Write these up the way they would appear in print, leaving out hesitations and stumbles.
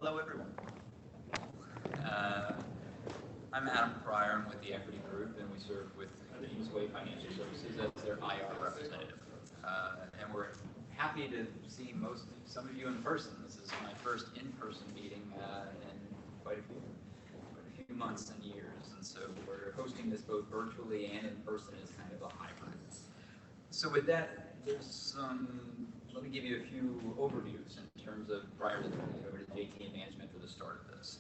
Hello, everyone. I'm Adam Pryor. I'm with the Equity Group, and we serve with Kingsway Financial Services as their IR representative. And we're happy to see some of you in person. This is my first in-person meeting in quite a few months and years, and so we're hosting this both virtually and in person as kind of a hybrid. So with that, let me give you a few overviews in terms of prior to turning it over to JT and management for the start of this.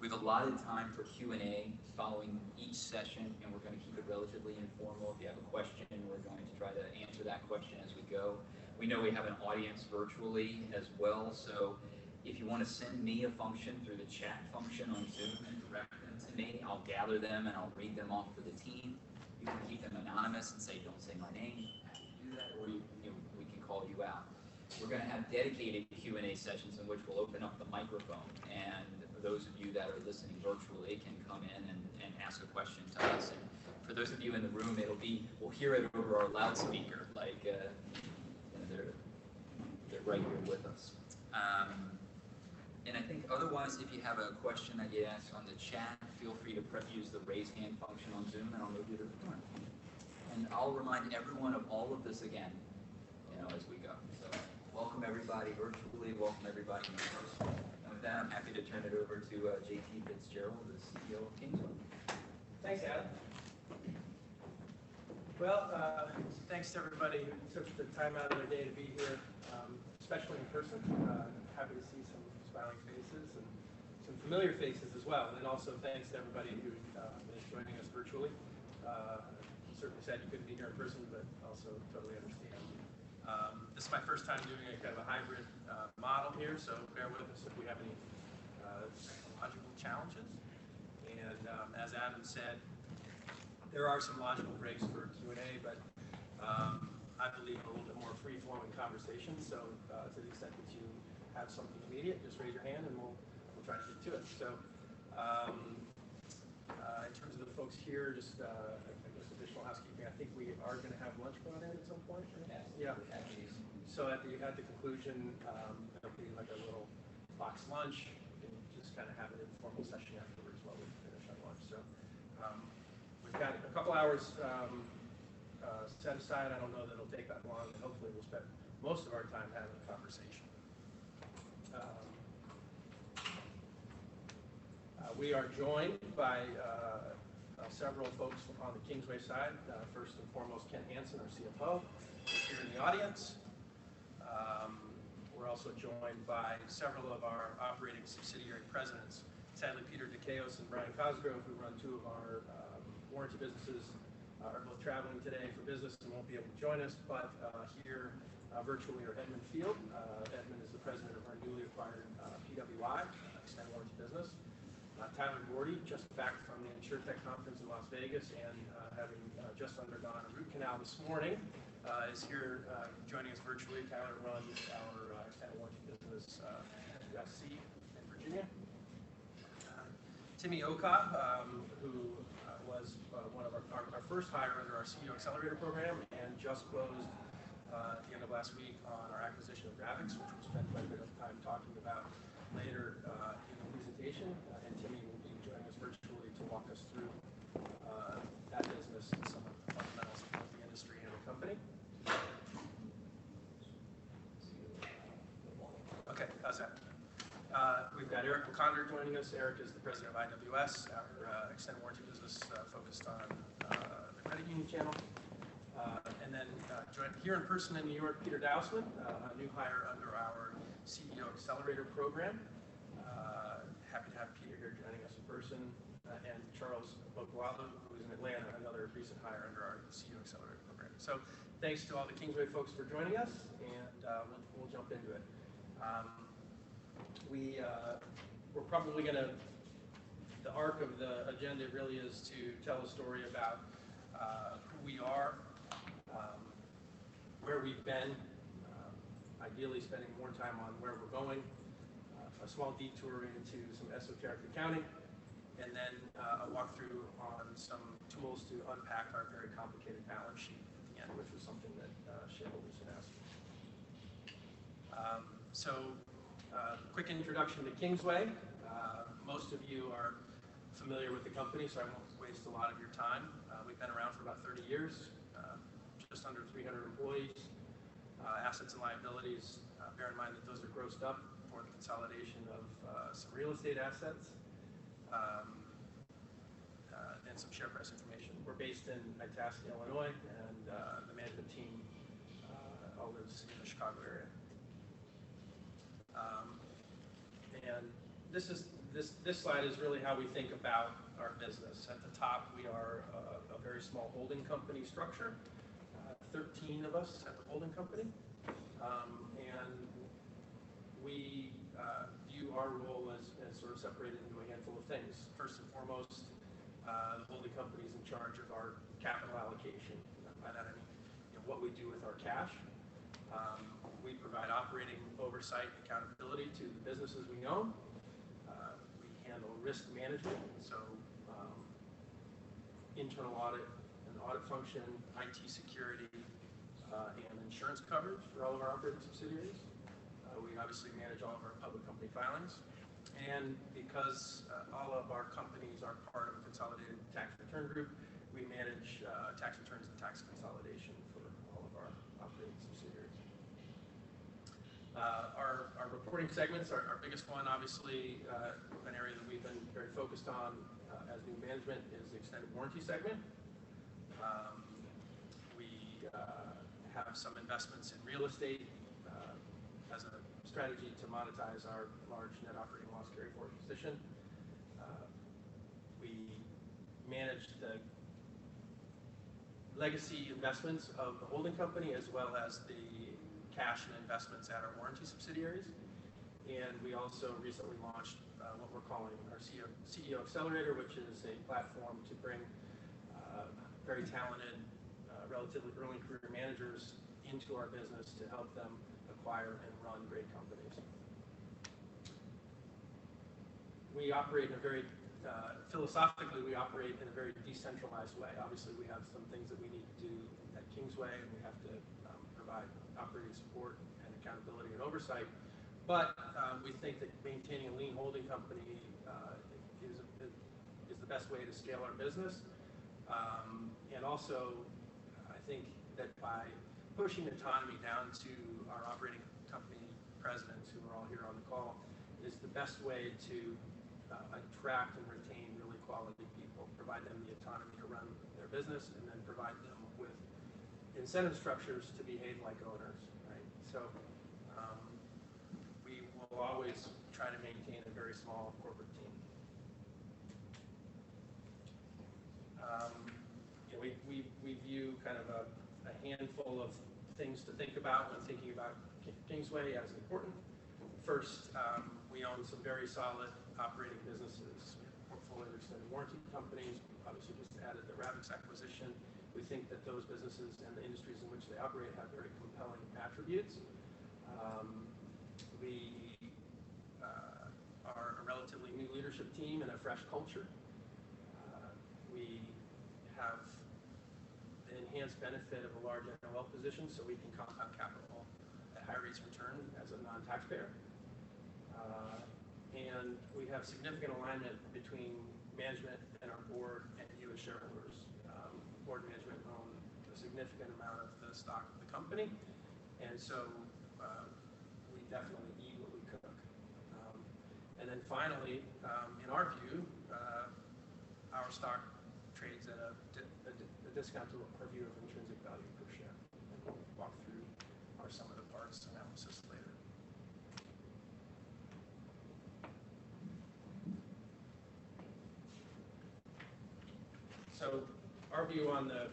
We've allotted time for Q&A following each session, and we're going to keep it relatively informal. If you have a question, we're going to try to answer that question as we go. We know we have an audience virtually as well, so if you want to send me a function through the chat function on Zoom and direct them to me, I'll gather them and I'll read them off for the team. You can keep them anonymous and say, don't say my name, do that, or we can call you out. We're going to have dedicated Q&A sessions in which we'll open up the microphone, and those of you that are listening virtually can come in and ask a question to us. And for those of you in the room, we'll hear it over our loudspeaker, like they're right here with us. And I think otherwise, if you have a question that you ask on the chat, feel free to use the raise hand function on Zoom, and I'll move you to the front. And I'll remind everyone of all of this again, as we go. So welcome everybody virtually, welcome everybody in person. And with that, I'm happy to turn it over to JT Fitzgerald, the CEO of Kingsway. Thanks, Adam. Well, thanks to everybody who took the time out of their day to be here, especially in person. Happy to see some smiling faces and some familiar faces as well. And also thanks to everybody who is joining us virtually. Certainly sad you couldn't be here in person, but also totally understand. This is my first time doing a kind of a hybrid model here, so bear with us if we have any logical challenges. And as Adam said, there are some logical breaks for Q&A, but I believe in a little bit more free-flowing conversation. So to the extent that you have something immediate, just raise your hand and we'll try to get to it. So in terms of the folks here, just I guess additional housekeeping. I think we are going to have lunch brought in at some point. Right? Yeah. So at the conclusion, there'll be like a little box lunch, and just kind of have an informal session afterwards while we finish our lunch. So we've got a couple hours set aside. I don't know that it'll take that long, and hopefully we'll spend most of our time having a conversation. We are joined by several folks on the Kingsway side. First and foremost, Ken Hansen, our CFO, here in the audience. We're also joined by several of our operating subsidiary presidents. Sadly, Peter DeCaos and Brian Cosgrove, who run two of our warranty businesses, are both traveling today for business and won't be able to join us, but here virtually are Edmund Field. Edmund is the president of our newly acquired PWI, extended warranty business. Tyler Gordy, just back from the InsureTech conference in Las Vegas and having just undergone a root canal this morning, is here joining us virtually. Tyler runs our extended warranty business at USC in Virginia. Timmy Oka, who was one of our first hire under our CEO Accelerator program and just closed at the end of last week on our acquisition of Agravix, which we'll spend quite a bit of time talking about later in the presentation. And Timmy will be joining us virtually to walk us through that business and some of the fundamentals of the industry and the company. Okay, how's that? We've got Eric McConder joining us. Eric is the president of IWS, our extended warranty business focused on the credit union channel. And then joined here in person in New York, Peter Dousman, a new hire under our CEO Accelerator program. Happy to have Peter here joining us in person. And Charles Bokwalo, who is in Atlanta, another recent hire under our CEO Accelerator program. So thanks to all the Kingsway folks for joining us, and we'll jump into it. We're probably going to, the arc of the agenda really is to tell a story about who we are, where we've been, ideally spending more time on where we're going, a small detour into some esoteric accounting, and then a walkthrough on some tools to unpack our very complicated balance sheet at the end, which was something that shareholders had asked. So Quick introduction to Kingsway. Most of you are familiar with the company, so I won't waste a lot of your time. We've been around for about 30 years, just under 300 employees, assets and liabilities. Bear in mind that those are grossed up for the consolidation of some real estate assets and some share price information. We're based in Itasca, Illinois, and the management team all lives in the Chicago area. And this slide is really how we think about our business. At the top, we are a very small holding company structure, 13 of us at the holding company, and we view our role as sort of separated into a handful of things. First and foremost, the holding company is in charge of our capital allocation. By that I mean, what we do with our cash. We provide operating oversight and accountability to the businesses we own. We handle risk management, so internal audit and audit function, IT security, and insurance coverage for all of our operating subsidiaries. We obviously manage all of our public company filings. And because all of our companies are part of a consolidated tax return group, we manage tax returns and tax consolidation for all of our operating subsidiaries. Our reporting segments, our biggest one, obviously, an area that we've been very focused on as new management is the extended warranty segment. We have some investments in real estate as a strategy to monetize our large net operating loss carryforward position. We manage the legacy investments of the holding company as well as the cash and investments at our warranty subsidiaries. And we also recently launched what we're calling our CEO Accelerator, which is a platform to bring very talented, relatively early career managers into our business to help them acquire and run great companies. We operate in a very, philosophically, we operate in a very decentralized way. Obviously, we have some things that we need to do at Kingsway, and we have to provide operating support and accountability and oversight. But we think that maintaining a lean holding company is the best way to scale our business. And also, I think that by pushing autonomy down to our operating company presidents, who are all here on the call, is the best way to attract and retain really quality people, provide them the autonomy to run their business, and then provide them with incentive structures to behave like owners, right? So we will always try to maintain a very small corporate team. We view kind of a handful of things to think about when thinking about Kingsway as important. First, we own some very solid operating businesses. We have a portfolio of extended warranty companies. We obviously just added the Agravix acquisition. We think that those businesses and the industries in which they operate have very compelling attributes. We are a relatively new leadership team and a fresh culture. We have the enhanced benefit of a large NOL position, so we can compound capital at high rates of return as a non-taxpayer. And we have significant alignment between management and our board and you as shareholders. Board management own a significant amount of the stock of the company, and so we definitely eat what we cook. And then finally, in our view, our stock trades at a discount to our view of intrinsic value per share. And we'll walk through our sum of the parts analysis later. So our view on the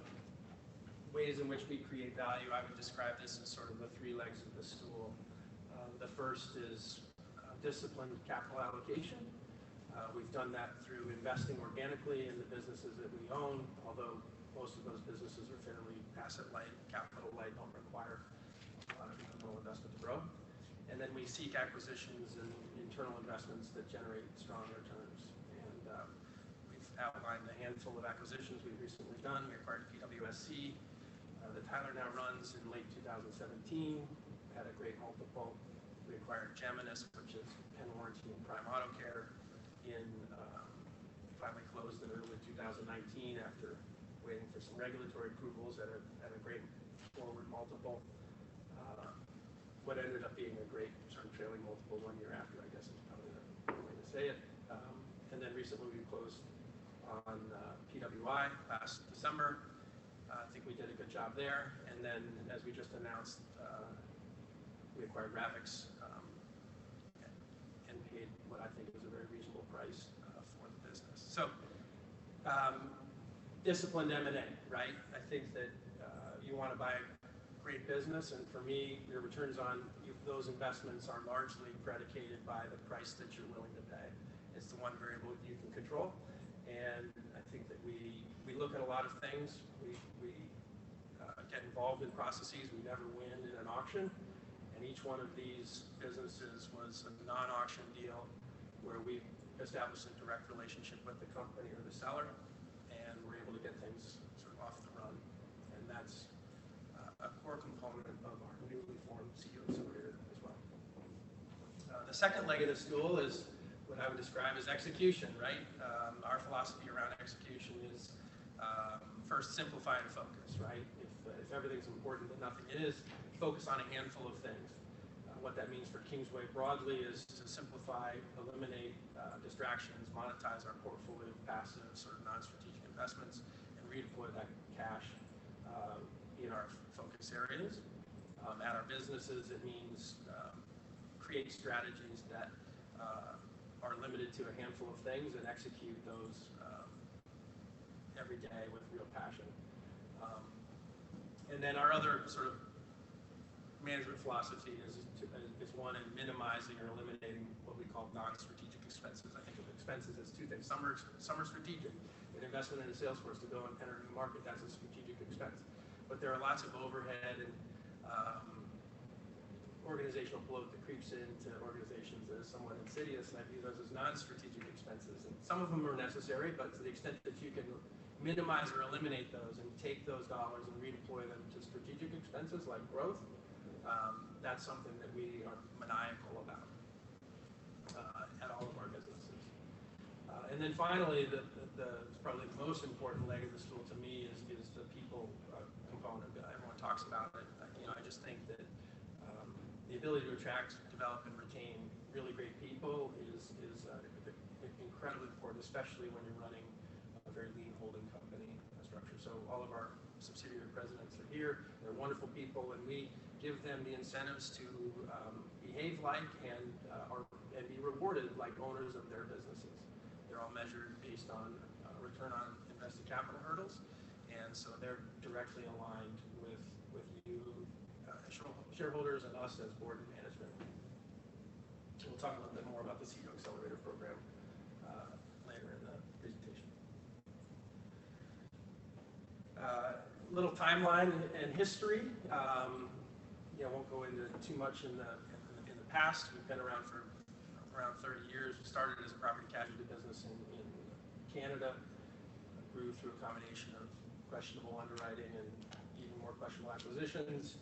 ways in which we create value, I would describe this as sort of the three legs of the stool. The first is disciplined capital allocation. We've done that through investing organically in the businesses that we own, although most of those businesses are fairly asset light, capital light, don't require a lot of incremental investment to grow. And then we seek acquisitions and internal investments that generate strong returns. And we've outlined a handful of acquisitions we've recently done. We acquired PWSC, that Tyler now runs, in late 2017, had a great multiple. We acquired Geminis, which is pen warranty and prime auto care, finally closed in early 2019 after waiting for some regulatory approvals at a great forward multiple. What ended up being a great sort of trailing multiple 1 year after, I guess is probably the way to say it. And then recently we closed on PWI last December. I think we did a good job there. And then, as we just announced, we acquired Agravix and paid what I think is a very reasonable price for the business. So, disciplined M&A, right? I think that you want to buy a great business, and for me, your returns on those investments are largely predicated by the price that you're willing to pay. It's the one variable you can control, and I think that we look at a lot of things. We get involved in processes. We never win in an auction, and each one of these businesses was a non-auction deal where we established a direct relationship with the company or the seller, and we're able to get things sort of off the run, and that's a core component of our newly formed CEO Accelerator as well. The second leg of the stool is what I would describe as execution, right? Our philosophy around execution is first, simplify and focus, right? If everything's important but nothing is, focus on a handful of things. What that means for Kingsway broadly is to simplify, eliminate distractions, monetize our portfolio of passive, sort of non-strategic investments, and redeploy that cash in our focus areas. At our businesses, it means create strategies that are limited to a handful of things and execute those every day with real passion. And then our other sort of management philosophy is one in minimizing or eliminating what we call non-strategic expenses. I think of expenses as two things. Some are strategic. An investment in a sales force to go and enter a new market, that's a strategic expense. But there are lots of overhead and organizational bloat that creeps into organizations that is somewhat insidious, and I view those as non-strategic expenses. And some of them are necessary, but to the extent that you can minimize or eliminate those and take those dollars and redeploy them to strategic expenses like growth, that's something that we are maniacal about at all of our businesses. And then finally, probably the most important leg of the stool to me is the people component. Everyone talks about it. I just think that the ability to attract, develop, and retain really great people is incredibly important, especially when you're running a very lean holding company structure. So all of our subsidiary presidents are here. They're wonderful people, and we give them the incentives to behave like and be rewarded like owners of their businesses. They're all measured based on return on invested capital hurdles, and so they're directly aligned with you shareholders and us as board and management. We'll talk a little bit more about the CEO Accelerator program later in the presentation. Little timeline and history. Won't go into too much in the past. We've been around for around 30 years. We started as a property casualty business in Canada, grew through a combination of questionable underwriting and even more questionable acquisitions,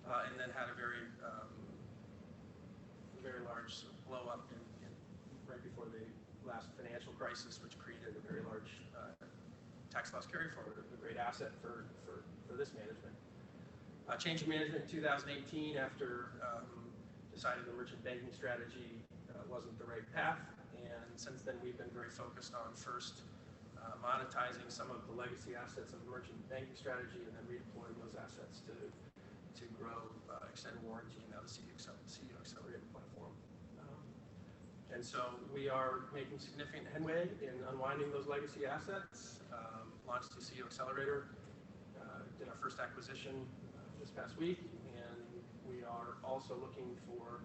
and then had a very large blow up right before the last financial crisis, which created a very large tax loss carry forward, a great asset for this management. Change of management in 2018 after deciding the merchant banking strategy wasn't the right path, and since then we've been very focused on first monetizing some of the legacy assets of the merchant banking strategy and then redeploying those assets to grow extended warranty and now the CEO Accelerator platform. And so we are making significant headway in unwinding those legacy assets, launched the CEO Accelerator, did our first acquisition this past week, and we are also looking for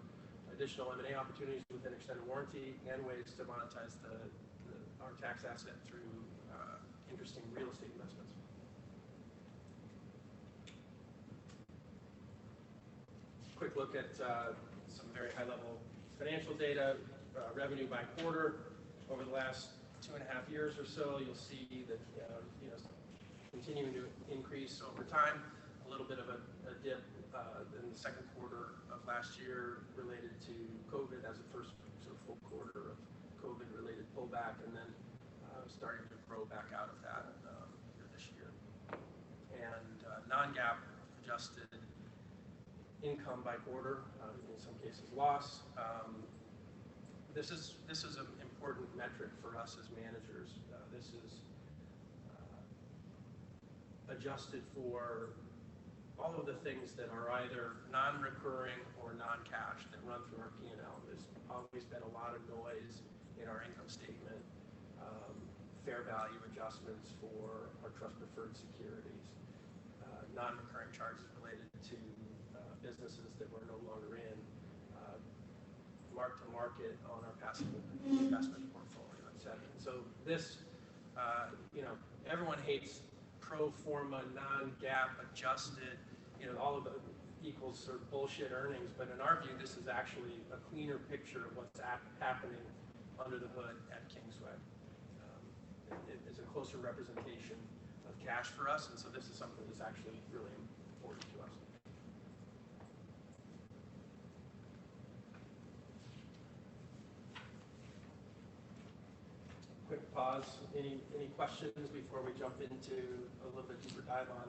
additional M&A opportunities within extended warranty and ways to monetize our tax asset through interesting real estate investments. Quick look at some very high-level financial data, revenue by quarter over the last 2.5 years or so. You'll see that continuing to increase over time. A little bit of a dip in the second quarter of last year related to COVID as the first sort of full quarter of COVID-related pullback, and then starting to grow back out of that here this year. And non-GAAP adjusted income by quarter, in some cases loss. This is an important metric for us as managers. This is adjusted for all of the things that are either non-recurring or non-cash that run through our P&L. There's always been a lot of noise in our income statement, fair value adjustments for our trust preferred securities, non-recurring charges related to businesses that we're no longer in, mark to market on our passive investment portfolio, et cetera. And so this, everyone hates pro forma, non-GAAP, adjusted, all of it equals sort of bullshit earnings. But in our view, this is actually a cleaner picture of what's happening under the hood at Kingsway. It is a closer representation of cash for us, and so this is something that's actually really important to us. Quick pause. Any questions before we jump into a little bit deeper dive on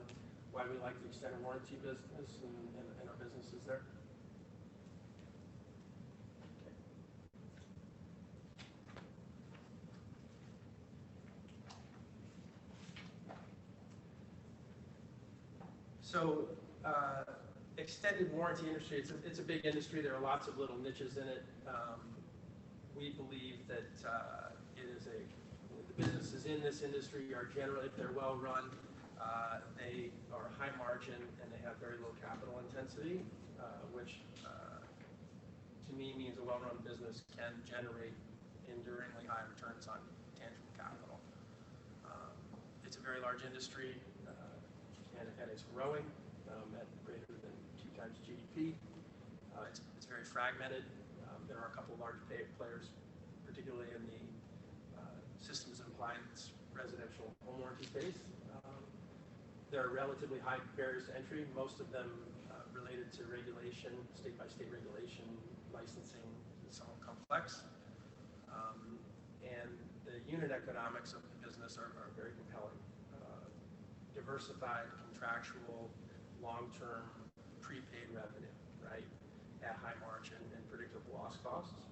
why we like the extended warranty business and our businesses there? Okay. So extended warranty industry, it's a big industry. There are lots of little niches in it. We believe that the businesses in this industry are generally, if they're well run, they are high margin and they have very low capital intensity, which to me means a well-run business can generate enduringly high returns on tangible capital. It's a very large industry and it's growing at greater than 2 times GDP. It's very fragmented. There are a couple of large players, particularly in the systems and appliance residential home warranty space. There are relatively high barriers to entry, most of them related to regulation, state-by-state regulation, licensing, is somewhat complex. And the unit economics of the business are very compelling. Diversified, contractual, long-term, prepaid revenue, right, at high margin and predictable loss costs.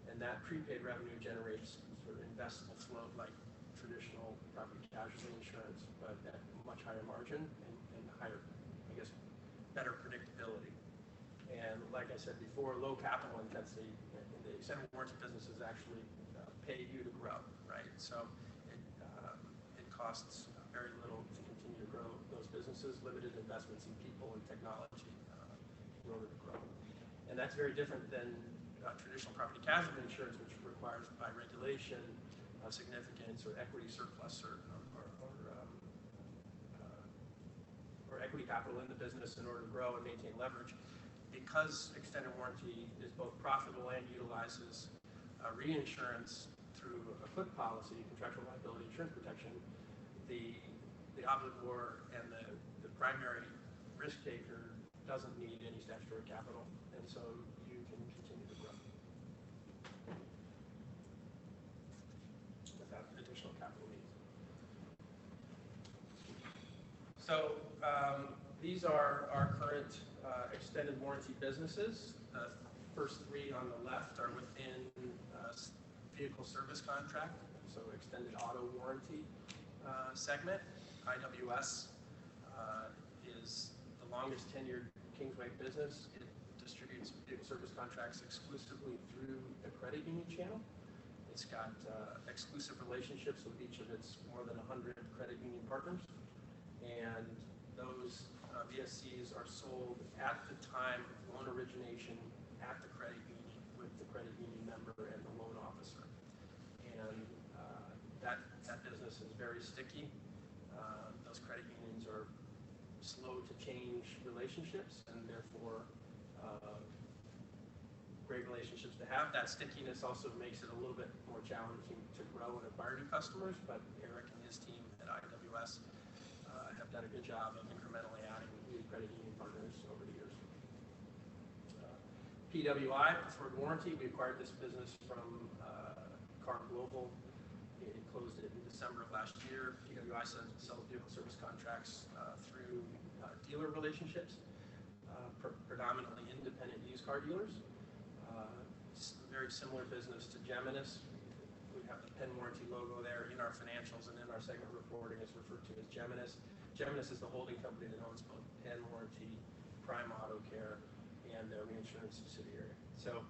And that prepaid revenue generates sort of investable flow like traditional property casualty insurance, but at much higher margin and higher, I guess, better predictability. And like I said before, low capital intensity. The extended warranty businesses actually pay you to grow, right? So it costs very little to continue to grow those businesses, limited investments in people and technology in order to grow. And that's very different than traditional property casualty insurance, which requires by regulation significance or equity surplus or equity capital in the business in order to grow and maintain leverage. Because extended warranty is both profitable and utilizes reinsurance through a put policy, contractual liability insurance protection, the obligor and the primary risk taker doesn't need any statutory capital, and so you can continue to grow without additional capital needs. So these are our current extended warranty businesses. The first 3 on the left are within vehicle service contract, so extended auto warranty segment. IWS is the longest tenured Kingsway business. It distributes vehicle service contracts exclusively through the credit union channel. It's got exclusive relationships with each of its more than 100 credit union partners. And those VSCs are sold at the time of loan origination at the credit union with the credit union member and the loan officer. And that business is very sticky. Those credit unions are slow to change relationships and therefore great relationships to have. That stickiness also makes it a little bit more challenging to grow and acquire new customers, but Eric and his team at IWS have done a good job of incrementally adding new credit union partners over the years. PWI, Preferred Warranty, we acquired this business from Car Global. It closed it in December of last year. PWI sells vehicle service contracts through dealer relationships, predominantly independent used car dealers. Very similar business to Geminis. We have the Penn Warranty logo there in our financials, and in our segment reporting is referred to as Geminis. Geminis is the holding company that owns both Penn Warranty, Prime Auto Care, and their reinsurance subsidiary. So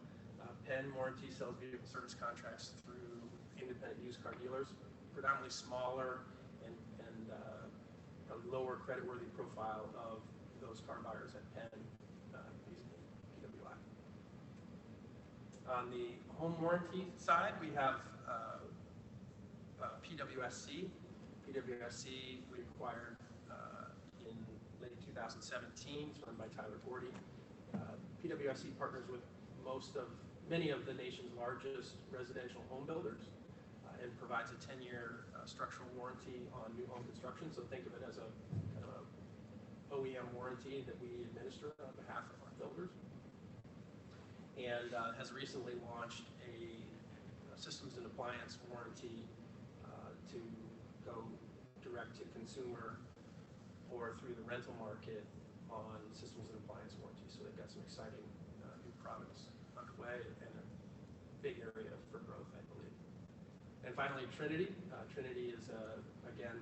Penn Warranty sells vehicle service contracts through independent used car dealers, predominantly smaller and a lower creditworthy profile of those car buyers at Penn using PWI. On the home warranty side, we have PWSC. PWSC we acquired in late 2017. It's run by Tyler Gordy. PWSC partners with many of the nation's largest residential home builders and provides a 10-year structural warranty on new home construction. So think of it as a OEM warranty that we administer on behalf of our builders. And has recently launched a systems and appliance warranty to go direct to consumer or through the rental market on systems and appliance warranty. So they've got some exciting new products underway and a big area for growth, I believe. And finally, Trinity. Trinity is, again,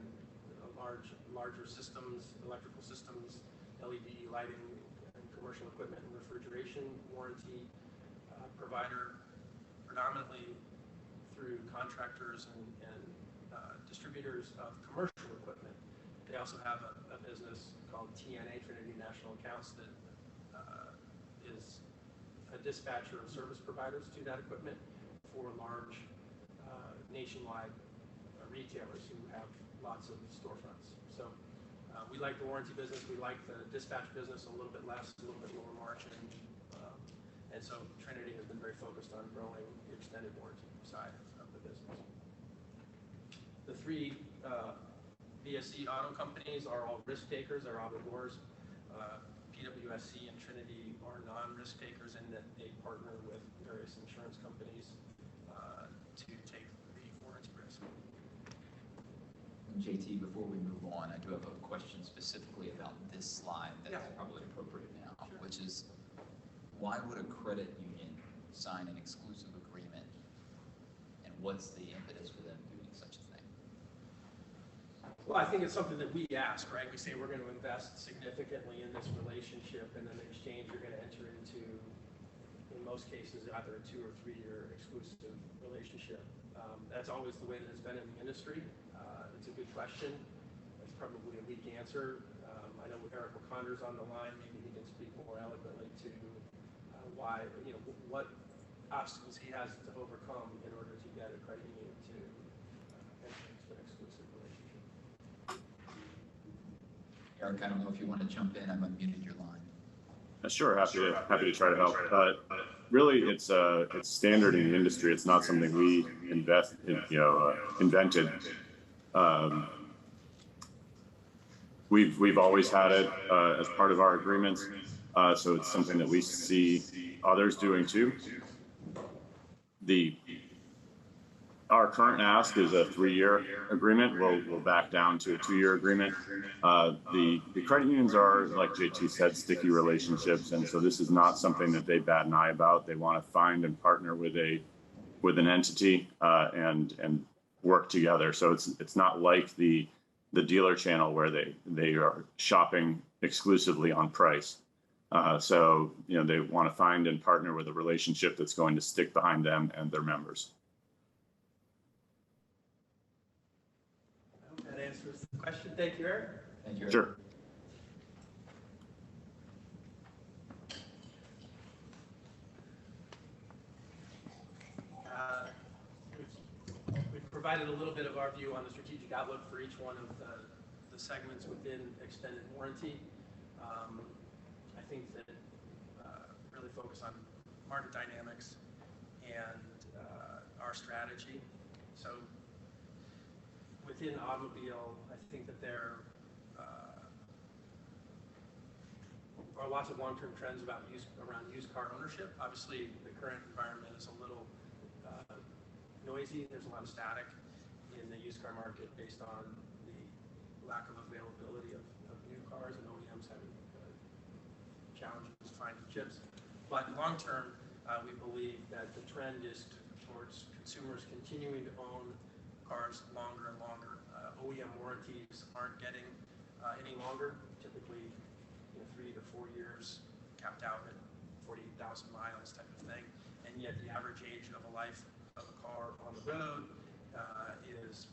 a larger systems, electrical systems, LED lighting, and commercial equipment and refrigeration warranty provider, predominantly through contractors and distributors of commercial equipment. They also have a business called TNA, Trinity National Accounts, that is a dispatcher of service providers to that equipment for large nationwide retailers who have lots of storefronts. So we like the warranty business. We like the dispatch business a little bit less, a little bit lower margin. And so Trinity has been very focused on growing the extended warranty side of the business. The three VSC auto companies are all risk takers, they're obligors. PWSC and Trinity are non-risk takers in that they partner with various insurance companies to take the warranty risk. JT, before we move on, I do have a question specifically about this slide that's probably appropriate now, Sure. Which is, why would a credit union sign an exclusive agreement, and what's the impetus for them doing such a thing? Well, I think it's something that we ask, right? We say we're going to invest significantly in this relationship, and in exchange you're going to enter into, in most cases, either a 2 or 3 year exclusive relationship. That's always the way that it's been in the industry. It's a good question. It's probably a weak answer. I know Eric Wakonder's on the line. Maybe he can speak more eloquently to why, what obstacles he has to overcome in order to get a credit union to enter into an exclusive relationship. Eric, I don't know if you want to jump in. I've unmuted your line. Sure, happy to try to help. Really, it's standard in the industry. It's not something we invented. We've always had it as part of our agreements, so it's something that we see others doing too. Our current ask is a 3-year agreement. We'll back down to a 2-year agreement. The credit unions are, like JT said, sticky relationships, and so this is not something that they bat an eye about. They want to find and partner with an entity and work together. So it's not like the dealer channel where they are shopping exclusively on price. So they want to find and partner with a relationship that's going to stick behind them and their members. I hope that answers the question. Thank you, Eric. Thank you, Eric. Sure. We've provided a little bit of our view on the strategic outlook for each one of the segments within extended warranty. I think that really focus on market dynamics and our strategy. So within automobile, I think that are lots of long-term trends around used car ownership. Obviously, the current environment is a little noisy. There's a lot of static in the used car market based on the lack of availability of new cars and OEMs having challenges finding chips. But long term, we believe that the trend is towards consumers continuing to own cars longer and longer. OEM warranties aren't getting any longer, typically 3 to 4 years, capped out at 48,000 miles type of thing. And yet the average age of a life of a car on the road is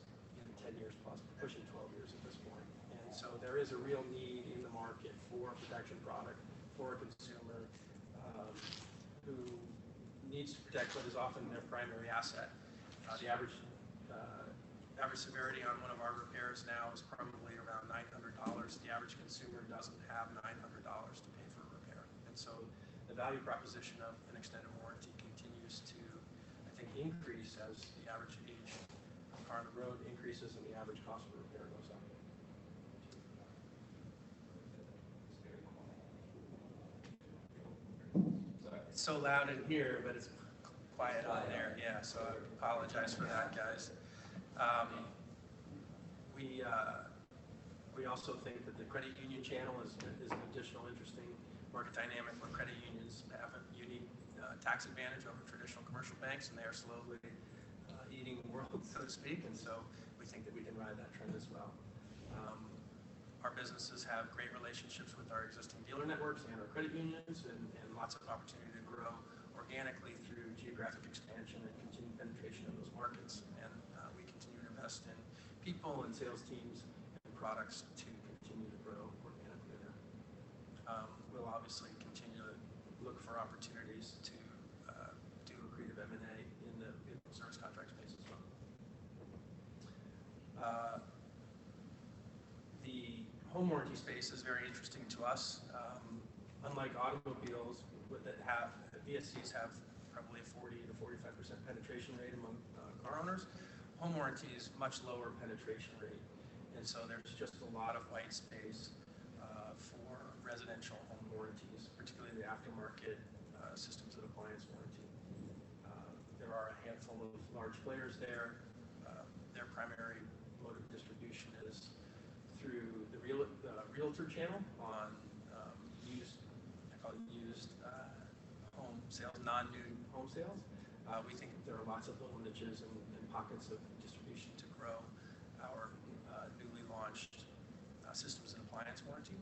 10 years plus, pushing 12 years at this point. And so there is a real need in the market for a protection product for a consumer who needs to protect what is often their primary asset. The average severity on one of our repairs now is probably around $900. The average consumer doesn't have $900 to pay for a repair. And so the value proposition of an extended warranty continues to, I think, increase as the average age of a car on the road increases and the average cost of repair goes up. It's so loud in here, but it's quiet on there. Yeah, so I apologize for that, guys. We also think that the credit union channel is an additional interesting market dynamic where credit unions have a unique tax advantage over traditional commercial banks, and they are slowly eating the world, so to speak. And so we think that we can ride that trend as well. Our businesses have great relationships with our existing dealer networks and our credit unions, and lots of opportunity to grow organically through geographic expansion and continued penetration of those markets. And we continue to invest in people and sales teams and products to continue to grow organically there. We'll obviously continue to look for opportunities to do accretive M&A in the service contract space as well. The home warranty space is very interesting to us. Unlike automobiles that have, VSCs have probably a 40 to 45% penetration rate among car owners. Home warranty is much lower penetration rate. And so there's just a lot of white space for residential home warranties, particularly the aftermarket systems and appliance warranty. There are a handful of large players there. Their primary mode of distribution is through the realtor channel on used home sales, non-new home sales. We think there are lots of little niches and pockets of distribution to grow our newly launched systems and appliance warranty.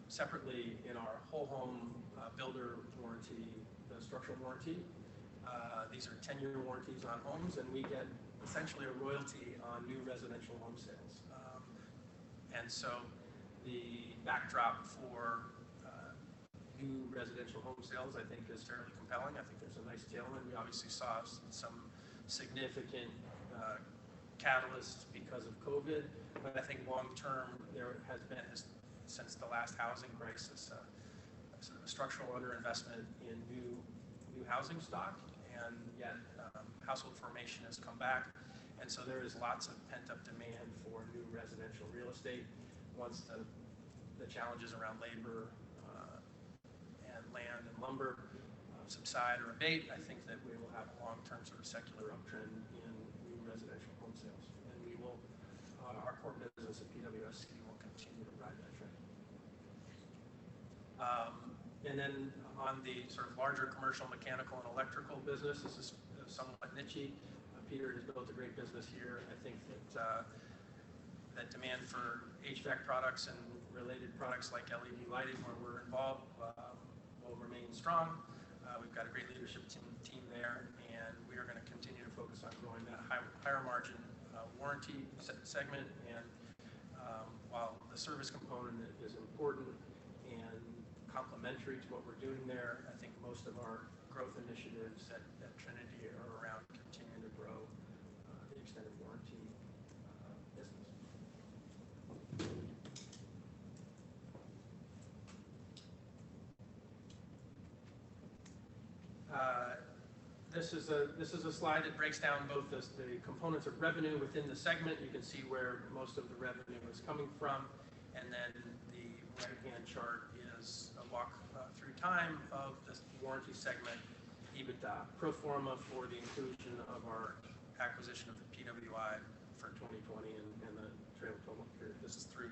Separately, in our whole home builder warranty, the structural warranty, these are 10-year warranties on homes, and we get essentially a royalty on new residential home sales. And so the backdrop for new residential home sales, I think, is fairly compelling. I think there's a nice tailwind. We obviously saw some significant catalysts because of COVID, but I think long-term there has been, since the last housing crisis, sort of a structural underinvestment in new housing stock, and yet household formation has come back, and so there is lots of pent-up demand for new residential real estate. Once the challenges around labor and land and lumber subside or abate, I think that we will have a long-term sort of secular uptrend in new residential home sales, and we will, our core business at PWSC will continue to ride that trend. And then on the sort of larger commercial, mechanical, and electrical business, this is somewhat niche-y. Peter has built a great business here. I think that that demand for HVAC products and related products like LED lighting, where we're involved, will remain strong. We've got a great leadership team there, and we are going to continue to focus on growing that higher margin warranty segment. And while the service component is important and complementary to what we're doing there, I think most of our growth initiatives at Trinity are around continuing to grow the extended warranty business. This is a slide that breaks down both the components of revenue within the segment. You can see where most of the revenue is coming from, and then the right-hand chart is is a walk through time of the warranty segment EBITDA, pro forma for the inclusion of our acquisition of the PWI for 2020 and the trailing 12-month period. This is through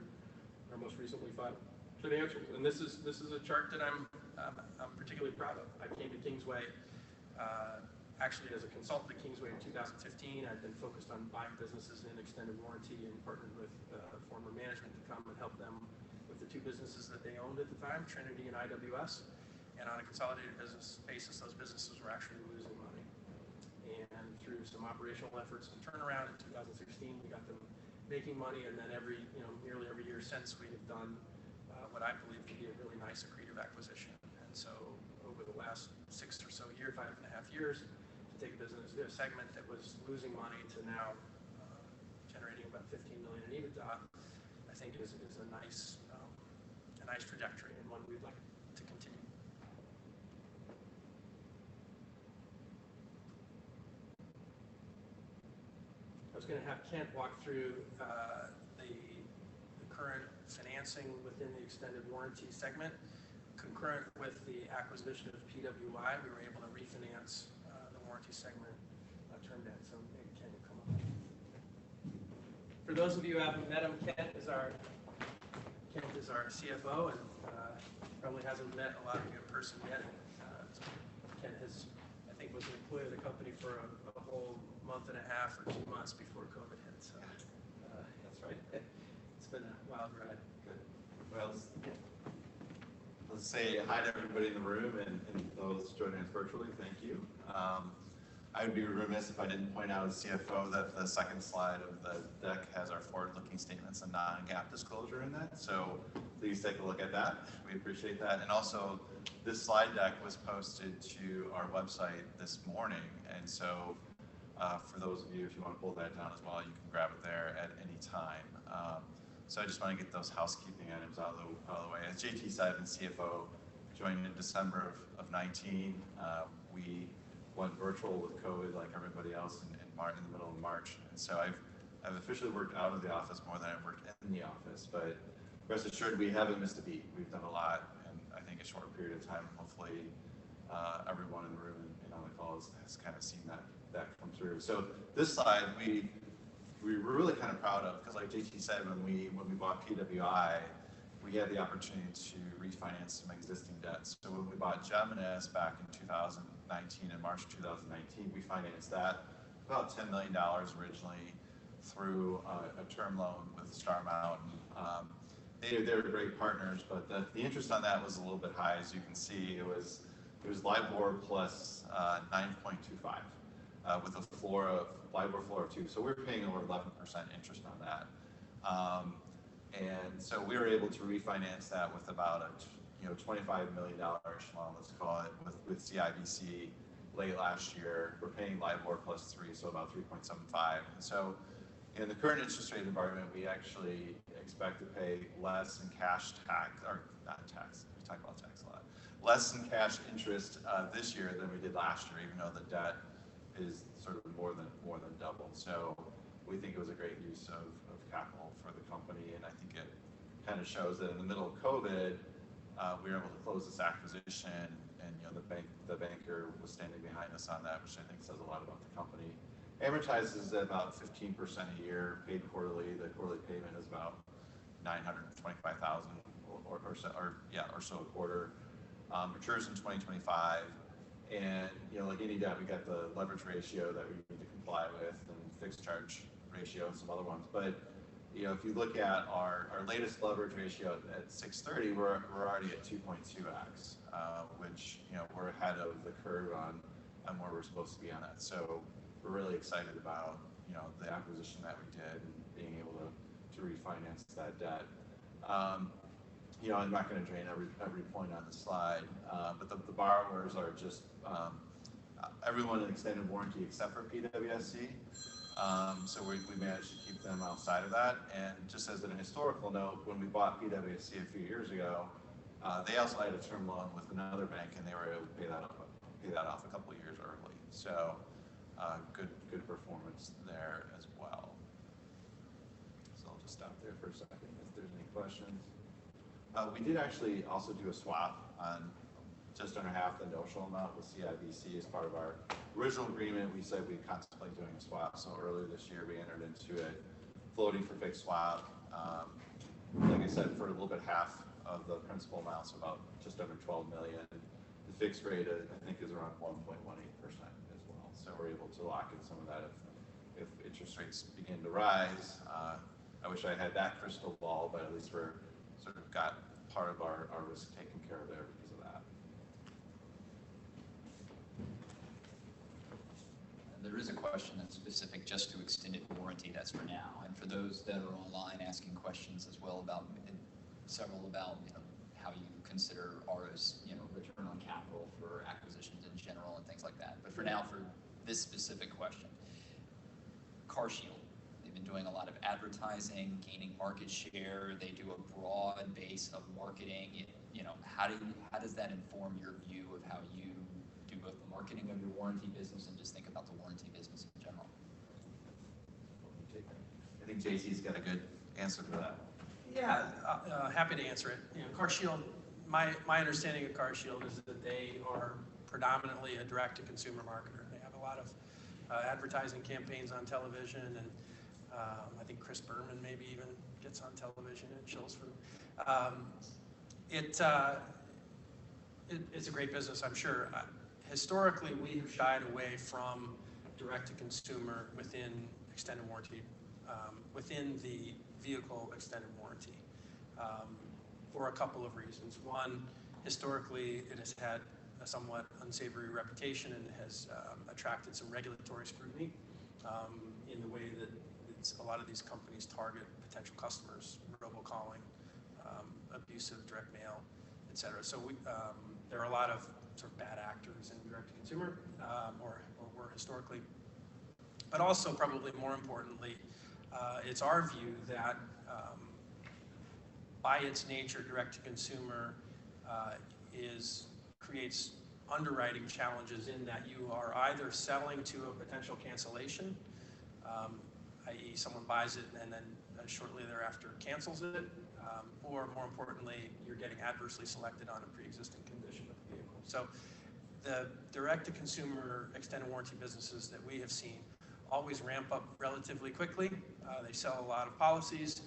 our most recently filed financials, and this is a chart that I'm particularly proud of. I came to Kingsway actually as a consultant at Kingsway in 2015. I've been focused on buying businesses in extended warranty and partnered with former management to come and help them with the two businesses that they owned at the time, Trinity and IWS. And on a consolidated business basis, those businesses were actually losing money. And through some operational efforts and turnaround in 2016, we got them making money. And then nearly every year since, we have done what I believe to be a really nice accretive acquisition. And so over the last 5.5 years, to take a segment that was losing money to now generating about 15 million in EBITDA, I think is a nice trajectory and one we'd like to continue. I was going to have Kent walk through the current financing within the extended warranty segment. Concurrent with the acquisition of PWI, we were able to refinance the warranty segment term debt. So maybe Kent will come up. For those of you who haven't met him, Kent is our CFO, and probably hasn't met a lot of you in person yet. Kent I think, was an employee of the company for a whole month and a half or 2 months before COVID hit. So that's right. It's been a wild ride. Good. Well, let's say hi to everybody in the room and those joining us virtually. Thank you. I would be remiss if I didn't point out as CFO that the second slide of the deck has our forward-looking statements and non-GAAP disclosure in that. So please take a look at that. We appreciate that. And also, this slide deck was posted to our website this morning. And so for those of you, if you want to pull that down as well, you can grab it there at any time. So I just want to get those housekeeping items out of the way. As JT said, I'm CFO, joined in December of 19. We went virtual with COVID like everybody else in the middle of March. And so I've officially worked out of the office more than I've worked in the office. But rest assured, we haven't missed a beat. We've done a lot in, I think, a short period of time. Hopefully, everyone in the room and on the call has kind of seen that come through. So this slide, we were really kind of proud of, because like JT said, when we bought PWI, we had the opportunity to refinance some existing debts. So when we bought Geminis back in 2019, in March 2019, we financed that about $10 million originally through a term loan with Star Mountain. They were great partners, but the interest on that was a little bit high. As you can see, it was LIBOR plus 9.25 with a LIBOR floor of 2. So we're paying over 11% interest on that. And so we were able to refinance that with about a $25 million loan, let's call it, with CIBC late last year. We're paying LIBOR plus 3, so about 3.75. And so in the current interest rate environment, we actually expect to pay less in cash tax, or not tax, we talk about tax a lot, less in cash interest this year than we did last year, even though the debt is sort of more than double. So we think it was a great use of capital for the company, and I think it kind of shows that in the middle of COVID, we were able to close this acquisition, and the banker was standing behind us on that, which I think says a lot about the company. Amortizes at about 15% a year, paid quarterly. The quarterly payment is about $925,000 or so a quarter. Matures in 2025, and like any debt, we got the leverage ratio that we need to comply with, and fixed charge ratio, and some other ones. But if you look at our latest leverage ratio at 6/30, we're already at 2.2x, which we're ahead of the curve on where we're supposed to be on that. So we're really excited about the acquisition that we did and being able to refinance that debt. I'm not going to drain every point on the slide, but the borrowers are just everyone in extended warranty except for PWSC. So we managed to keep them outside of that. And just as a historical note, when we bought PWSC a few years ago, they also had a term loan with another bank, and they were able to pay that off a couple of years early. So good performance there as well. So I'll just stop there for a second if there's any questions. We did actually also do a swap on just under half the notional amount with CIBC as part of our original agreement. We said we contemplate doing a swap, so earlier this year we entered into a floating for fixed swap. Like I said, for a little bit half of the principal amount, so about just under 12 million. The fixed rate, I think, is around 1.18% as well. So we're able to lock in some of that if interest rates begin to rise. I wish I had that crystal ball, but at least we're sort of got part of our risk taken care of there because of that. There is a question that's specific just to extended warranty. That's for now. And for those that are online asking questions as well about several about how you consider ROs, return on capital for acquisitions in general and things like that. But for now, for this specific question, CarShield. They've been doing a lot of advertising, gaining market share. They do a broad base of marketing. How does that inform your view of how you do both the marketing of your warranty business and just think about the warranty business in general? I think JC's got a good answer for that. Yeah, happy to answer it. CarShield, my understanding of CarShield is that they are predominantly a direct-to-consumer marketer. They have a lot of advertising campaigns on television, and I think Chris Berman maybe even gets on television and chills for them. It's a great business, I'm sure. Historically, we have shied away from direct-to-consumer within extended warranty, within the vehicle extended warranty, for a couple of reasons. One, historically, it has had a somewhat unsavory reputation and has attracted some regulatory scrutiny in the way that a lot of these companies target potential customers, robocalling, abusive direct mail, etc. So there are a lot of sort of bad actors in direct-to-consumer, or were historically. But also, probably more importantly, it's our view that by its nature, direct-to-consumer creates underwriting challenges in that you are either selling to a potential cancellation, i.e. someone buys it and then shortly thereafter cancels it, or more importantly, you're getting adversely selected on a pre-existing condition of the vehicle. So the direct-to-consumer extended warranty businesses that we have seen always ramp up relatively quickly. They sell a lot of policies,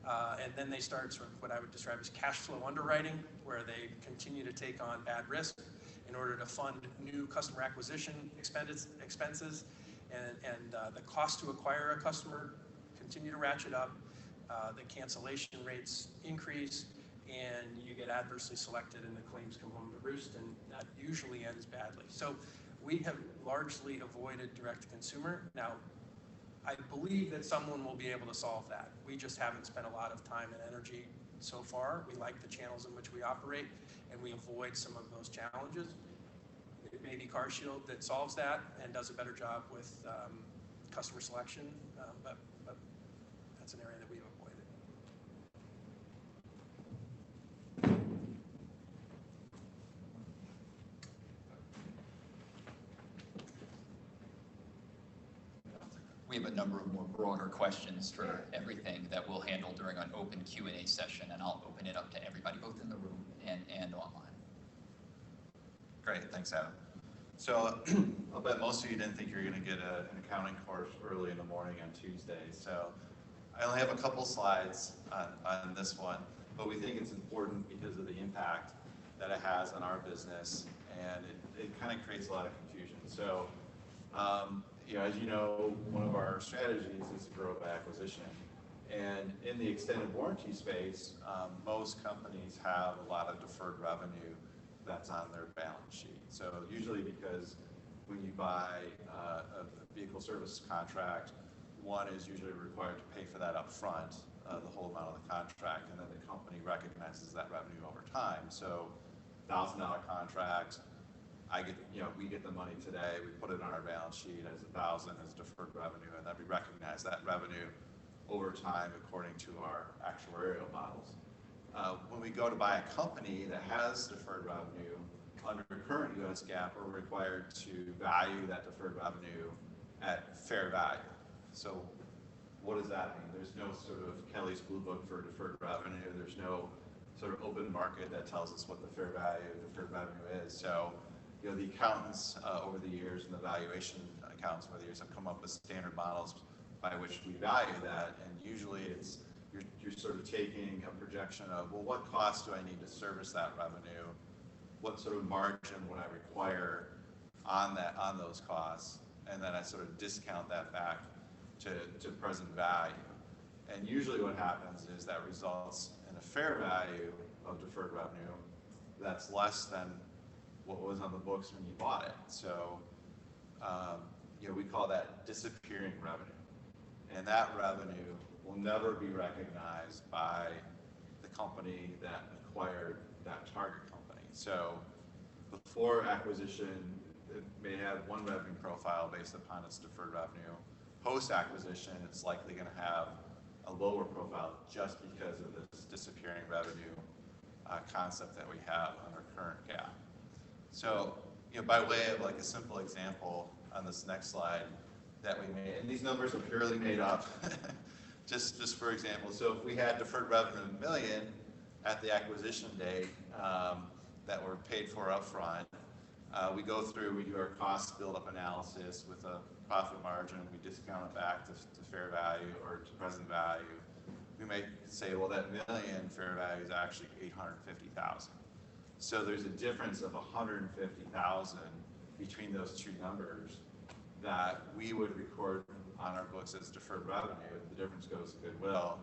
and then they start sort of what I would describe as cash flow underwriting, where they continue to take on bad risk in order to fund new customer acquisition expenses, and the cost to acquire a customer continue to ratchet up, the cancellation rates increase, and you get adversely selected and the claims come home to roost, and that usually ends badly. So we have largely avoided direct-to-consumer. Now, I believe that someone will be able to solve that. We just haven't spent a lot of time and energy so far. We like the channels in which we operate, and we avoid some of those challenges. It may be CarShield that solves that and does a better job with customer selection, but that's an area that we've avoided. We have a number of more broader questions for everything that we'll handle during an open Q&A session, and I'll open it up to everybody, both in the room and online. Great, thanks, Adam. So I'll bet most of you didn't think you were going to get an accounting course early in the morning on Tuesday. So I only have a couple slides on this one, but we think it's important because of the impact that it has on our business, and it kind of creates a lot of confusion. So, as you know, one of our strategies is to grow by acquisition. And in the extended warranty space, most companies have a lot of deferred revenue that's on their balance sheet. So usually because when you buy a vehicle service contract, one is usually required to pay for that up front, the whole amount of the contract, and then the company recognizes that revenue over time. So $1,000 contract, we get the money today, we put it on our balance sheet as $1,000 as deferred revenue, and then we recognize that revenue over time according to our actuarial models. When we go to buy a company that has deferred revenue, under current U.S. GAAP, we're required to value that deferred revenue at fair value. So what does that mean? There's no sort of Kelly's Blue Book for deferred revenue. There's no sort of open market that tells us what the fair value of deferred revenue is. So, you know, the accountants over the years and the valuation accountants over the years have come up with standard models by which we value that, and usually it's you're sort of taking a projection of, well, what cost do I need to service that revenue? What sort of margin would I require on those costs? And then I sort of discount that back to present value. And usually what happens is that results in a fair value of deferred revenue that's less than what was on the books when you bought it. So, you know, we call that disappearing revenue. And that revenue will never be recognized by the company that acquired that target company. So before acquisition, it may have one revenue profile based upon its deferred revenue. Post-acquisition, it's likely going to have a lower profile just because of this disappearing revenue concept that we have under current GAAP. So, you know, by way of like a simple example on this next slide that we made, and these numbers are purely made up, just for example. So if we had deferred revenue of $1 million at the acquisition date that were paid for upfront, we go through, we do our cost build-up analysis with a profit margin, we discount it back to fair value or to present value. We may say, well, that $1 million fair value is actually $850,000. So there's a difference of $150,000 between those two numbers that we would record on our books as deferred revenue. The difference goes to goodwill,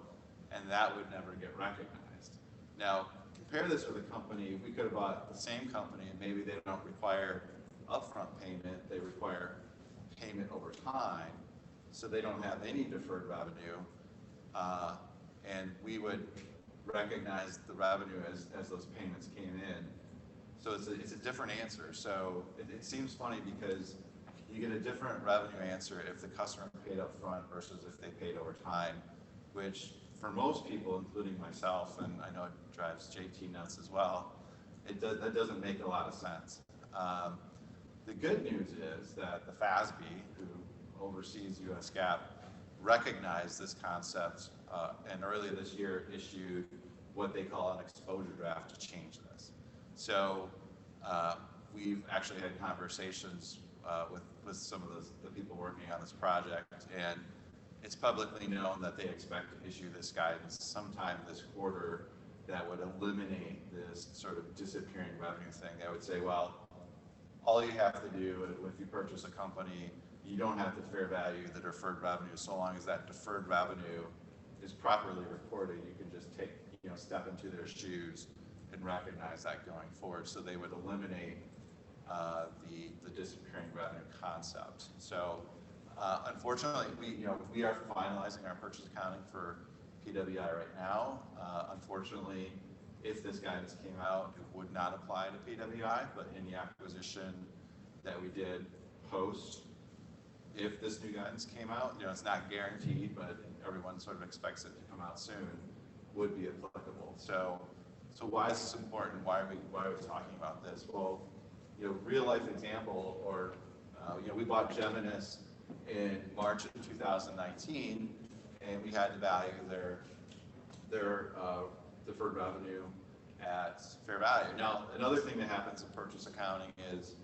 and that would never get recognized. Now, compare this with a company. We could have bought the same company, and maybe they don't require upfront payment. They require payment over time, so they don't have any deferred revenue, and we would recognize the revenue as those payments came in. So it's a different answer. So it seems funny because you get a different revenue answer if the customer paid up front versus if they paid over time, which for most people, including myself, and I know it drives JT nuts as well, that doesn't make a lot of sense. The good news is that the FASB, who oversees US GAAP, recognized this concept and earlier this year issued what they call an exposure draft to change this. So we've actually had conversations with some of the people working on this project, and it's publicly known that they expect to issue this guidance sometime this quarter that would eliminate this sort of disappearing revenue thing. They would say, well, all you have to do if you purchase a company, you don't have to fair value the deferred revenue so long as that deferred revenue is properly recorded. You can just take, step into their shoes and recognize that going forward. So they would eliminate the disappearing revenue concept. So unfortunately, we are finalizing our purchase accounting for PWI right now. Unfortunately, if this guidance came out, it would not apply to PWI, but any acquisition that we did post, if this new guidance came out, it's not guaranteed, but everyone sort of expects it to come out soon, would be applicable. So why is this important? Why are we talking about this? Well, real life example, or we bought Geminis in March of 2019, and we had to value their deferred revenue at fair value. Now, another thing that happens in purchase accounting is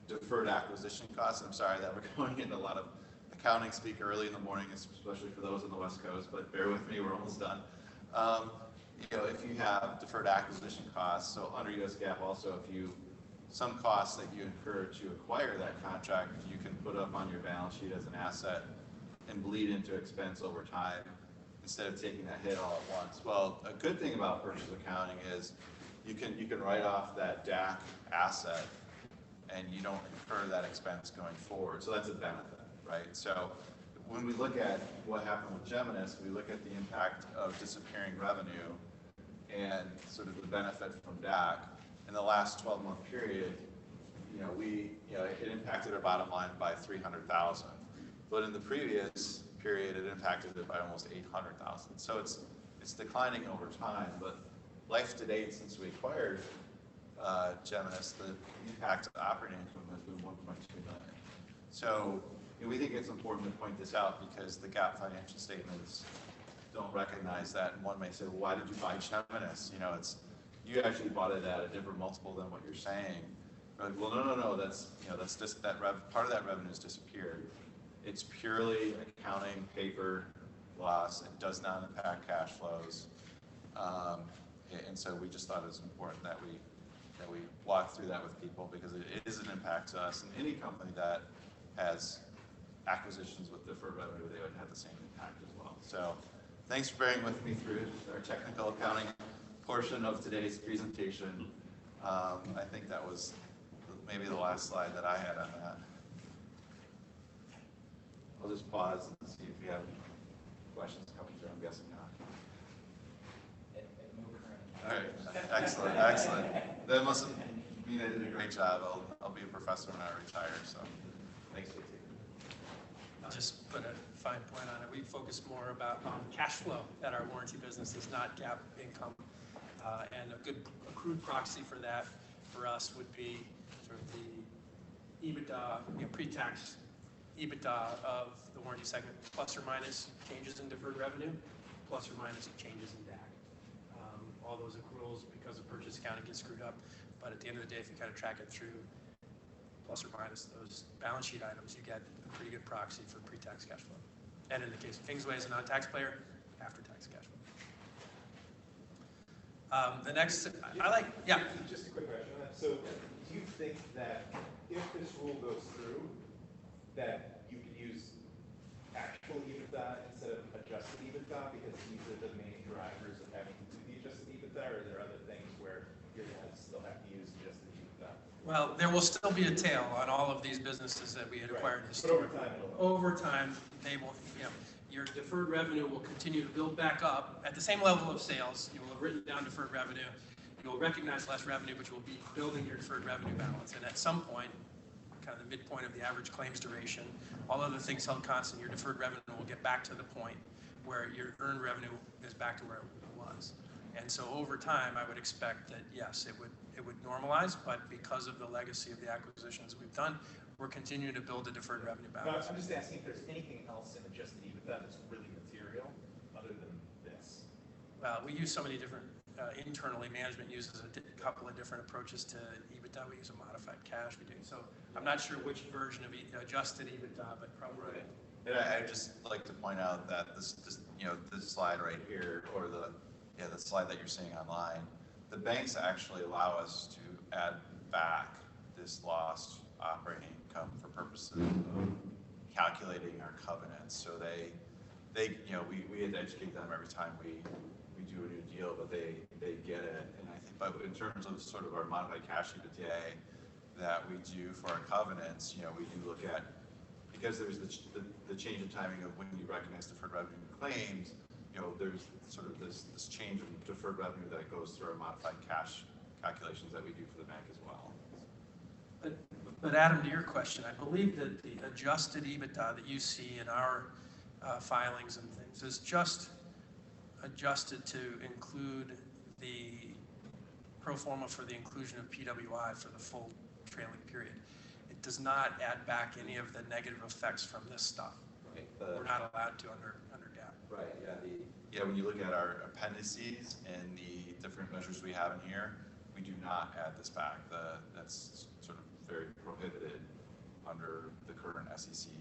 deferred acquisition costs. I'm sorry that we're going into a lot of accounting speak early in the morning, especially for those on the West Coast, but bear with me, we're almost done. If you have deferred acquisition costs, so under US GAAP also, some costs that you incur to acquire that contract, you can put up on your balance sheet as an asset and bleed into expense over time instead of taking that hit all at once. Well, a good thing about purchase accounting is you can write off that DAC asset and you don't incur that expense going forward. So that's a benefit, right? So when we look at what happened with Geminis, we look at the impact of disappearing revenue and sort of the benefit from DAC. In the last 12-month period, it impacted our bottom line by $300,000. But in the previous period, it impacted it by almost $800,000. So it's declining over time. But life to date, since we acquired Geminis, the impact of operating income has been $1.2 million. So we think it's important to point this out because the GAAP financial statements don't recognize that. And one may say, well, why did you buy Geminis? you actually bought it at a different multiple than what you're saying. We're like, well, no, that's, that's just, part of that revenue has disappeared. It's purely accounting, paper loss. It does not impact cash flows. And so we just thought it was important that we walk through that with people, because it is an impact to us. And any company that has acquisitions with deferred revenue, they would have the same impact as well. So thanks for bearing with me through our technical accounting portion of today's presentation. I think that was maybe the last slide that I had on that. I'll just pause and see if we have questions coming through. I'm guessing not. All right, excellent. That must mean I did a great job. I'll be a professor when I retire, so thanks, JT. I'll just put a fine point on it. We focus more on cash flow at our warranty business, is not GAAP income. And a good accrued proxy for that for us would be sort of the EBITDA, pre-tax EBITDA of the warranty segment, plus or minus changes in deferred revenue, plus or minus changes in DAC. All those accruals, because of purchase accounting, get screwed up. But at the end of the day, if you kind of track it through, plus or minus those balance sheet items, you get a pretty good proxy for pre-tax cash flow. And in the case of Kingsway as a non-tax player, after-tax cash flow. The next, yeah. Just a quick question on that. So do you think that if this rule goes through, that you could use actual EBITDA instead of adjusted EBITDA, because these are the main drivers of having to do the adjusted EBITDA, or are there other things where you're going to still have to use adjusted EBITDA? Well, there will still be a tail on all of these businesses that we had acquired historically. Over time, they will, your deferred revenue will continue to build back up at the same level of sales. You will have written down deferred revenue. You will recognize less revenue, but you will be building your deferred revenue balance. And at some point, kind of the midpoint of the average claims duration, all other things held constant, your deferred revenue will get back to the point where your earned revenue is back to where it was. And so over time, I would expect that, yes, it would normalize, but because of the legacy of the acquisitions we've done, we're continuing to build a deferred revenue balance. No, I'm just asking if there's anything else in adjusted EBITDA that's really material other than this. Well, we use so many different, internally, management uses a couple of different approaches to EBITDA. We use a modified cash. We do. So I'm not sure which version of adjusted EBITDA, but probably. Right. And I'd just like to point out that this slide right here, or the slide that you're seeing online, the banks actually allow us to add back this lost operating income for purposes of calculating our covenants. So we had to educate them every time we do a new deal, but they get it. And I think, but in terms of sort of our modified cash EBITDA that we do for our covenants, we do look at, because there's the change in timing of when you recognize deferred revenue claims, there's sort of this change in deferred revenue that goes through our modified cash calculations that we do for the bank as well. But Adam, to your question, I believe that the adjusted EBITDA that you see in our filings and things is just adjusted to include the pro forma for the inclusion of PWI for the full trailing period. It does not add back any of the negative effects from this stuff. Right. We're not allowed to under GAAP. Right. Yeah. When you look at our appendices and the different measures we have in here, we do not add this back. That's sort of very prohibited under the current SEC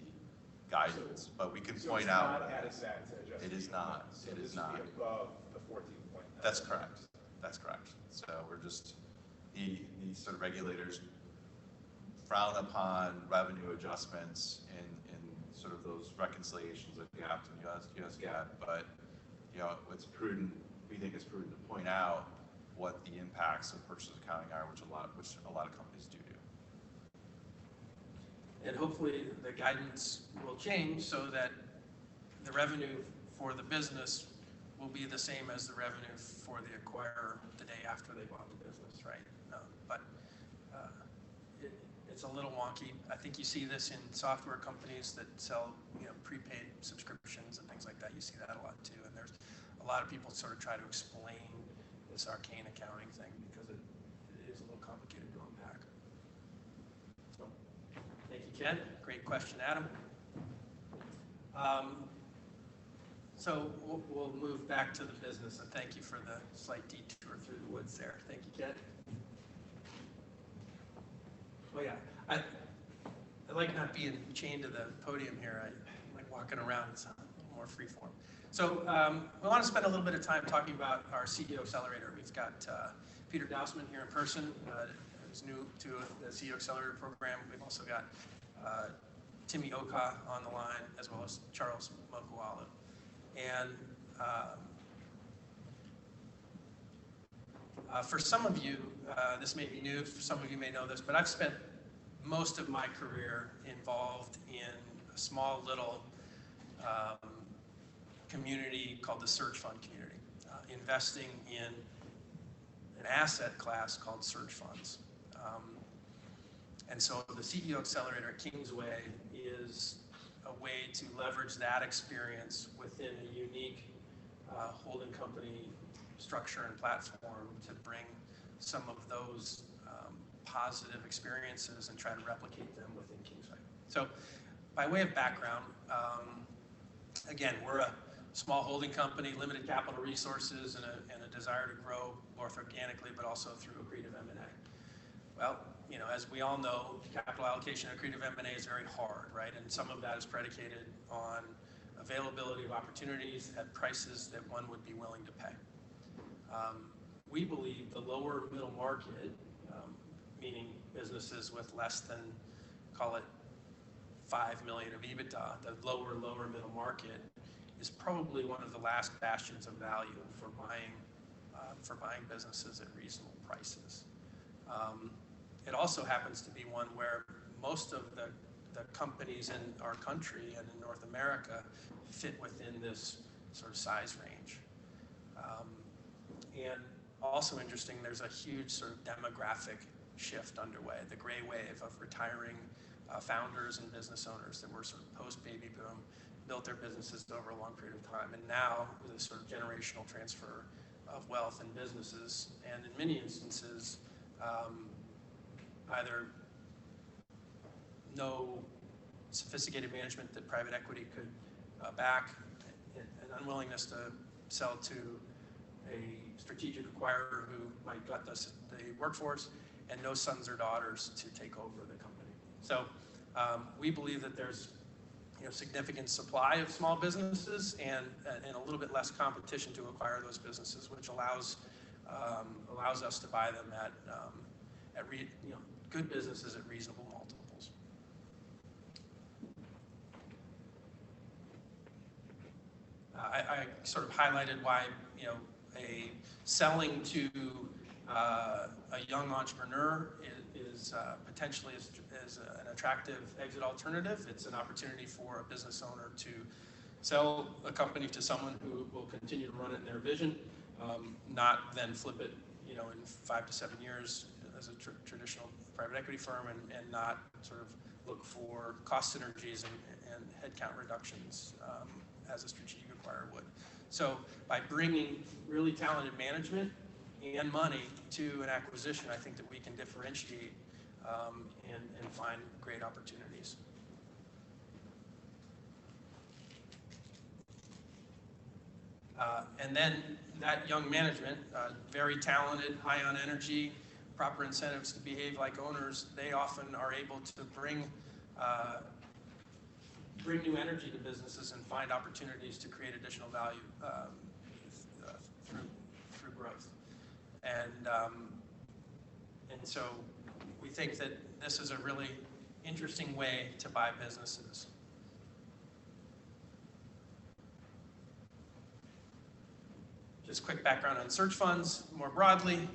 guidance. But we can point out it is not. It is not. Above the 14.9. That's correct. So we're just the sort of regulators frown upon revenue adjustments in sort of those reconciliations of GAAP and US GAAP, but it's prudent. We think it's prudent to point out what the impacts of purchase accounting are, which a lot of companies do. And hopefully the guidance will change so that the revenue for the business will be the same as the revenue for the acquirer the day after they bought the business, right? But it's a little wonky. I think you see this in software companies that sell prepaid subscriptions and things like that. You see that a lot too. And there's a lot of people sort of try to explain this arcane accounting thing because it is a little complicated to unpack. So, thank you, Ken. Great question, Adam. So we'll move back to the business, and thank you for the slight detour through the woods there. Thank you, Ken. Oh yeah, I like not being chained to the podium here. I like walking around. It's a little more freeform. So we want to spend a little bit of time talking about our CEO Accelerator. We've got Peter Dousman here in person, who's new to the CEO Accelerator program. We've also got Timmy Oka on the line, as well as Charles Mokuala. And for some of you, this may be new, for some of you may know this, but I've spent most of my career involved in a small little community called the search fund community, investing in an asset class called search funds. And so the CEO Accelerator at Kingsway is a way to leverage that experience within a unique holding company structure and platform to bring some of those positive experiences and try to replicate them within Kingsway. So by way of background, again, we're a small holding company, limited capital resources, and a desire to grow both organically but also through accretive M&A. Well, you know, as we all know, capital allocation and accretive M&A is very hard, right? And some of that is predicated on availability of opportunities at prices that one would be willing to pay. We believe the lower middle market, meaning businesses with less than, call it, 5 million of EBITDA, the lower middle market, is probably one of the last bastions of value for buying businesses at reasonable prices. It also happens to be one where most of the companies in our country and in North America fit within this sort of size range. And also interesting, there's a huge sort of demographic shift underway, the gray wave of retiring founders and business owners that were sort of post-baby boom, built their businesses over a long period of time, and now with a sort of generational transfer of wealth and businesses, and in many instances, either no sophisticated management that private equity could back, an unwillingness to sell to a strategic acquirer who might gut the workforce, and no sons or daughters to take over the company. So we believe that there's significant supply of small businesses and a little bit less competition to acquire those businesses, which allows us to buy them at good businesses at reasonable multiples. I sort of highlighted why selling to a young entrepreneur is potentially is an attractive exit alternative. It's an opportunity for a business owner to sell a company to someone who will continue to run it in their vision, not then flip it, in 5 to 7 years as a traditional private equity firm, and not sort of look for cost synergies and headcount reductions as a strategic acquirer would. So by bringing really talented management and money to an acquisition, I think that we can differentiate and find great opportunities. And then that young management, very talented, high on energy, proper incentives to behave like owners, they often are able to bring new energy to businesses and find opportunities to create additional value through growth. And so we think that this is a really interesting way to buy businesses. Just quick background on search funds more broadly.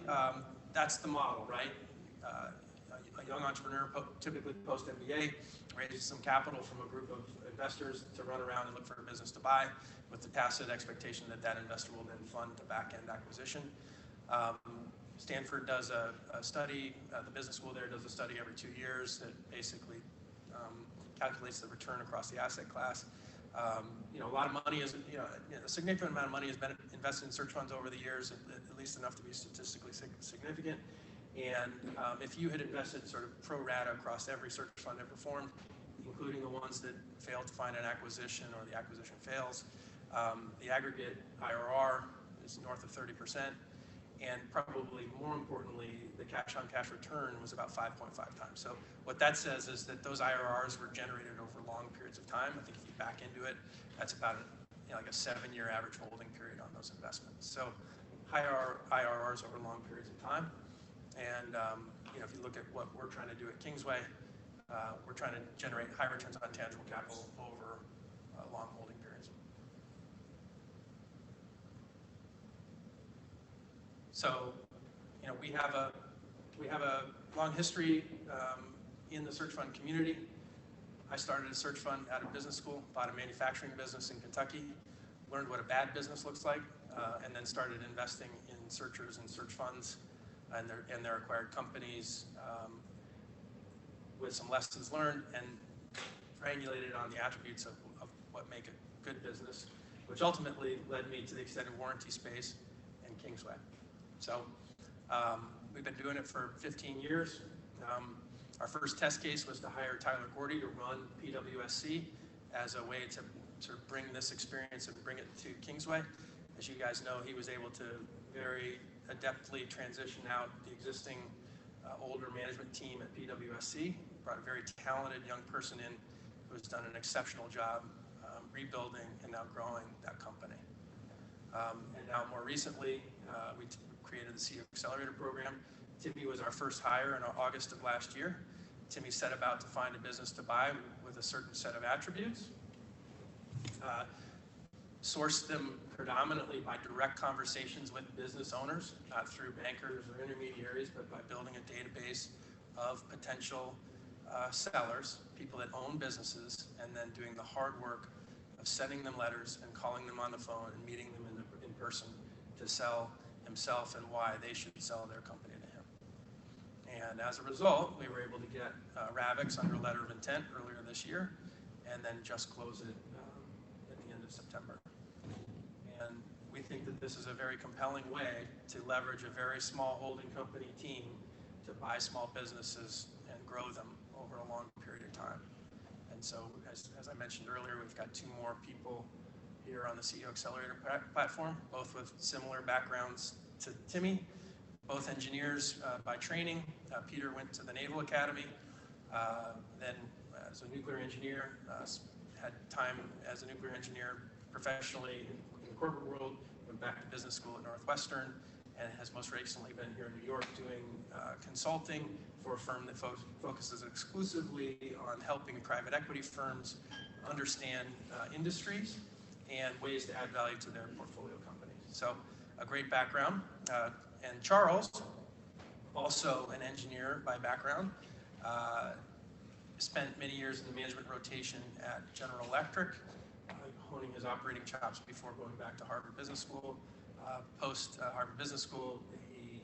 That's the model, right? A young entrepreneur, typically post-MBA, raises some capital from a group of investors to run around and look for a business to buy, with the tacit expectation that that investor will then fund the back-end acquisition. Stanford does a study, the business school there does a study every 2 years that basically calculates the return across the asset class. A lot of money a significant amount of money has been invested in search funds over the years, at least enough to be statistically significant. And if you had invested sort of pro rata across every search fund ever formed, including the ones that failed to find an acquisition or the acquisition fails, The aggregate IRR is north of 30%, and probably more importantly, the cash-on-cash return was about 5.5 times. So what that says is that those IRRs were generated over long periods of time. I think if you back into it, that's about like a 7-year average holding period on those investments. So higher IRRs over long periods of time. And if you look at what we're trying to do at Kingsway, we're trying to generate high returns on tangible capital over long holding periods. So, we have a long history in the search fund community. I started a search fund out of business school, bought a manufacturing business in Kentucky, learned what a bad business looks like, and then started investing in searchers and search funds and their acquired companies with some lessons learned and triangulated on the attributes of what make a good business, which ultimately led me to the extended warranty space and Kingsway. So we've been doing it for 15 years. Our first test case was to hire Tyler Gordy to run PWSC as a way to sort of bring this experience and bring it to Kingsway. As you guys know, he was able to very adeptly transition out the existing older management team at PWSC, brought a very talented young person in who has done an exceptional job rebuilding and now growing that company. And now more recently, we created the CEO Accelerator program. Timmy was our first hire in August of last year. Timmy set about to find a business to buy with a certain set of attributes. Sourced them predominantly by direct conversations with business owners, not through bankers or intermediaries, but by building a database of potential sellers, people that own businesses, and then doing the hard work of sending them letters and calling them on the phone and meeting them in person to sell himself and why they should sell their company to him. And as a result, we were able to get Agravix under letter of intent earlier this year, and then just close it at the end of September. And we think that this is a very compelling way to leverage a very small holding company team to buy small businesses and grow them over a long period of time. And so, as I mentioned earlier, we've got 2 more people here on the CEO Accelerator platform, both with similar backgrounds to Timmy, both engineers by training. Peter went to the Naval Academy, then as a nuclear engineer, had time as a nuclear engineer professionally in the corporate world, went back to business school at Northwestern, and has most recently been here in New York doing consulting for a firm that focuses exclusively on helping private equity firms understand industries and ways to add value to their portfolio companies. So a great background. And Charles, also an engineer by background, spent many years in the management rotation at General Electric, honing his operating chops before going back to Harvard Business School. Post Harvard Business School, he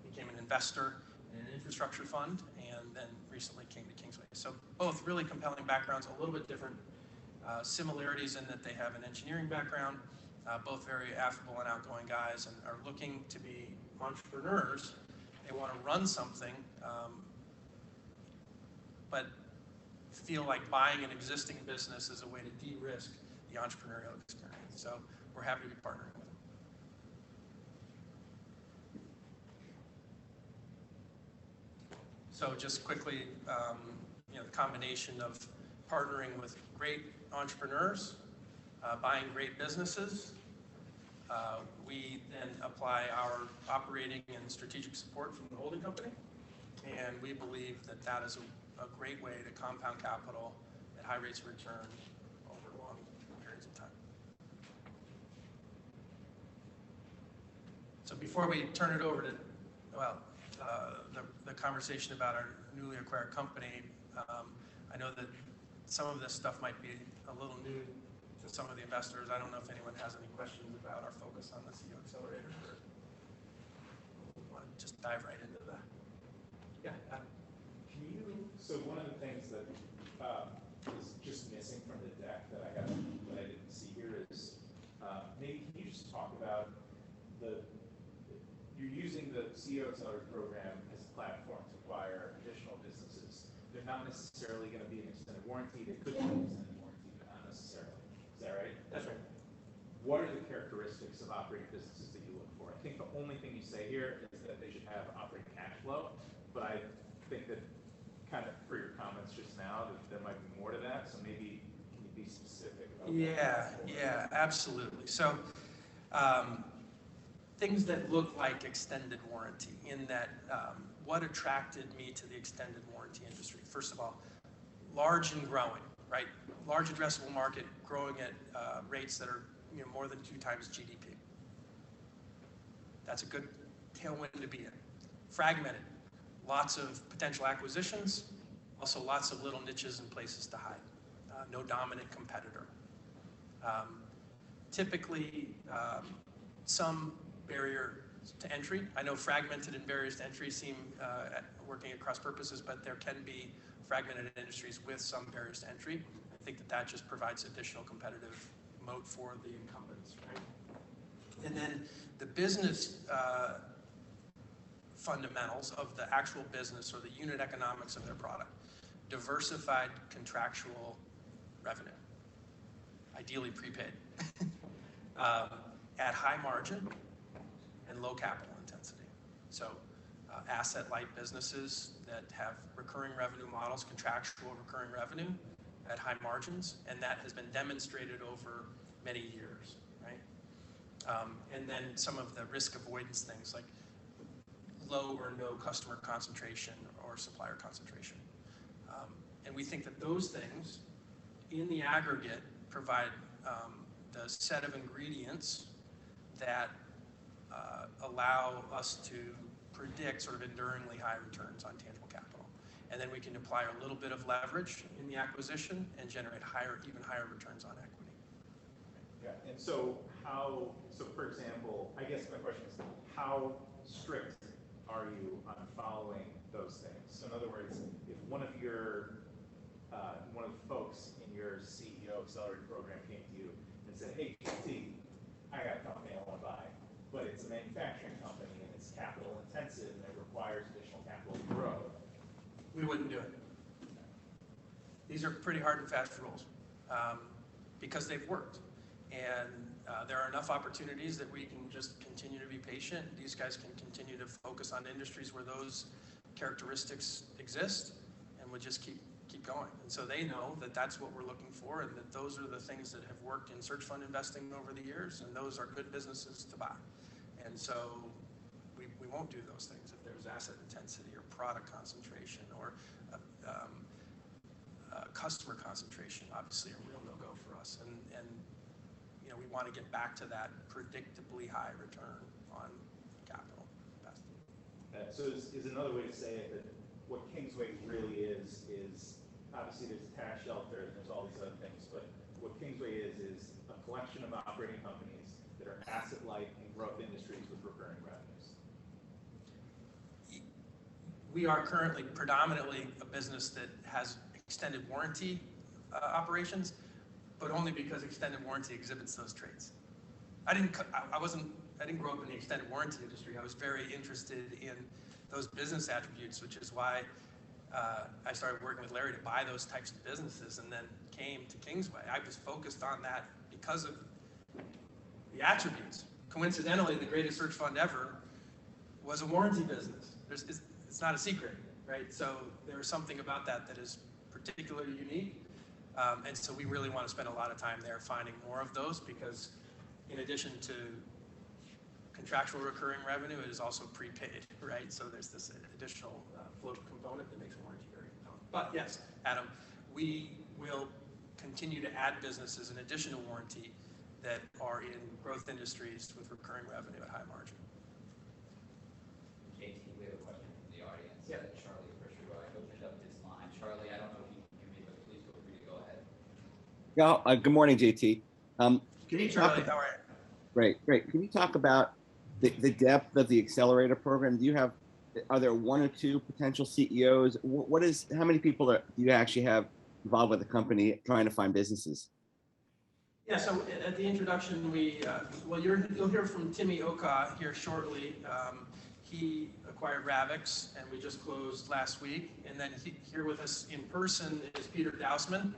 became an investor in an infrastructure fund, and then recently came to Kingsway. So both really compelling backgrounds, a little bit different similarities in that they have an engineering background, both very affable and outgoing guys, and are looking to be entrepreneurs. They want to run something, but feel like buying an existing business is a way to de-risk the entrepreneurial experience. So we're happy to be partnering with them. So just quickly, the combination of partnering with great entrepreneurs, buying great businesses. We then apply our operating and strategic support from the holding company, and we believe that that is a great way to compound capital at high rates of return over long periods of time. So before we turn it over to, the conversation about our newly acquired company, I know that some of this stuff might be a little new to some of the investors. I don't know if anyone has any questions about our focus on the CEO Accelerator, or want to just dive right into that. Yeah. So one of the things that is just missing from the deck that I didn't see here is maybe can you just talk about you're using the CEO Accelerator program as a platform to acquire additional businesses. They're not necessarily going to be an extended warranty. They could be an extended warranty, but not necessarily. Is that right? That's right. what are the characteristics of operating businesses that you look for? I think the only thing you say here is that they should have operating cash flow, but I think that kind of for your comments just now, that there might be more to that, so maybe can you be specific about Yeah, absolutely. So things that look like extended warranty, in that what attracted me to the extended warranty industry? First of all, large and growing, right? Large addressable market growing at rates that are more than 2 times GDP. That's a good tailwind to be in. Fragmented, lots of potential acquisitions, also lots of little niches and places to hide. No dominant competitor. Typically, some barrier to entry. I know fragmented and barriers to entry seem working at cross purposes, but there can be fragmented industries with some barriers to entry. I think that just provides additional competitive moat for the incumbents, right? And then the business fundamentals of the actual business, or the unit economics of their product. Diversified contractual revenue, ideally prepaid, at high margin and low capital intensity. So asset-light businesses that have recurring revenue models, contractual recurring revenue at high margins, and that has been demonstrated over many years, right? And then some of the risk avoidance things like low or no customer concentration or supplier concentration. And we think that those things, in the aggregate, provide the set of ingredients that allow us to predict sort of enduringly high returns on tangible capital. And then we can apply a little bit of leverage in the acquisition and generate even higher returns on equity. Yeah, and so for example, I guess my question is, how strict are you on following those things? So in other words, if one of the folks in your CEO Accelerator program came to you and said, hey, JT, I got a company I want to buy, but it's a manufacturing company and it's capital intensive and it requires additional capital to grow, we wouldn't do it. These are pretty hard and fast rules because they've worked. And there are enough opportunities that we can just continue to be patient. These guys can continue to focus on industries where those characteristics exist, and we'll just keep going. And so they know that that's what we're looking for, and that those are the things that have worked in search fund investing over the years, and those are good businesses to buy. And so we won't do those things if there's asset intensity or product concentration or customer concentration, obviously a real no-go for us. And we want to get back to that predictably high return on capital invested. So is another way to say it that what Kingsway really is obviously there's a tax shelter and there's all these other things, but what Kingsway is a collection of operating companies that are asset-light in growth industries with recurring revenues. We are currently predominantly a business that has extended warranty operations, but only because extended warranty exhibits those traits. I didn't grow up in the extended warranty industry. I was very interested in those business attributes, which is why I started working with Larry to buy those types of businesses, and then came to Kingsway. I was focused on that because of the attributes. Coincidentally, the greatest search fund ever was a warranty business. It's not a secret, right? So there's something about that is particularly unique. And so we really want to spend a lot of time there finding more of those, because in addition to contractual recurring revenue, it is also prepaid, right? So there's this additional float component that makes warranty very compelling. But yes, Adam, we will continue to add businesses in addition to warranty that are in growth industries with recurring revenue at high margin. JT, we have a question from the audience. Yeah. Charlie Fisher opened up his line. Charlie, I don't know if you can hear me, but please feel free to go ahead. Yeah, good morning, JT. Can you talk Charlie, how are you? Great. Can you talk about the depth of the Accelerator program? Are there 1 or 2 potential CEOs? How many people do you actually have involved with the company trying to find businesses? Yeah, so at the introduction, you'll hear from Timmy Oka here shortly. He acquired Agravix, and we just closed last week. And then here with us in person is Peter Dousman,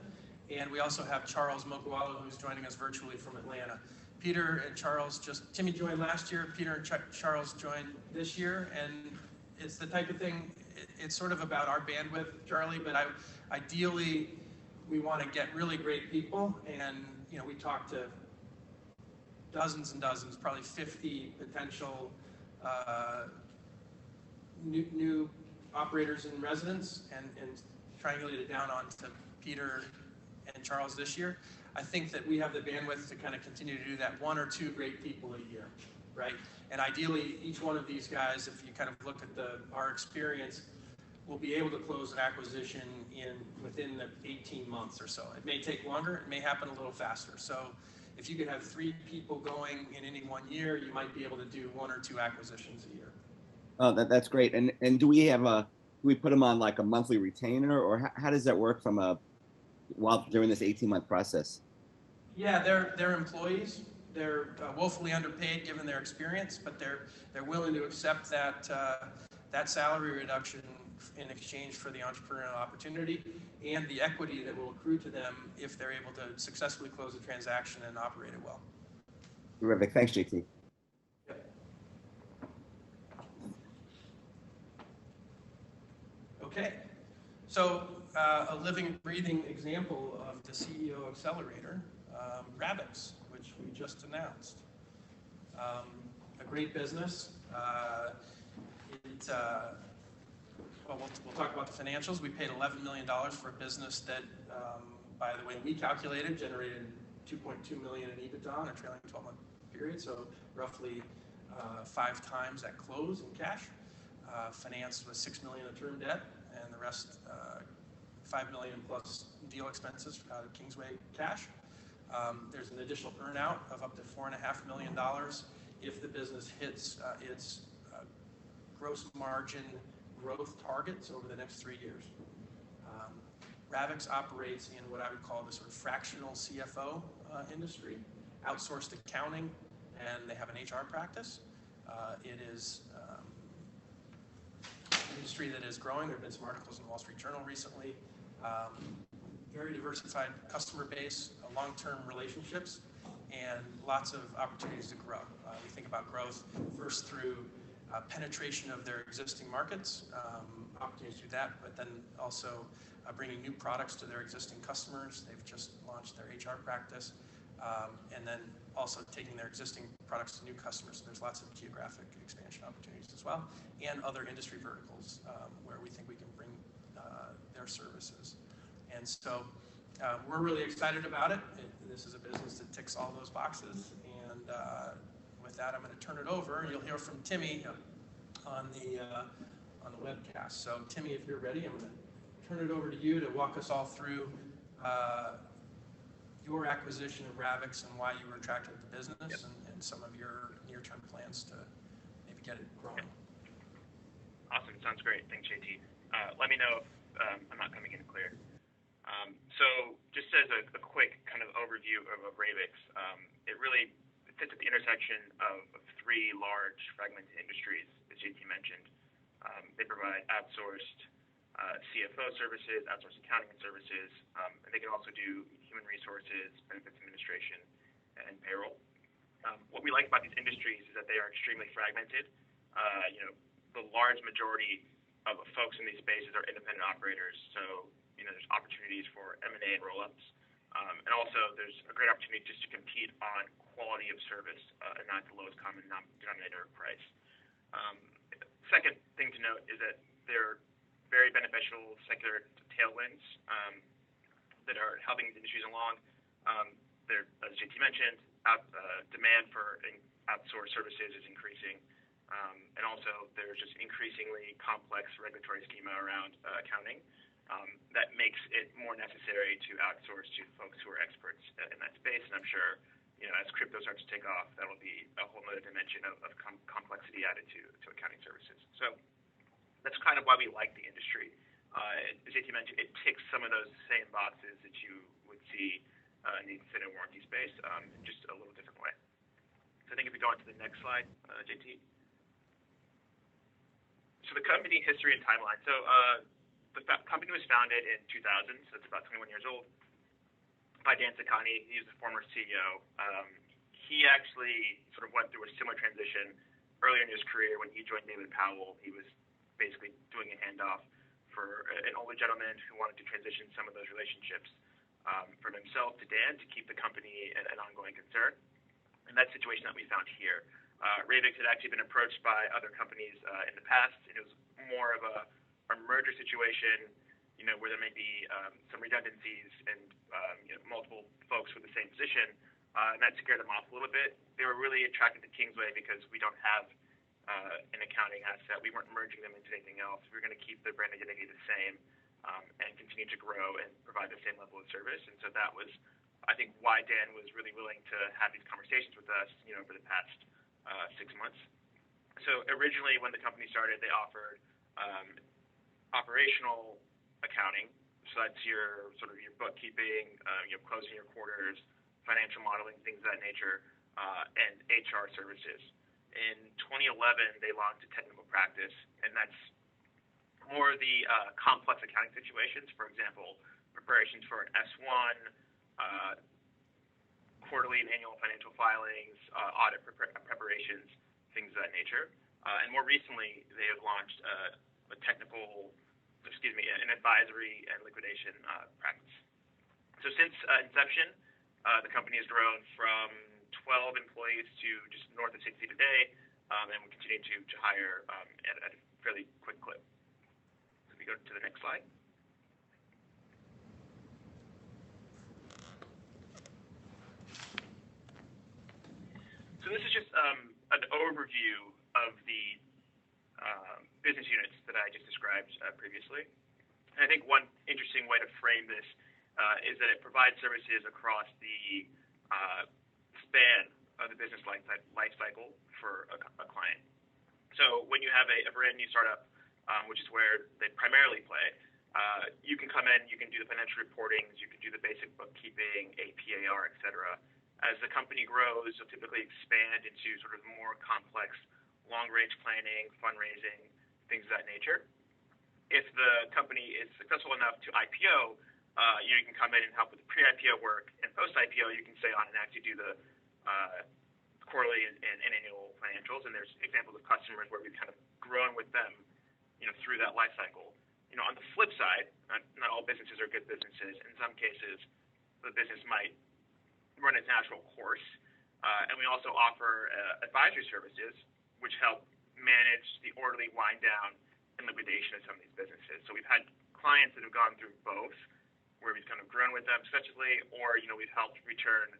and we also have Charles Mokwalo, who's joining us virtually from Atlanta. Peter and Charles Timmy joined last year, Peter and Charles joined this year, and it's the type of thing, it's sort of about our bandwidth, Charlie, but ideally, we want to get really great people, and we talked to dozens and dozens, probably 50 potential new operators in residence, and triangulated down onto Peter and Charles this year. I think that we have the bandwidth to kind of continue to do that, 1 or 2 great people a year, right? And ideally, each one of these guys, if you kind of look at our experience, will be able to close an acquisition within the 18 months or so. It may take longer, it may happen a little faster. So if you could have 3 people going in any 1 year, you might be able to do 1 or 2 acquisitions a year. Oh, that's great. And do we put them on like a monthly retainer, or how does that work while during this 18-month process? Yeah, they're employees. They're woefully underpaid given their experience, but they're willing to accept that salary reduction in exchange for the entrepreneurial opportunity and the equity that will accrue to them if they're able to successfully close a transaction and operate it well. Terrific. Thanks, JT. Yep. Okay, so a living, breathing example of the CEO Accelerator, Agravix, which we just announced. A great business. We'll talk about the financials. We paid $11 million for a business that, by the way we calculated, generated $2.2 million in EBITDA on a trailing 12-month period, so roughly 5 times at close in cash. Financed with $6 million of term debt, and the rest, $5 million plus deal expenses out of Kingsway cash. There's an additional earnout of up to $4.5 million if the business hits its gross margin growth targets over the next 3 years. Agravix operates in what I would call the sort of fractional CFO industry, outsourced accounting, and they have an HR practice. It is an industry that is growing. There have been some articles in the Wall Street Journal recently. Very diversified customer base, long-term relationships, and lots of opportunities to grow. We think about growth first through penetration of their existing markets, opportunities to do that, but then also bringing new products to their existing customers. They've just launched their HR practice, and then also taking their existing products to new customers. So there's lots of geographic expansion opportunities as well, and other industry verticals where we think we can bring their services. And so we're really excited about it. This is a business that ticks all those boxes. And with that, I'm going to turn it over. You'll hear from Timmy on the webcast. So Timmy, if you're ready, I'm going to turn it over to you to walk us all through your acquisition of Agravix and why you were attracted to the business, and some of your near-term plans to maybe get it growing. Awesome. Sounds great. Thanks, JT. Let me know if I'm not coming in clear. So just as a quick kind of overview of Agravix, it really fits at the intersection of 3 large fragmented industries, as JT mentioned. They provide outsourced CFO services, outsourced accounting services, and they can also do human resources, benefits administration, and payroll. What we like about these industries is that they are extremely fragmented. The large majority of folks in these spaces are independent operators, so there's opportunities for M&A and roll-ups. And also, there's a great opportunity just to compete on quality of service and not the lowest common denominator of price. Second thing to note is that they're very beneficial secular tailwinds that are helping these industries along. As JT mentioned, demand for outsourced services is increasing. And also, there's just increasingly complex regulatory schema around accounting that makes it more necessary to outsource to folks who are experts in that space. And I'm sure, as crypto starts to take off, that'll be a whole other dimension of complexity added to accounting services. So that's kind of why we like the industry. As JT mentioned, it ticks some of those same boxes that you would see in the extended warranty space, in just a little different way. So I think if we go on to the next slide, JT. So the company history and timeline. So the company was founded in 2000, so it's about 21 years old, by Dan Saccani. He's the former CEO. he actually sort of went through a similar transition earlier in his career when he joined David Powell. He was basically doing a handoff for an older gentleman who wanted to transition some of those relationships from himself to Dan to keep the company an ongoing concern. And that's the situation that we found here. Ravix had actually been approached by other companies in the past, and it was more of a merger situation, where there may be some redundancies and multiple folks with the same position, and that scared them off a little bit. They were really attracted to Kingsway because we don't have an accounting asset. We weren't merging them into anything else. We were going to keep the brand identity the same and continue to grow and provide the same level of service. And so that was, I think, why Dan was really willing to have these conversations with us, over the past 6 months. So originally, when the company started, they offered operational accounting. So that's your bookkeeping, closing your quarters, financial modeling, things of that nature, and HR services. In 2011, they launched a technical practice, and that's more the complex accounting situations. For example, preparations for an S1, quarterly and annual financial filings, audit preparations, things of that nature. And more recently, they have launched an advisory and liquidation practice. So since inception, the company has grown from 12 employees to just north of 60 today, and we continue to hire at a fairly quick clip. So if we go to the next slide. So this is just an overview of the business units that I just described previously. And I think one interesting way to frame this is that it provides services across the span of the business life cycle for a client. So when you have a brand new startup, which is where they primarily play, you can come in, you can do the financial reportings, you can do the basic bookkeeping, APAR, et cetera. As the company grows, you'll typically expand into sort of more complex long-range planning, fundraising, things of that nature. If the company is successful enough to IPO, you can come in and help with the pre-IPO work, and post-IPO, you can stay on and actually do the quarterly and annual financials. And there's examples of customers where we've kind of grown with them, through that life cycle. On the flip side, not all businesses are good businesses. In some cases, the business might run its natural course. And we also offer advisory services, which help manage the orderly wind down and liquidation of some of these businesses. So we've had clients that have gone through both, where we've kind of grown with them successfully, or we've helped return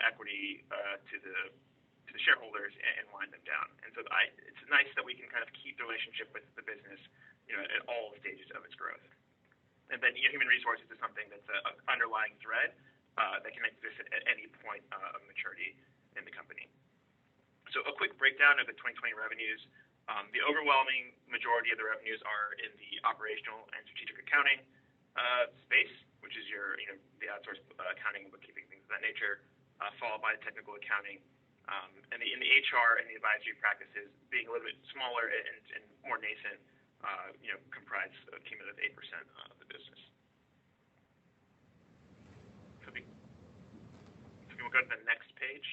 equity to the shareholders and wind them down. And so it's nice that we can kind of keep the relationship with the business, at all stages of its growth. And then human resources is something that's an underlying thread that can exist at any point of maturity in the company. So a quick breakdown of the 2020 revenues. The overwhelming majority of the revenues are in the operational and strategic accounting space, which is your, the outsourced accounting and bookkeeping, things of that nature, followed by technical accounting. And in the HR and the advisory practices, being a little bit smaller and more nascent, comprise a cumulative 8% of the business. So we'll go to the next page.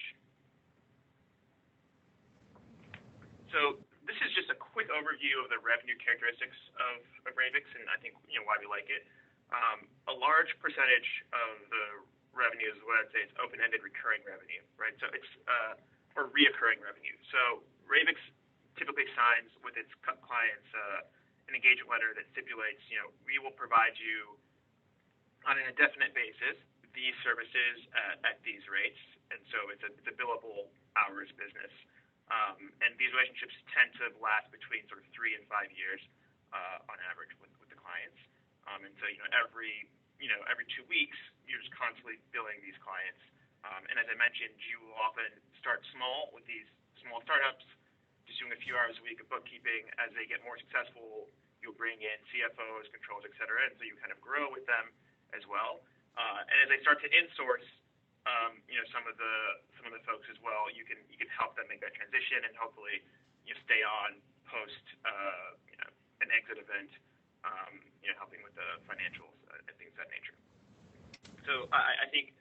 So this is just a quick overview of the revenue characteristics of Ravix, and I think why we like it. A large percentage of the revenue is what I'd say is open-ended recurring revenue, right? So it's or reoccurring revenue. So Ravix typically signs with its clients an engagement letter that stipulates, we will provide you on an indefinite basis these services at these rates, and so it's a billable hours business. And these relationships tend to last between sort of 3 and 5 years on average with the clients. And so every 2 weeks you're just constantly billing these clients. And as I mentioned, you will often start small with these small startups, just doing a few hours a week of bookkeeping. As they get more successful, you'll bring in CFOs, controls, et cetera, and so you kind of grow with them as well. And as they start to insource, some of the folks as well, you can help them make that transition and hopefully stay on post an exit event, helping with the financials and things of that nature. So I think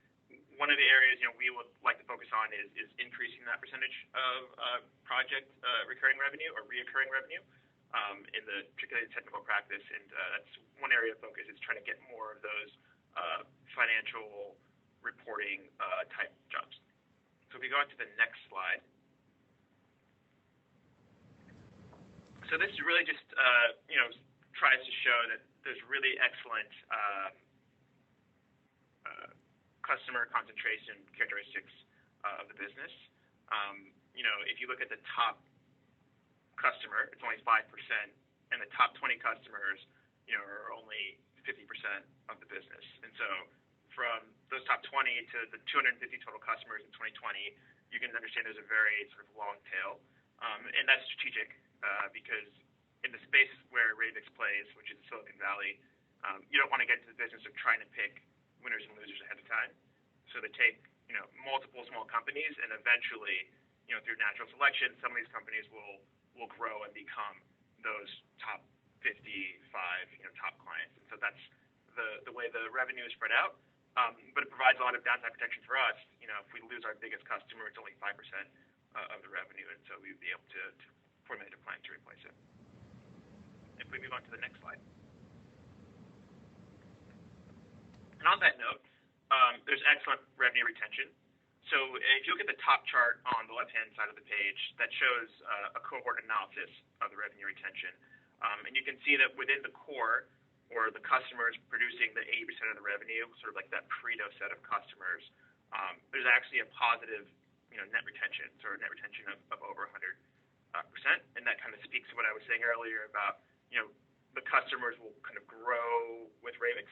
one of the areas we would like to focus on is increasing that percentage of project recurring revenue or reoccurring revenue in the particularly technical practice, and that's one area of focus is trying to get more of those financial reporting type jobs. So if we go on to the next slide. So this really just tries to show that there's really excellent customer concentration characteristics of the business. If you look at the top customer, it's only 5%, and the top 20 customers, are only 50% of the business. And so from those top 20 to the 250 total customers in 2020, you can understand there's a very sort of long tail. And that's strategic because in the space where Ravix plays, which is Silicon Valley, you don't want to get into the business of trying to pick winners and losers ahead of time. So they take, multiple small companies, and eventually, through natural selection, some of these companies will grow and become those top 55, top clients. And so that's the way the revenue is spread out. But it provides a lot of downside protection for us. If we lose our biggest customer, it's only 5% of the revenue, and so we'd be able to formulate a plan to replace it. If we move on to the next slide. And on that note, there's excellent revenue retention. So if you look at the top chart on the left-hand side of the page, that shows a cohort analysis of the revenue retention. And you can see that within the core, or the customers producing the 80% of the revenue, sort of like that Pareto set of customers, there's actually a positive net retention, sort of net retention of over 100%. And that kind of speaks to what I was saying earlier about, the customers will kind of grow with Ravix.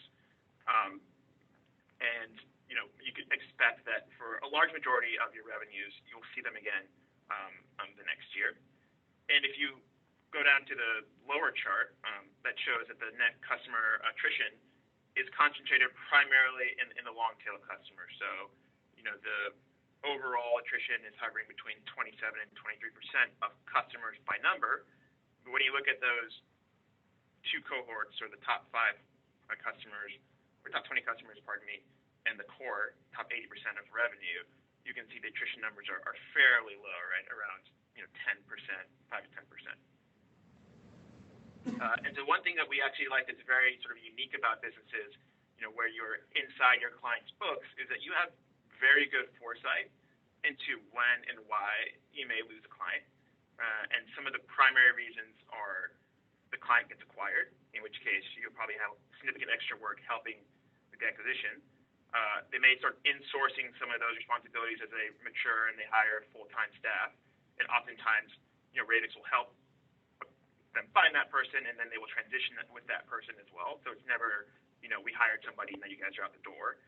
And, you can expect that for a large majority of your revenues, you'll see them again the next year. And if you go down to the lower chart, that shows that the net customer attrition is concentrated primarily in the long tail customers. So, the overall attrition is hovering between 27 and 23% of customers by number. But when you look at those two cohorts, or the top 5 customers, or top 20 customers, pardon me, and the core top 80% of revenue, you can see the attrition numbers are fairly low, right? Around 10%, 5 to 10%. And so one thing that we actually like that's very sort of unique about businesses, where you're inside your client's books, is that you have very good foresight into when and why you may lose a client. And some of the primary reasons are the client gets acquired, in which case you'll probably have significant extra work helping with the acquisition. They may start insourcing some of those responsibilities as they mature and they hire full-time staff. And oftentimes, Ravix will help them find that person, and then they will transition with that person as well. So it's never, we hired somebody and then you guys are out the door.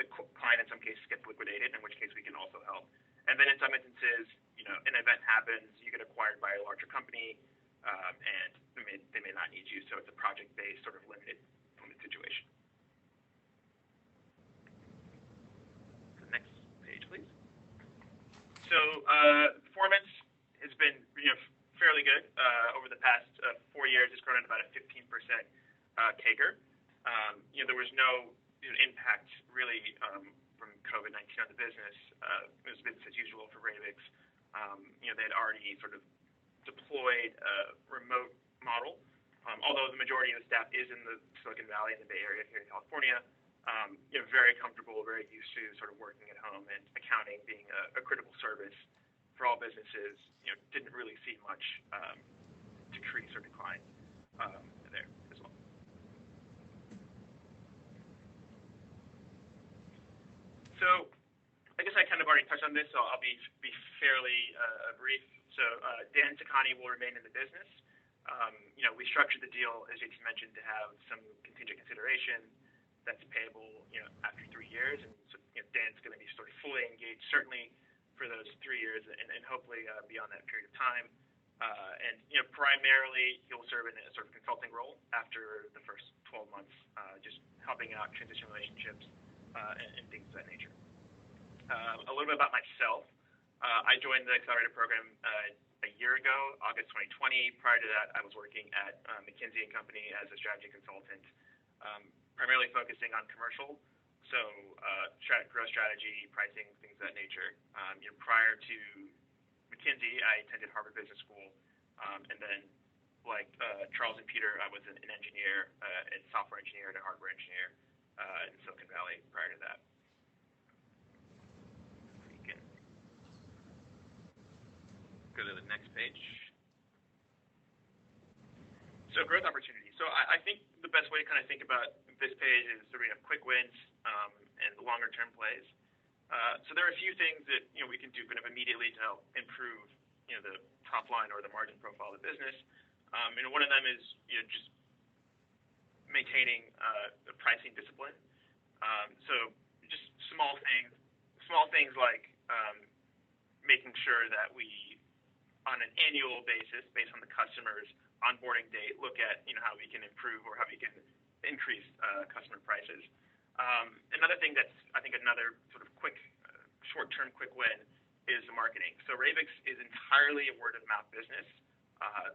The client in some cases gets liquidated, in which case we can also help. And then in some instances, an event happens, you get acquired by a larger company, and they may not need you. So it's a project-based, sort of limited situation. Next page, please. So performance has been fairly good over the past 4 years. It's grown at about a 15% CAGR. There was no impact really from COVID-19 on the business. It was business as usual for Ravix. They had already sort of deployed a remote model, although the majority of the staff is in the Silicon Valley and the Bay Area here in California. Very comfortable, very used to sort of working at home, and accounting being a critical service for all businesses, didn't really see much decrease or decline there as well. So I guess I kind of already touched on this, so I'll be fairly brief. So Dan Takani will remain in the business. We structured the deal, as JT mentioned, to have some contingent consideration that's payable, after 3 years, and so, Dan's going to be sort of fully engaged, certainly for those 3 years, and hopefully beyond that period of time. And primarily he'll serve in a sort of consulting role after the first 12 months, just helping out transition relationships and things of that nature. A little bit about myself. I joined the Accelerator program a year ago, August 2020. Prior to that, I was working at McKinsey & Company as a strategy consultant, primarily focusing on commercial So growth strategy, pricing, things of that nature. Prior to McKinsey, I attended Harvard Business School, and then like Charles and Peter, I was an engineer, a software engineer and a hardware engineer in Silicon Valley prior to that. We can go to the next page. So growth opportunities. So I think the best way to kind of think about this page is sort of quick wins and longer term plays. So there are a few things that we can do kind of immediately to help improve the top line or the margin profile of the business. One of them is just maintaining the pricing discipline. So just small things like making sure that we, on an annual basis, based on the customer's onboarding date, look at how we can improve or how we can increase customer prices. Another thing that's I think another sort of quick, short-term quick win is the marketing. So Ravix is entirely a word-of-mouth business.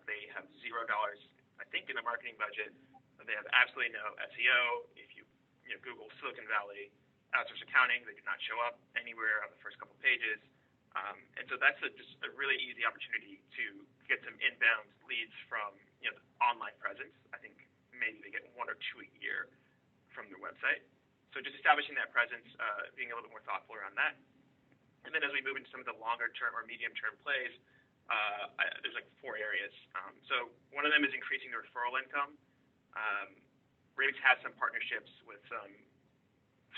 They have $0, I think, in the marketing budget. They have absolutely no SEO. If you Google Silicon Valley outsource accounting, they do not show up anywhere on the first couple pages. And so that's just a really easy opportunity to get some inbound leads from the online presence. I think maybe they get 1 or 2 a year from their website. So just establishing that presence, being a little bit more thoughtful around that. And then as we move into some of the longer term or medium term plays, there's like 4 areas. So one of them is increasing the referral income. Ravix has some partnerships with some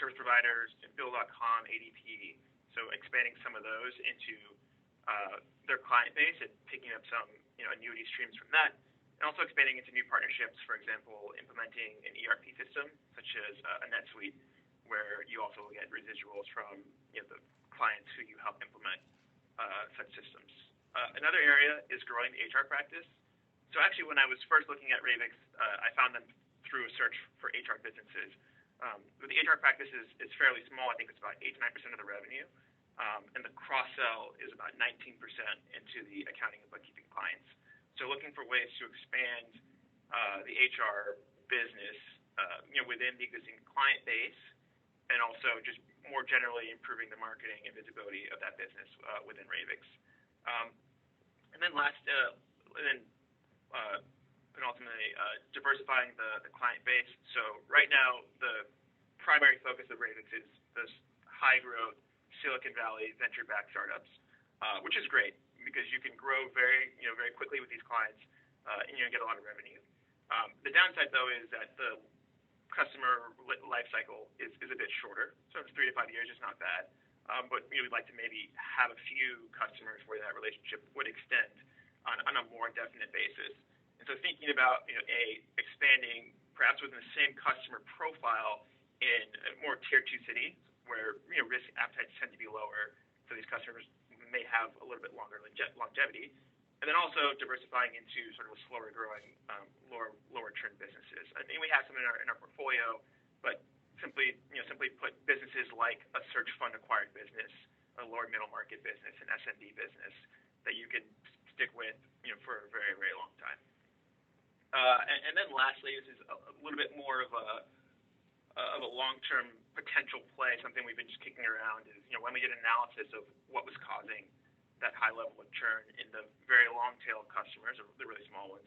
service providers, Bill.com, ADP. So expanding some of those into their client base and picking up some annuity streams from that. And also expanding into new partnerships, for example, implementing an ERP system such as a NetSuite, where you also get residuals from the clients who you help implement such systems. Another area is growing the HR practice. So actually, when I was first looking at Ravix, I found them through a search for HR businesses. But the HR practice is fairly small. I think it's about 8 to 9% of the revenue. And the cross-sell is about 19% into the accounting and bookkeeping clients. So looking for ways to expand the HR business within the existing client base, and also just more generally improving the marketing and visibility of that business within Ravix. And then ultimately diversifying the client base. So right now, the primary focus of Ravix is this high-growth Silicon Valley venture-backed startups, which is great because you can grow very quickly with these clients and get a lot of revenue. The downside, though, is that the customer life cycle is a bit shorter. So it's 3 to 5 years is not bad. But we'd like to maybe have a few customers where that relationship would extend on a more definite basis. And so thinking about expanding perhaps within the same customer profile in more tier 2 cities where risk appetites tend to be lower, so these customers may have a little bit longer longevity, and then also diversifying into sort of a slower growing, lower churn businesses. I mean, we have some in our portfolio, but simply put, businesses like a search fund acquired business, a lower middle market business, an SMB business that you can stick with for a very, very long time. And then lastly, this is a little bit more of a long-term potential play. Something we've been just kicking around is when we did an analysis of what was causing that high level of churn in the very long tail customers, or the really small ones.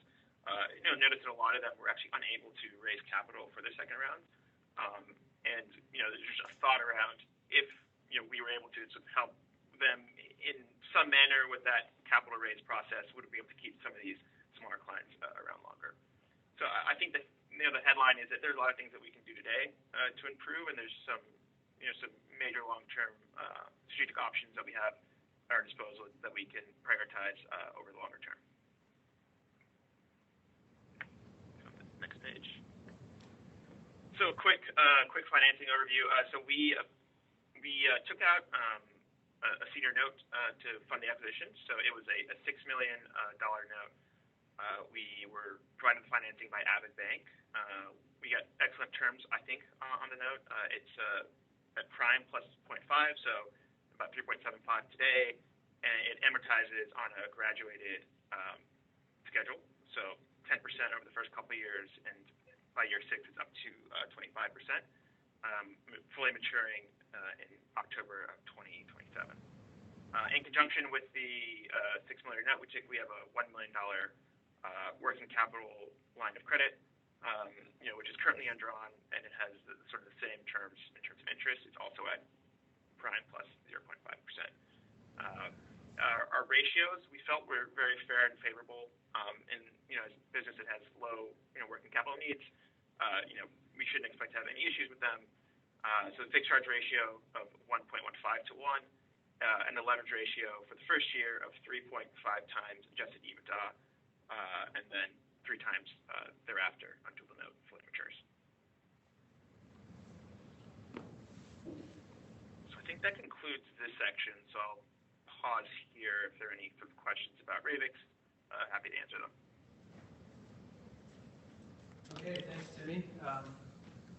Noticed that a lot of them were actually unable to raise capital for their second round. And there's just a thought around if we were able to sort of help them in some manner with that capital raise process, would we be able to keep some of these smaller clients around longer? So I think that the headline is that there's a lot of things that we can do today to improve, and there's some major long-term strategic options that we have at our disposal that we can prioritize over the longer term. Next page. So quick financing overview. So we took out a senior note to fund the acquisition. So it was a $6 million note. We were provided financing by Avid Bank. We got excellent terms, I think, on the note. It's at prime plus 0.5, so about 3.75 today, and it amortizes on a graduated schedule. So 10% over the first couple of years, and by year 6, it's up to 25%. fully maturing in October of 2027. In conjunction with the $6 million note, we have a $1 million working capital line of credit, which is currently undrawn, and it has sort of the same terms in terms of interest. It's also at prime plus 0.5%. Our ratios, we felt, were very fair and favorable. In as a business that has low working capital needs, we shouldn't expect to have any issues with them. So the fixed charge ratio of 1.15 to 1, and the leverage ratio for the first year of 3.5 times adjusted EBITDA, and then 3 times thereafter until the note fully matures. So I think that concludes this section. So I'll pause here if there are any further questions about Ravix. Happy to answer them. Okay, thanks, Timmy.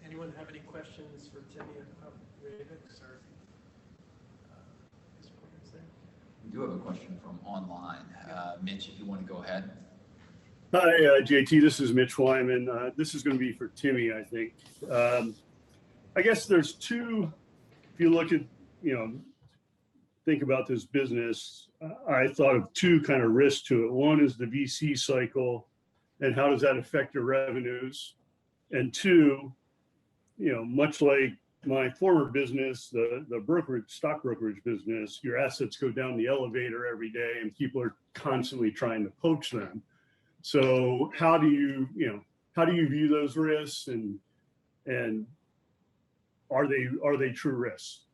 Anyone have any questions for Timmy about Ravix or his plans there? We do have a question from online. Mitch, if you want to go ahead. Hi, JT. This is Mitch Wyman. This is going to be for Timmy, I think. I guess there's two, if you look at, think about this business, I thought of two kind of risks to it. One is the VC cycle and how does that affect your revenues? And two, much like my former business, the stock brokerage business, your assets go down the elevator every day and people are constantly trying to poach them. So how do you view those risks, and are they true risks?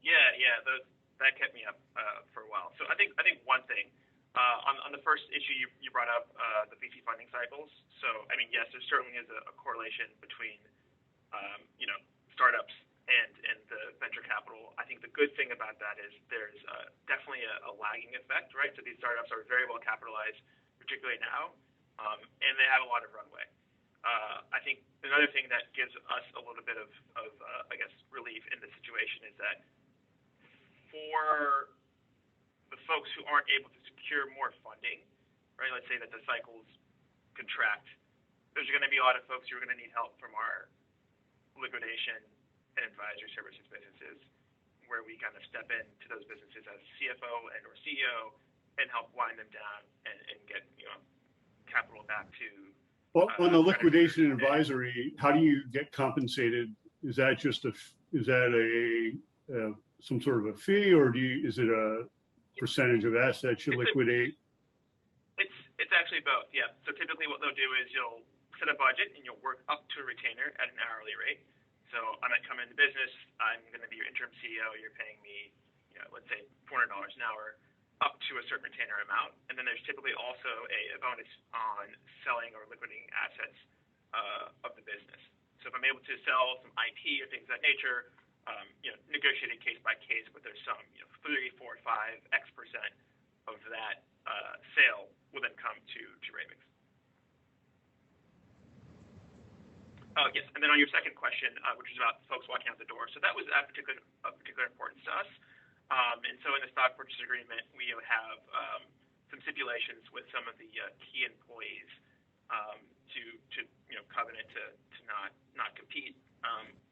Yeah, that kept me up for a while. So I think one thing on the first issue you brought up, the VC funding cycles. So I mean, yes, there certainly is a correlation between startups and the venture capital. I think the good thing about that is there's definitely a lagging effect, right? So these startups are very well capitalized, particularly now, and they have a lot of runway. I think another thing that gives us a little bit of I guess relief in the situation is that for the folks who aren't able to secure more funding, right? Let's say that the cycles contract. There's going to be a lot of folks who are going to need help from our liquidation and advisory services businesses, where we kind of step into those businesses as CFO and or CEO and help wind them down and get capital back to. Well, on the liquidation and advisory, how do you get compensated? Is that just some sort of a fee, or is it a percentage of assets you liquidate? It's actually both, yeah. So typically what they'll do is you'll set a budget and you'll work up to a retainer at an hourly rate. So I might come into business, I'm going to be your interim CEO, you're paying me, let's say $400 an hour up to a certain retainer amount. And then there's typically also a bonus on selling or liquidating assets of the business. So if I'm able to sell some IP or things of that nature, negotiated case by case, but there's some 3, 4, 5, X% of that sale will then come to Ravix. Yes, and then on your second question, which is about folks walking out the door. So that was of particular importance to us. And so in the stock purchase agreement, we have some stipulations with some of the key employees to covenant to not compete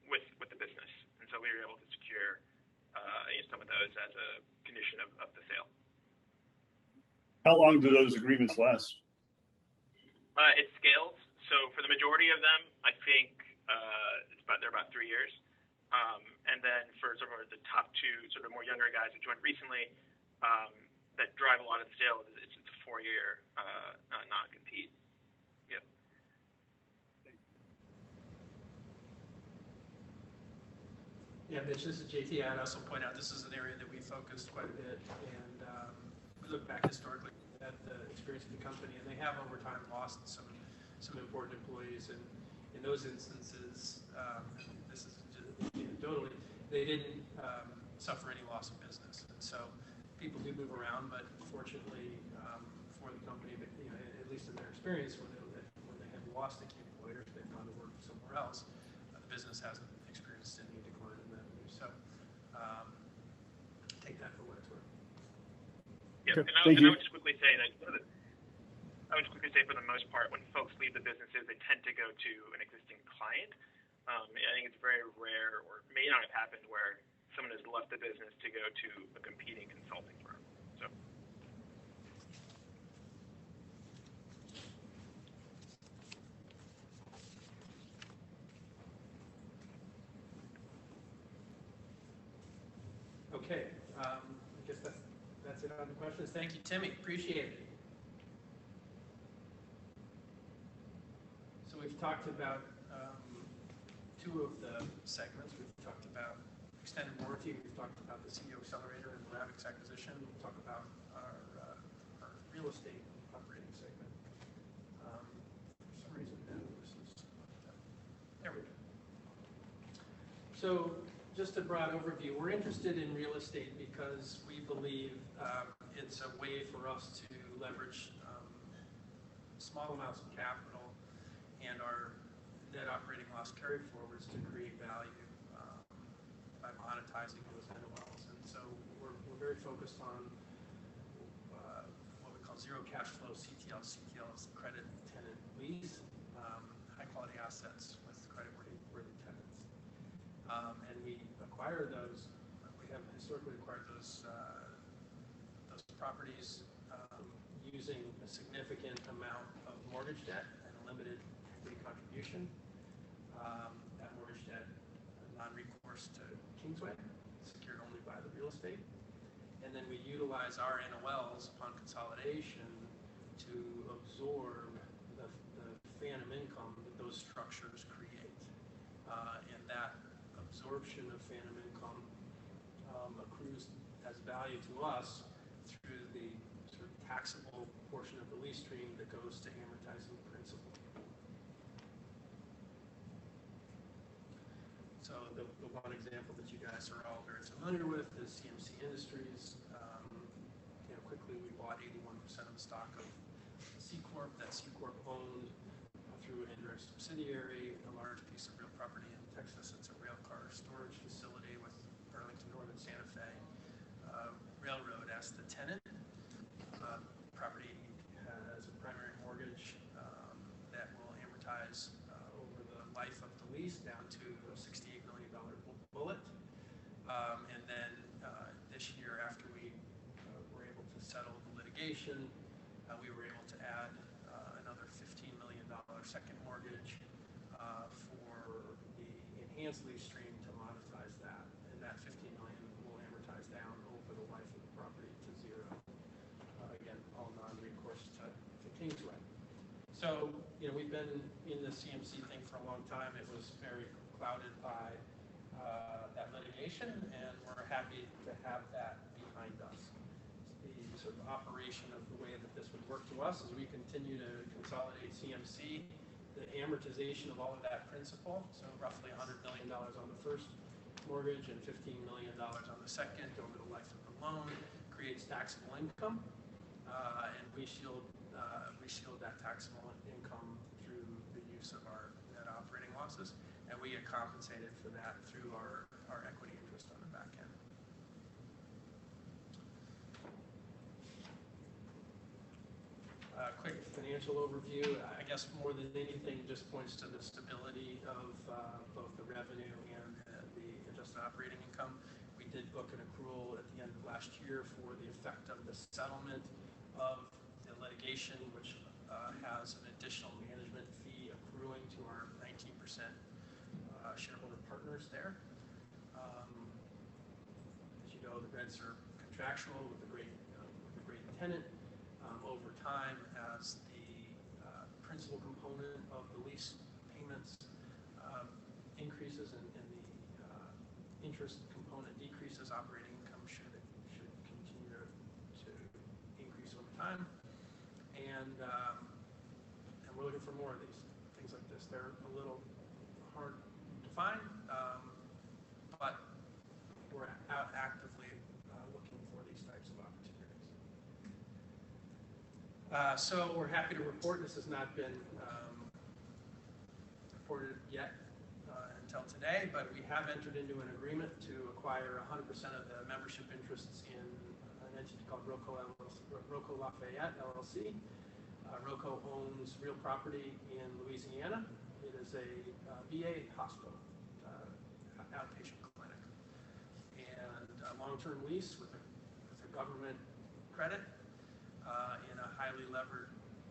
with the business. And so we were able to secure some of those as a condition of the sale. How long do those agreements last? It scales. So for the majority of them, I think they're about 3 years. And then for some of the top two sort of more younger guys who joined recently that drive a lot of the sales, it's a 4-year non-compete. Yep. Yeah, Mitch, this is JT. I'd also point out this is an area that we focused quite a bit, and we look back historically at the experience of the company, and they have over time lost some important employees, and in those instances, this is anecdotally, they didn't suffer any loss of business, and so people do move around, but fortunately for the company, at least in their experience, when they have lost a key employer, they've gone to work somewhere else. The business hasn't experienced any decline in revenue, so take that for what it's worth. Yeah, and I would just quickly say that. I would quickly say, for the most part, when folks leave the businesses, they tend to go to an existing client. I think it's very rare, or may not have happened, where someone has left the business to go to a competing consulting firm. So. Okay, I guess that's it on the questions. Thank you, Timmy. Appreciate it. So we've talked about two of the segments. We've talked about extended warranty. We've talked about the CEO Accelerator and Agravix acquisition. We'll talk about our real estate operating segment. For some reason, now this is there we go. So just a broad overview. We're interested in real estate because we believe it's a way for us to leverage small amounts of capital and our net operating loss carry forwards to create value by monetizing those NOLs. And so we're very focused on what we call zero cash flow CTL. CTL is credit tenant lease, high quality assets with credit-worthy tenants. And we acquire those. We have historically acquired those properties using a significant amount of mortgage debt and a limited equity contribution. That mortgage debt, non-recourse to Kingsway, secured only by the real estate. And then we utilize our NOLs upon consolidation to absorb the phantom income that those structures create. And that absorption of phantom income accrues as value to us through the sort of taxable portion of the lease stream that goes to amortizing principal. So the one example that you guys are all very familiar with is CMC Industries. Quickly we bought 81% of the stock of C Corp. That C Corp owned through an indirect subsidiary a large piece of real property in Texas. It's a rail car storage facility with Burlington Northern Santa Fe Railroad as the tenant. Property has a primary mortgage that will amortize over the life of the lease down to a $68 million bullet. And then this year, after we were able to settle the litigation, we were able to add another $15 million second mortgage for the enhanced lease stream to monetize that. And that $15 million will amortize down over the life of the property to zero. Again, all non-recourse to Kingsway. So, we've been in the CMC thing for a long time. It was very clouded by that litigation, and we're happy to have that behind us. The sort of operation of the way that this would work to us as we continue to consolidate CMC, the amortization of all of that principal, so roughly $100 million on the first mortgage and $15 million on the second over the life of the loan, creates taxable income, and we shield that taxable income through the use of our net operating losses, and we get compensated for that through our equity interest on the back end. Quick financial overview. I guess more than anything, just points to the stability of both the revenue and the adjusted operating income. We did book an accrual at the end of last year for the effect of the settlement of the litigation, which has an additional management fee accruing to our 19% shareholder partners there. As you know, the rents are contractual with a great tenant. Over time, as the principal component of the lease payments increases and the interest component decreases, operating income should continue to increase over time. And we're looking for more of these things like this. They're a little hard to find, but we're out actively looking for these types of opportunities. So we're happy to report this has not been reported yet until today, but we have entered into an agreement to acquire 100% of the membership interests in an entity called Roco Lafayette LLC. Roco owns real property in Louisiana, It is a VA hospital, outpatient clinic, and a long-term lease with a government credit in a highly levered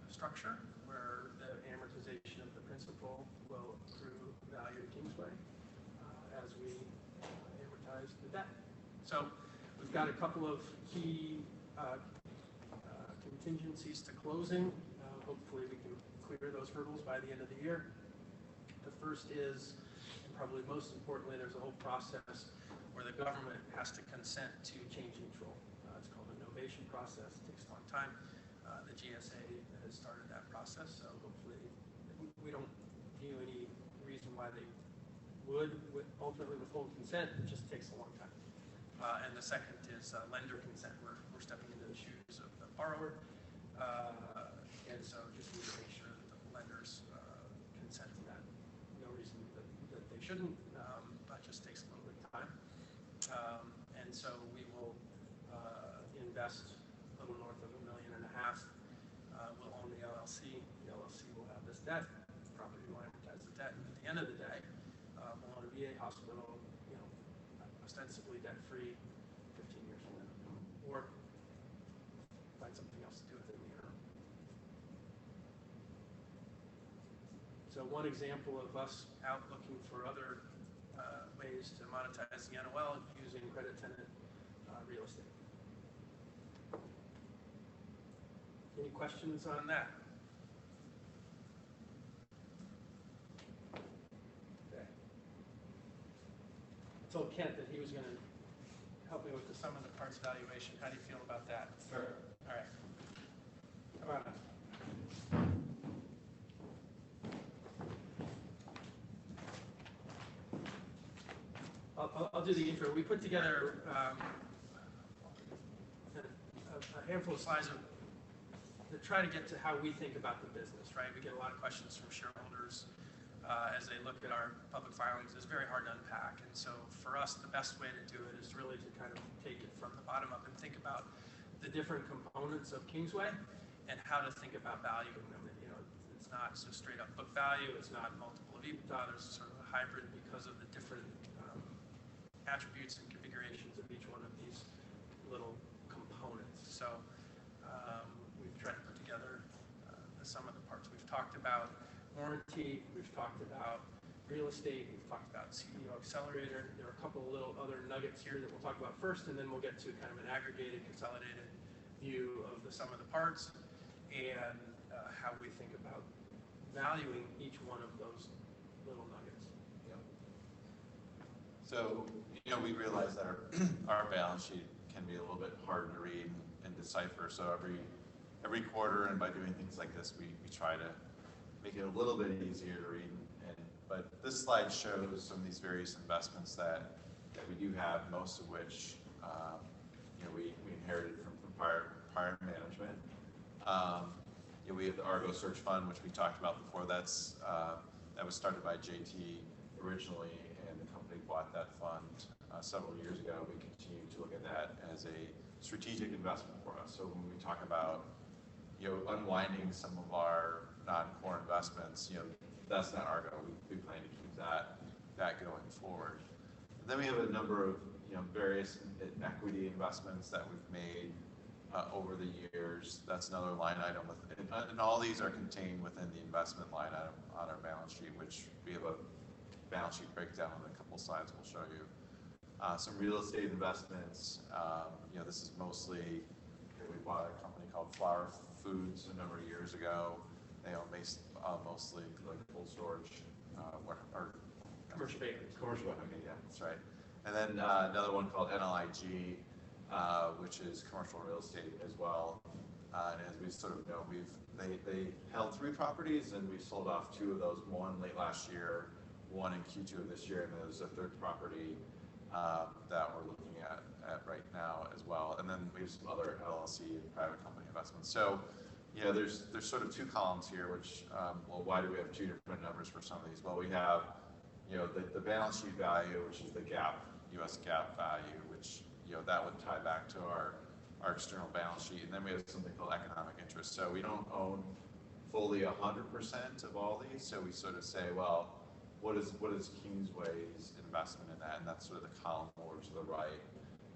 structure where the amortization of the principal will accrue value to Kingsway as we amortize the debt. So we've got a couple of key contingencies to closing. Hopefully we can clear those hurdles by the end of the year. The first is, and probably most importantly, there's a whole process where the government has to consent to change control. It's called a novation process. It takes a long time. The GSA has started that process, so hopefully we don't view any reason why they would ultimately withhold consent. It just takes a long time. And the second is lender consent. We're stepping into the shoes of the borrower, and so just need to make sure that the lenders consent to that. No reason that they shouldn't, but just takes a little bit of time. And so we will invest a little north of $1.5 million. We'll own the LLC. The LLC will have this debt. The property will amortize the debt. And at the end of the day, we'll own a VA hospital, ostensibly debt-free 15 years from now, or find something else to do with it in the interim. So one example of us out looking for other ways to monetize the NOL using credit tenant real estate. Any questions on that? Okay. I told Kent that he was going to help me with the sum of the parts valuation. How do you feel about that? Sure. All right. Come on up. I'll do the intro. We put together a handful of slides that try to get to how we think about the business, right? We get a lot of questions from shareholders as they look at our public filings. It's very hard to unpack. And so for us, the best way to do it is really to kind of take it from the bottom up and think about the different components of Kingsway and how to think about valuing them. And, it's not just straight up book value. It's not multiple of EBITDA. There's sort of a hybrid because of the different attributes and configurations of each one of these little components. So we've tried to put together the sum of the parts. We've talked about warranty, we've talked about real estate, we've talked about CEO Accelerator. There are a couple of little other nuggets here that we'll talk about first, and then we'll get to kind of an aggregated, consolidated view of the sum of the parts and how we think about valuing each one of those little nuggets. So, we realize that our balance sheet can be a little bit hard to read and decipher. So every quarter, and by doing things like this, we try to make it a little bit easier to read. But this slide shows some of these various investments that we do have, most of which we inherited from prior management. We have the Argo Search Fund, which we talked about before. That was started by JT originally, and the company bought that fund several years ago. We continue to look at that as a strategic investment for us. So when we talk about unwinding some of our non-core investments, that's not Argo. We plan to keep that going forward. And then we have a number of various equity investments that we've made over the years. That's another line item, and all these are contained within the investment line item on our balance sheet, which we have a balance sheet breakdown in a couple slides we'll show you. Some real estate investments. This is mostly, we bought a company called Flower Foods a number of years ago. They own mostly like cold storage or Commercial bakeries. Commercial bakeries, yeah, that's right. And then another one called NLIG, which is commercial real estate as well. And as we sort of know, they held 3 properties, and we sold off 2 of those. One late last year, one in Q2 of this year, and there's a 3rd property that we're looking at right now as well. And then we have some other LLC and private company investments. So, there's sort of 2 columns here, which, why do we have 2 different numbers for some of these? Well, we have, the balance sheet value, which is the GAAP, US GAAP value, which, that would tie back to our external balance sheet. And then we have something called economic interest. So we don't own fully 100% of all these. So we sort of say, well, what is Kingsway's investment in that? And that's sort of the column over to the right.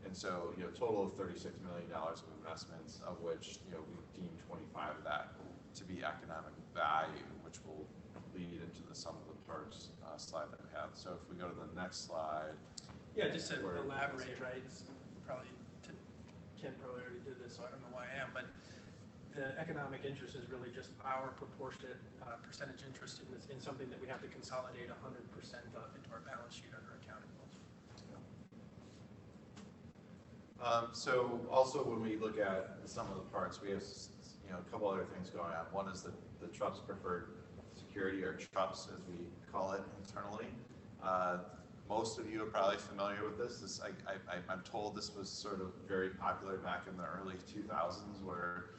And so, total of $36 million of investments, of which, we deem 25 of that to be economic value, which will lead into the sum of the parts slide that we have. So if we go to the next slide. Yeah, just to elaborate, right? Ken probably already did this, so I don't know why I am, but the economic interest is really just our proportionate percentage interest in something that we have to consolidate 100% of into our balance sheet under accounting rules. So also when we look at the sum of the parts, we have a couple other things going on. One is the Trust's preferred security, or TRUPS as we call it internally. Most of you are probably familiar with this. I'm told this was sort of very popular back in the early 2000s, where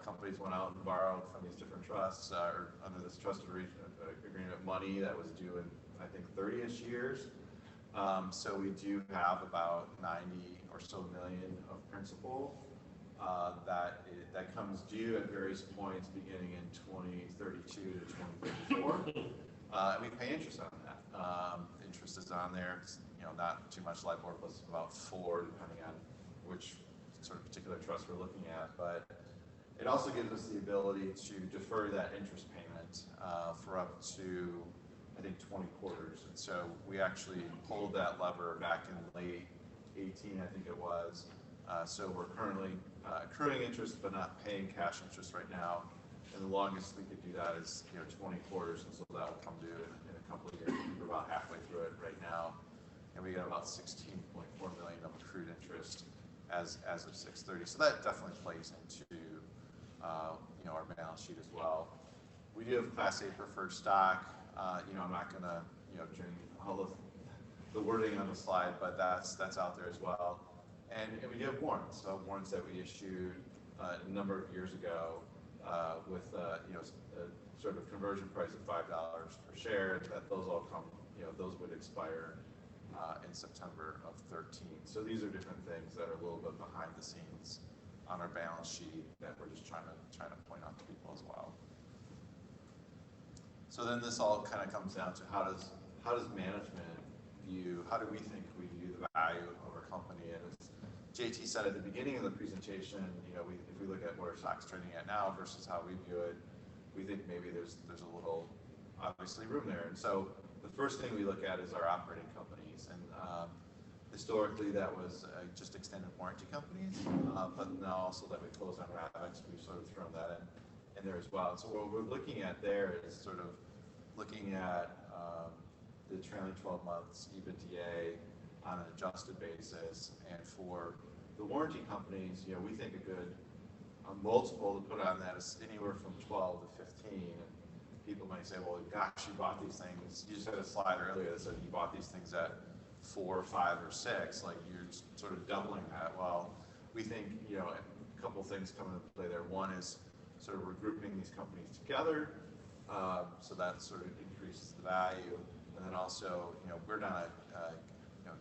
companies went out and borrowed from these different trusts or under this trusted agreement money that was due in, I think, 30-ish years. So we do have about 90 or so million of principal that comes due at various points beginning in 2032 to 2034. And we pay interest on that. Interest is on there. It's, not too much LIBOR plus about 4, depending on which sort of particular trust we're looking at. But it also gives us the ability to defer that interest payment for up to, I think, 20 quarters. And so we actually pulled that lever back in late 18, I think it was. So we're currently accruing interest, but not paying cash interest right now. And the longest we could do that is 20 quarters, and so that will come due in a couple of years. We're about halfway through it right now, and we got about 16.4 million of accrued interest as of 6/30. So that definitely plays into our balance sheet as well. We do have Class A preferred stock. I'm not going to drink all of the wording on the slide, but that's out there as well. And we do have warrants. So warrants that we issued a number of years ago with a sort of conversion price of $5 per share. That those all come, those would expire in September of 13. So these are different things that are a little bit behind the scenes on our balance sheet that we're just trying to point out to people as well. So then this all kind of comes down to how does management view, how do we think we view the value of our company? And as JT said at the beginning of the presentation, if we look at what our stock's trading at now versus how we view it, we think maybe there's a little, obviously, room there. And so the first thing we look at is our operating companies. And historically, that was just extended warranty companies, but now also that we closed on Agravix, we've sort of thrown that in there as well. So what we're looking at there is sort of looking at the trailing 12 months EBITDA on an adjusted basis. And for the warranty companies, we think a good multiple to put on that is anywhere from 12 to 15. And people might say, well, gosh, you bought these things. You just had a slide earlier that said you bought these things at 4, 5, or 6. Like, you're sort of doubling that. Well, we think, a couple things come into play there. One is sort of regrouping these companies together, so that sort of increases the value. And then also, we're not a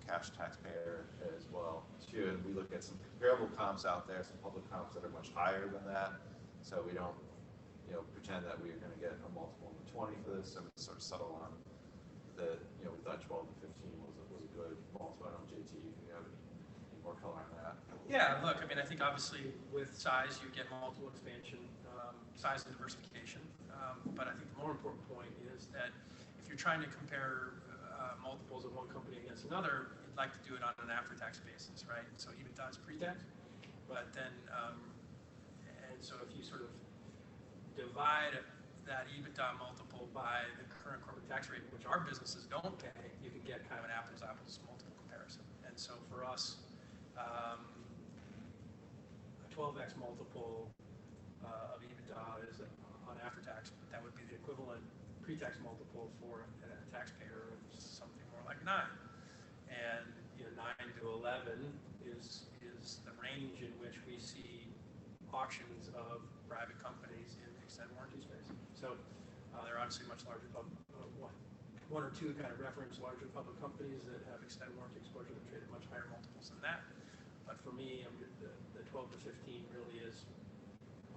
cash taxpayer as well, too. And we look at some comparable comps out there, some public comps that are much higher than that. So we don't, pretend that we're going to get a multiple in the 20 for this. So we sort of settle on the, we thought 12 to 15 was a good multiple. I don't know, JT, if you have any more color on that. Yeah, look, I think obviously with size, you get multiple expansion, size and diversification. But I think the more important point is that if you're trying to compare multiples of one company against another, you'd like to do it on an after-tax basis, right? So EBITDA is pre-tax, but then, and so if you sort of divide that EBITDA multiple by the current corporate tax rate, which our businesses don't pay, you can get kind of an apples-to-apples multiple comparison. And so for us, a 12x multiple of EBITDA is on after-tax, but that would be the equivalent pre-tax multiple for a taxpayer of something more like 9. And 9 to 11 is the range in which we see auctions of private companies in the extended warranty space. So there are obviously much larger, one or two kind of reference larger public companies that have extended warranty exposure that trade at much higher multiples than that. But for me, the 12 to 15 really is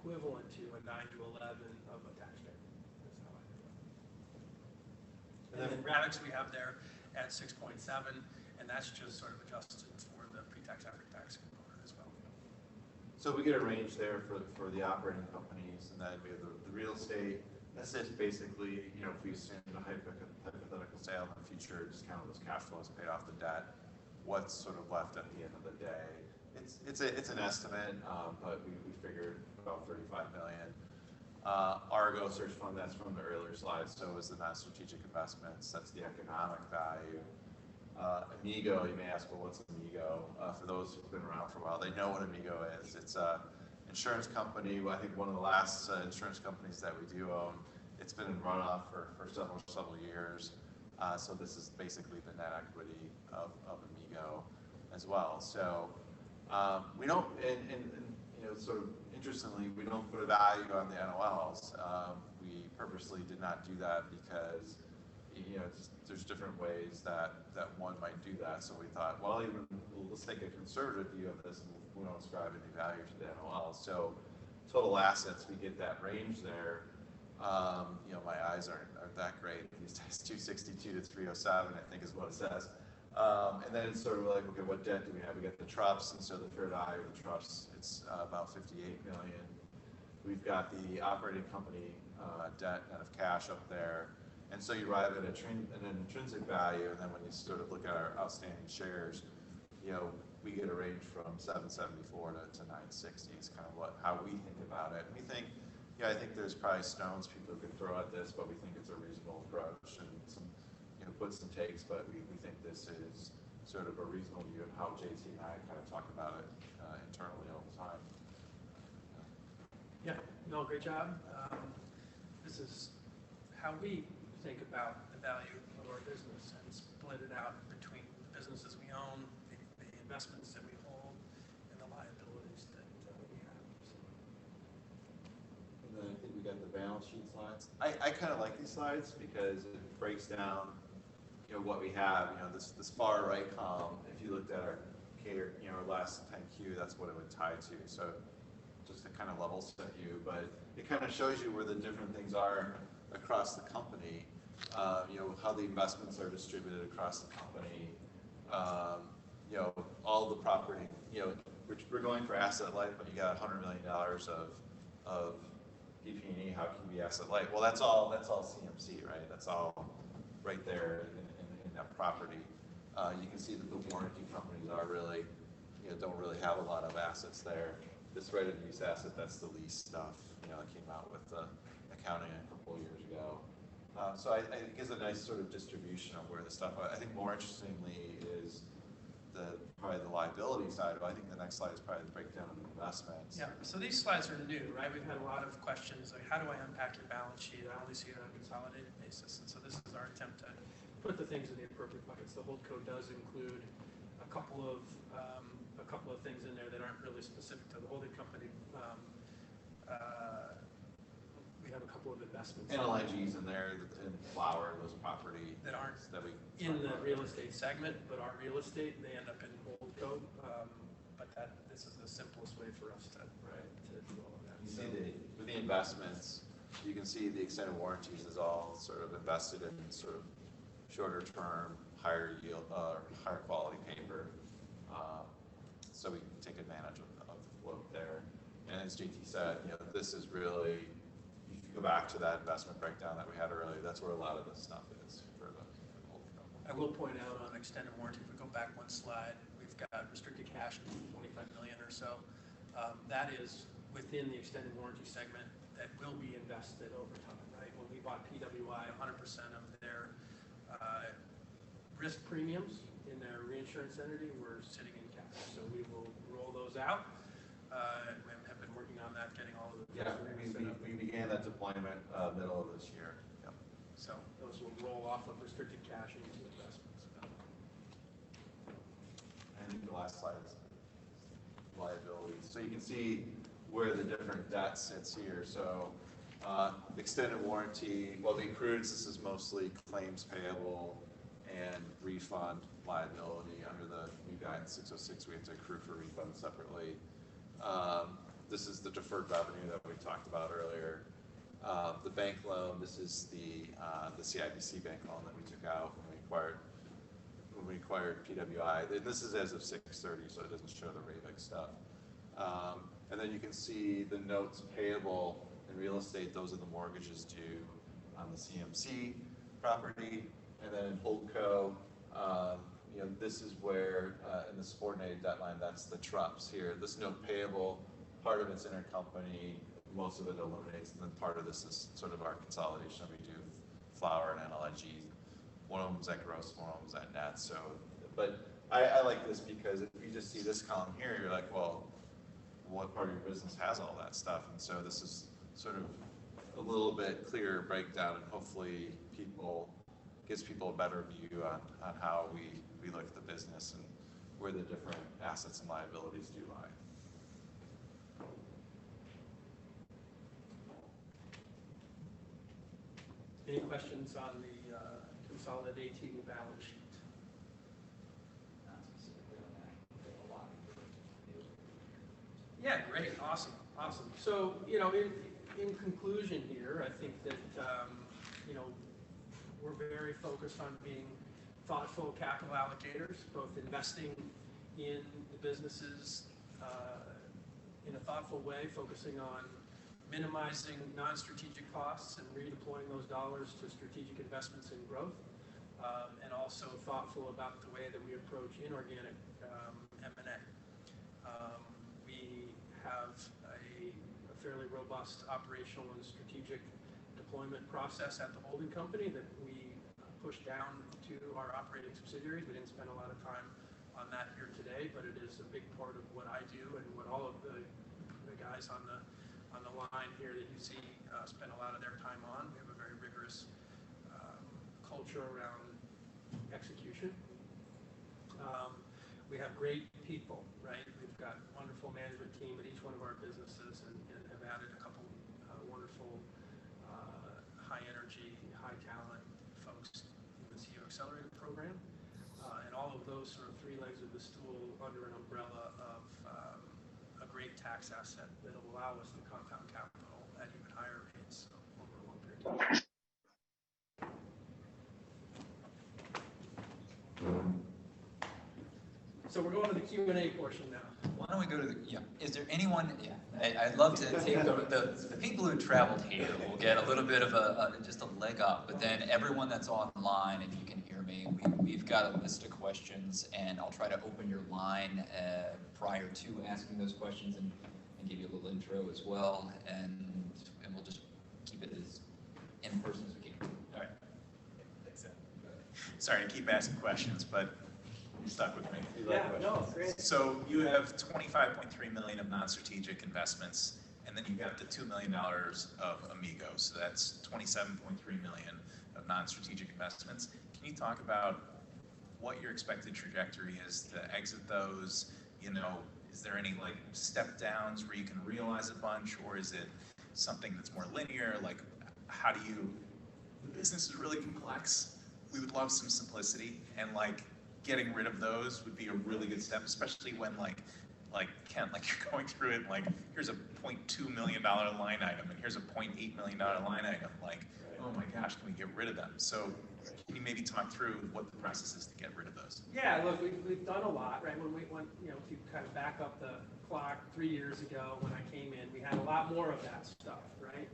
equivalent to a 9 to 11 of a taxpayer. That's how I do it. And then Agravix we have there at 6.7, and that's just sort of adjusted for the pre-tax after-tax component as well. So we get a range there for the operating companies, and then we have the real estate. That's it basically, you know, if we assume a hypothetical sale in the future, discount those cash flows, pay off the debt, what's sort of left at the end of the day. It's an estimate, but we figured about 35 million. Argo search fund, that's from the earlier slides, so is the non-strategic investments, that's the economic value. Amigo, you may ask, well, what's Amigo? For those who've been around for a while, they know what Amigo is. It's a insurance company, I think one of the last insurance companies that we do own. It's been in runoff for several years. So this is basically the net equity of Amigo as well. So we don't, and you know, sort of interestingly, we don't put a value on the NOLs. We purposely did not do that because, you know, there's different ways that one might do that. So we thought, well, let's take a conservative view of this, and we don't ascribe any value to the NOLs. So total assets, we get that range there. You know, my eyes aren't that great these days. 262 to 307, I think, is what it says. And then it's sort of like, okay, what debt do we have? We got the trusts, and so the fair value of the trusts, it's about 58 million. We've got the operating company debt net of cash up there. And so you arrive at an intrinsic value, and then when you sort of look at our outstanding shares, you know, we get a range from 774 to 960 is kind of how we think about it. And we think, yeah, I think there's probably stones people could throw at this, but we think it's a reasonable approach, and some, you know, puts and takes, but we think this is sort of a reasonable view of how JT and I kind of talk about it internally all the time. Yeah, no, great job. This is how we think about the value of our business and split it out between the businesses we own, the investments that we hold, and the liabilities that we have. So. And then I think we got the balance sheet slides. I kind of like these slides because it breaks down, you know, what we have. You know, this far right column, if you looked at our you know, our last 10Q, that's what it would tie to. So just to kind of level set you, but it kind of shows you where the different things are across the company, you know, how the investments are distributed across the company, you know, all the property, you know, we're going for asset light, but you got $100 million of PP&E, how can you be asset light? Well, that's all CMC, right? That's all right there in that property. You can see that the warranty companies are really, you know, don't really have a lot of assets there. This right of use asset, that's the lease stuff, you know, that came out with the accounting a couple of years ago. So I think it's a nice sort of distribution of where the stuff, I think more interestingly is probably the liability side. I think the next slide is probably the breakdown of the investments. Yeah, so these slides are new, right? We've had a lot of questions like, how do I unpack your balance sheet? I only see it on a consolidated basis. And so this is our attempt to put the things in the appropriate buckets. The holdco does include a couple of things in there that aren't really specific to the holding company. We have a couple of investments. And LIGs in there, and Flower, those property that aren't that we in the real estate segment, but are real estate, and they end up in holdco. But this is the simplest way for us to do all of that. You see with the investments, you can see the extended warranties is all sort of invested in sort of shorter term, higher yield, higher quality paper. So we can take advantage of the float there. And as JT said, you know, this is really, if you go back to that investment breakdown that we had earlier, that's where a lot of this stuff is for the holding company. I will point out on extended warranty, if we go back one slide, we've got restricted cash of 25 million or so. That is within the extended warranty segment that will be invested over time, right? When we bought PWI, 100% of their risk premiums in their reinsurance entity were sitting in cash. So we will roll those out. We have been working on that, getting all of the we began that deployment middle of this year. Yep. So those will roll off of restricted cash into investments. And the last slide is liabilities. So you can see where the different debt sits here. So extended warranty, well, the accrueds, this is mostly claims payable and refund liability. Under the new guidance 606, we have to accrue for refund separately. this is the deferred revenue that we talked about earlier. The bank loan, this is the CIBC bank loan that we took out when we acquired PWI. This is as of 6/30, so it doesn't show the Ravix stuff. And then you can see the notes payable in real estate. Those are the mortgages due on the CMC property, and then in Holdco, this is where in the subordinated debt line, that's the TRUPS here. This note payable, part of it's intercompany, most of it eliminates, and then part of this is sort of our consolidation. We do Flower and NLNG. One of them's at gross, one of them's at net. So, but I like this because if you just see this column here, you're like, well, what part of your business has all that stuff? And so this is sort of a little bit clearer breakdown, and hopefully gives people a better view on how we look at the business and where the different assets and liabilities do lie. Any questions on the consolidating balance sheet? Not specifically on that, but a lot. Yeah, great, awesome. So, in conclusion here, I think that, we're very focused on being thoughtful capital allocators, both investing in the businesses in a thoughtful way, focusing on minimizing non-strategic costs and redeploying those dollars to strategic investments in growth, and also thoughtful about the way that we approach inorganic M&A. We have a fairly robust operational and strategic deployment process at the holding company that we push down to our operating subsidiaries. We didn't spend a lot of time on that here today, but it is a big part of what I do and what all of the guys on the line here that you see spend a lot of their time on. We have a very rigorous culture around execution. We have great people, right? We've got a wonderful management team at each one of our businesses, and have added a couple wonderful high energy, high talent folks in the CEO Accelerator program. And all of those sort of three legs of the stool under an umbrella of a great tax asset that will allow us to compound capital at even higher rates over a long period of time. So we're going to the Q&A portion now. Why don't we go to the, is there anyone, I'd love to take the people who traveled here will get a little bit of just a leg up, but then everyone that's online, if you can hear me, we've got a list of questions, and I'll try to open your line prior to asking those questions and give you a little intro as well, and we'll just keep it as in person as we can. All right. Thanks, Ed. Sorry to keep asking questions, but you're stuck with me. Great. So you have $25.3 million of non-strategic investments, and then you've got the $2 million of Amigos. So that's $27.3 million of non-strategic investments. Can you talk about what your expected trajectory is to exit those? Is there any like step downs where you can realize a bunch, or is it something that's more linear? Like, how do you? The business is really complex. We would love some simplicity, and like getting rid of those would be a really good step, especially when like Kent, like you're going through it, like here's a $0.2 million line item and here's a $0.8 million line item. Like, oh my gosh, can we get rid of them? So can you maybe talk through what the process is to get rid of those? Yeah, look, we've done a lot, right? When if you kind of back up the clock 3 years ago when I came in, we had a lot more of that stuff, right?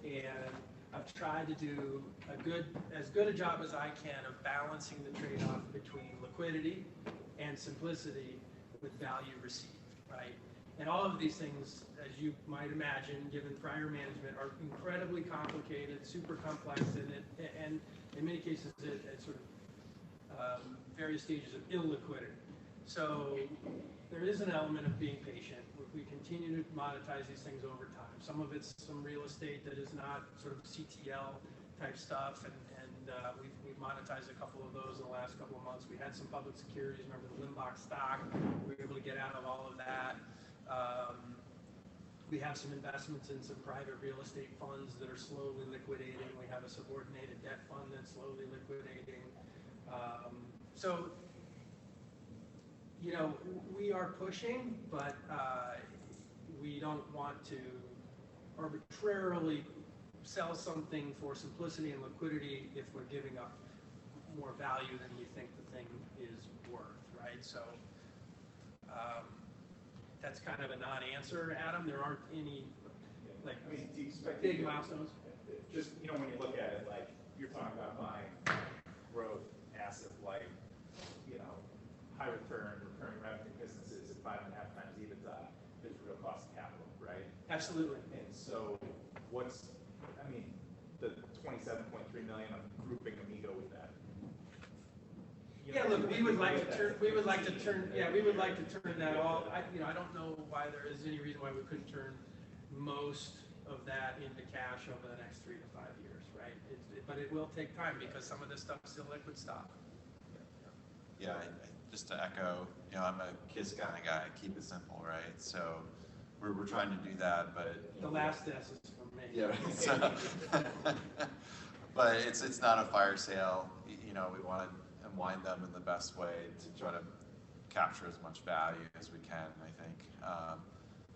And I've tried to do as good a job as I can of balancing the trade-off between liquidity and simplicity with value received, right? And all of these things, as you might imagine, given prior management, are incredibly complicated, super complex, and in many cases at sort of various stages of illiquidity. So there is an element of being patient. We continue to monetize these things over time. Some of it's some real estate that is not sort of CTL type stuff, and we've monetized a couple of those in the last couple of months. We had some public securities. Remember the Limbach stock? We were able to get out of all of that. We have some investments in some private real estate funds that are slowly liquidating. We have a subordinated debt fund that's slowly liquidating. We are pushing, but we don't want to arbitrarily sell something for simplicity and liquidity if we're giving up more value than we think the thing is worth, right? So that's kind of a non-answer, Adam. There aren't any like I mean, do you expect big milestones. Just, when you look at it, like, you're talking about buying growth, asset light, high return, recurring revenue businesses at 5.5 times EBITDA, there's real cost of capital, right? Absolutely. And so the 27.3 million, I'm grouping Amigo with that. Yeah, look, we would like to turn that all. I don't know why there is any reason why we couldn't turn most of that into cash over the next 3 to 5 years, right? But it will take time because some of this stuff is still liquid stock. Yeah, just to echo, I'm a KISS kind of guy, keep it simple, right? So we're trying to do that, but The last S is for me. yeah, but it's not a fire sale. We want to unwind them in the best way to try to capture as much value as we can. I think,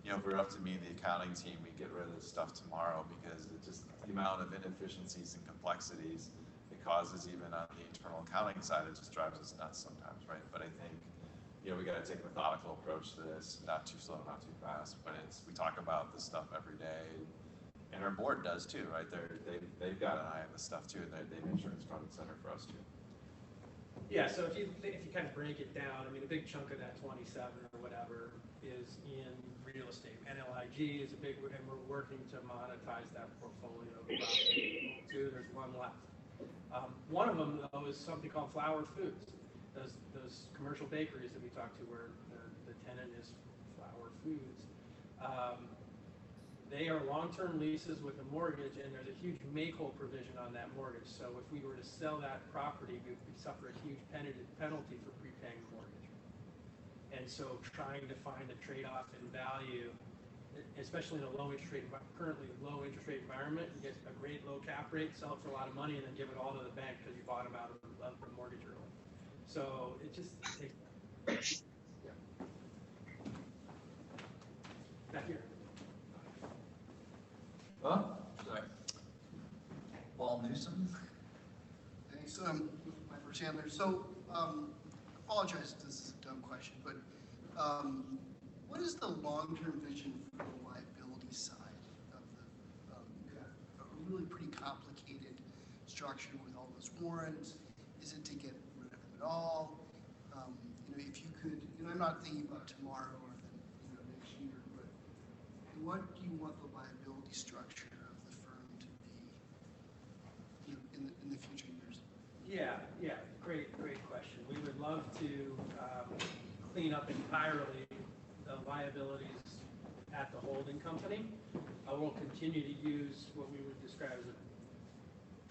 if we're up to me, the accounting team, we get rid of this stuff tomorrow because it just the amount of inefficiencies and complexities it causes, even on the internal accounting side, it just drives us nuts sometimes, right? But I think, we got to take a methodical approach to this, not too slow, not too fast. But we talk about this stuff every day, and our board does too, right? They've got an eye on this stuff too, and they make sure it's front and center for us too. Yeah, so if you kind of break it down, a big chunk of that 27 or whatever is in real estate. NLIG is a big, and we're working to monetize that portfolio. There's one left. One of them, though, is something called Flower Foods. Those commercial bakeries that we talked to where the tenant is Flower Foods. They are long-term leases with a mortgage, and there's a huge make-whole provision on that mortgage. So if we were to sell that property, we would suffer a huge penalty for prepaying the mortgage. And so trying to find a trade-off in value, especially in a currently low interest rate environment, you get a great low cap rate, sell it for a lot of money, and then give it all to the bank because you bought them out of the mortgage early. So it just takes, yeah. Back here. Sorry. Paul Newsom. Thanks. Piper Chandler. So, apologize if this is a dumb question, but what is the long-term vision for the liability side of the? You have a really pretty complicated structure with all those warrants. Is it to get rid of them at all? If you could, I'm not thinking about tomorrow or next year, but what do you want the liability structure of the firm to be in the future years? Yeah, great question. We would love to clean up entirely the liabilities at the holding company. We'll continue to use what we would describe as a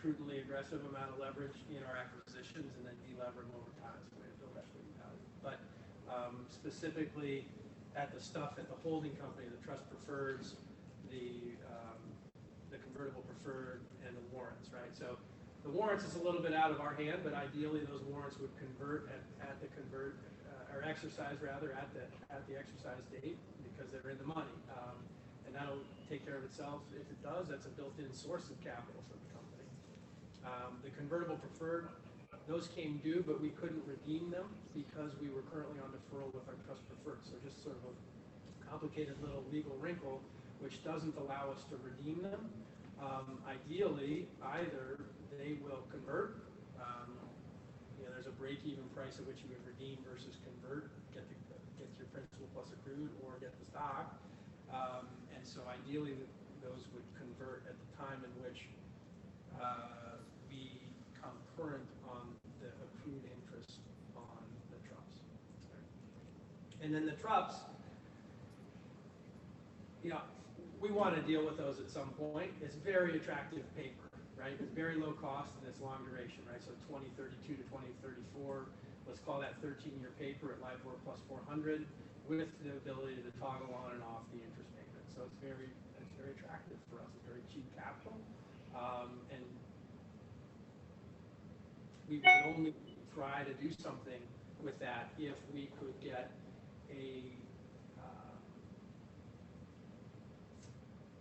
prudently aggressive amount of leverage in our acquisitions and then de-lever them over time so we build equity value. But specifically at the stuff at the holding company, the trust preferreds, the convertible preferred, and the warrants, right? So the warrants is a little bit out of our hand, but ideally those warrants would convert or exercise rather at the exercise date because they're in the money, and that'll take care of itself. If it does, that's a built-in source of capital for the company. The convertible preferred, those came due, but we couldn't redeem them because we were currently on deferral with our trust preferred. So just sort of a complicated little legal wrinkle, which doesn't allow us to redeem them. Ideally, either they will convert. There's a break-even price at which you would redeem versus convert, get your principal plus accrued, or get the stock. And so ideally, those would convert at the time in which we come current on the accrued interest on the TRUPS. And then the TRUPS, we want to deal with those at some point. It's very attractive paper, right? It's very low cost and it's long duration, right? So 2032 to 2034, let's call that 13-year paper at LIBOR plus 400 with the ability to toggle on and off the interest payment. So it's very attractive for us. It's very cheap capital. And we would only try to do something with that if we could get a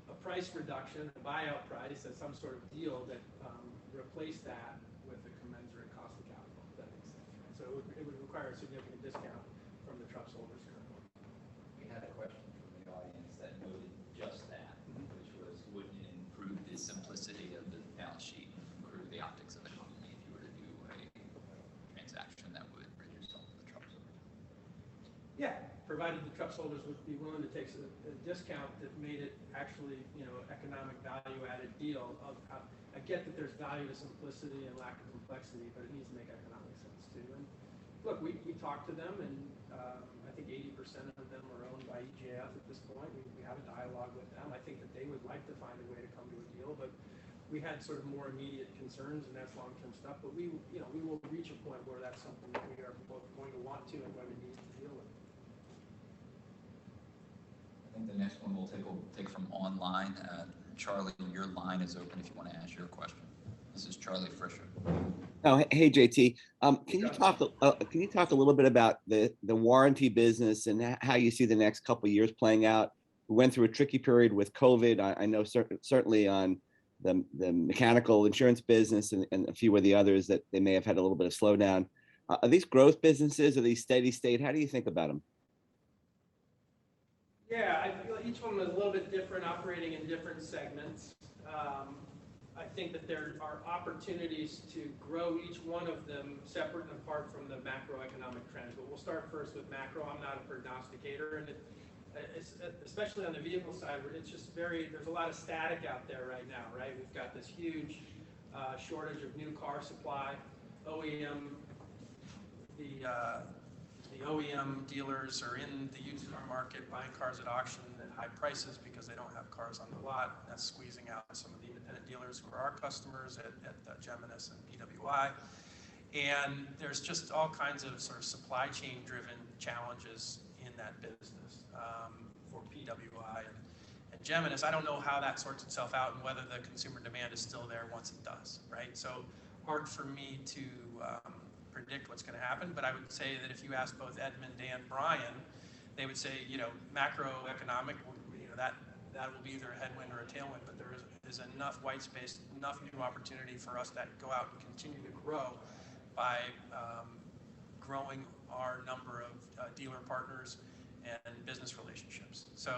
a price reduction, a buyout price, as some sort of deal that replaced that with a commensurate cost of capital, if that makes sense. Right? So it would require a significant discount from the trust holders currently. We had a question from the audience that noted just that, which was, wouldn't it improve the simplicity of the balance sheet, improve the optics of the company if you were to do a transaction that would reduce some of the trust holders? Yeah, provided the trust holders would be willing to take a discount that made it actually, economic value-added deal. I get that there's value to simplicity and lack of complexity, but it needs to make economic sense too. And look, we talked to them, and I think 80% of them are owned by EJF at this point. We have a dialogue with them. I think that they would like to find a way to come to a deal, but we had sort of more immediate concerns, and that's long-term stuff. But we will reach a point where that's something that we are both going to want to and going to need to deal with. I think the next one we'll take from online. Charlie, your line is open if you want to ask your question. This is Charlie Frischer. Oh, hey JT, can you talk a little bit about the warranty business and how you see the next couple of years playing out? We went through a tricky period with COVID. I know certainly on the mechanical insurance business and a few of the others that they may have had a little bit of slowdown. Are these growth businesses? Are these steady state? How do you think about them? Yeah, I feel each one was a little bit different, operating in different segments. I think that there are opportunities to grow each one of them separate and apart from the macroeconomic trends. But we'll start first with macro. I'm not a prognosticator, and it's, especially on the vehicle side, it's just there's a lot of static out there right now, right? We've got this huge shortage of new car supply. The OEM dealers are in the used car market buying cars at auction at high prices because they don't have cars on the lot. That's squeezing out some of the independent dealers who are our customers at Geminus and PWI. And there's just all kinds of sort of supply chain driven challenges in that business for PWI and Geminus. I don't know how that sorts itself out and whether the consumer demand is still there once it does, right? So hard for me to predict what's going to happen, but I would say that if you ask both Edmund, Dan, Brian, they would say, macroeconomic, that will be either a headwind or a tailwind, but there is enough white space, enough new opportunity for us to go out and continue to grow by growing our number of dealer partners and business relationships. So,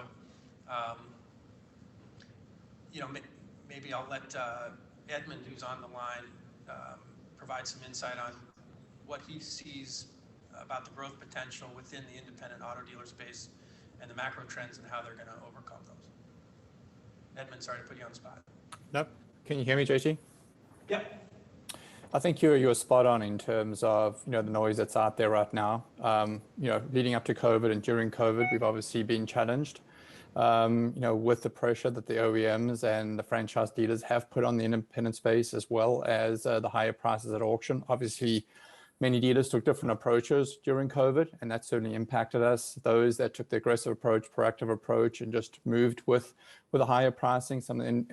maybe I'll let Edmund, who's on the line, provide some insight on what he sees about the growth potential within the independent auto dealer space and the macro trends and how they're going to overcome those. Edmund, sorry to put you on the spot. No, can you hear me, JT? Yep. I think you're spot on in terms of the noise that's out there right now. Leading up to COVID and during COVID, we've obviously been challenged. With the pressure that the OEMs and the franchise dealers have put on the independent space, as well as the higher prices at auction. Obviously, many dealers took different approaches during COVID, and that certainly impacted us. Those that took the aggressive approach, proactive approach, and just moved with a higher pricing, some of the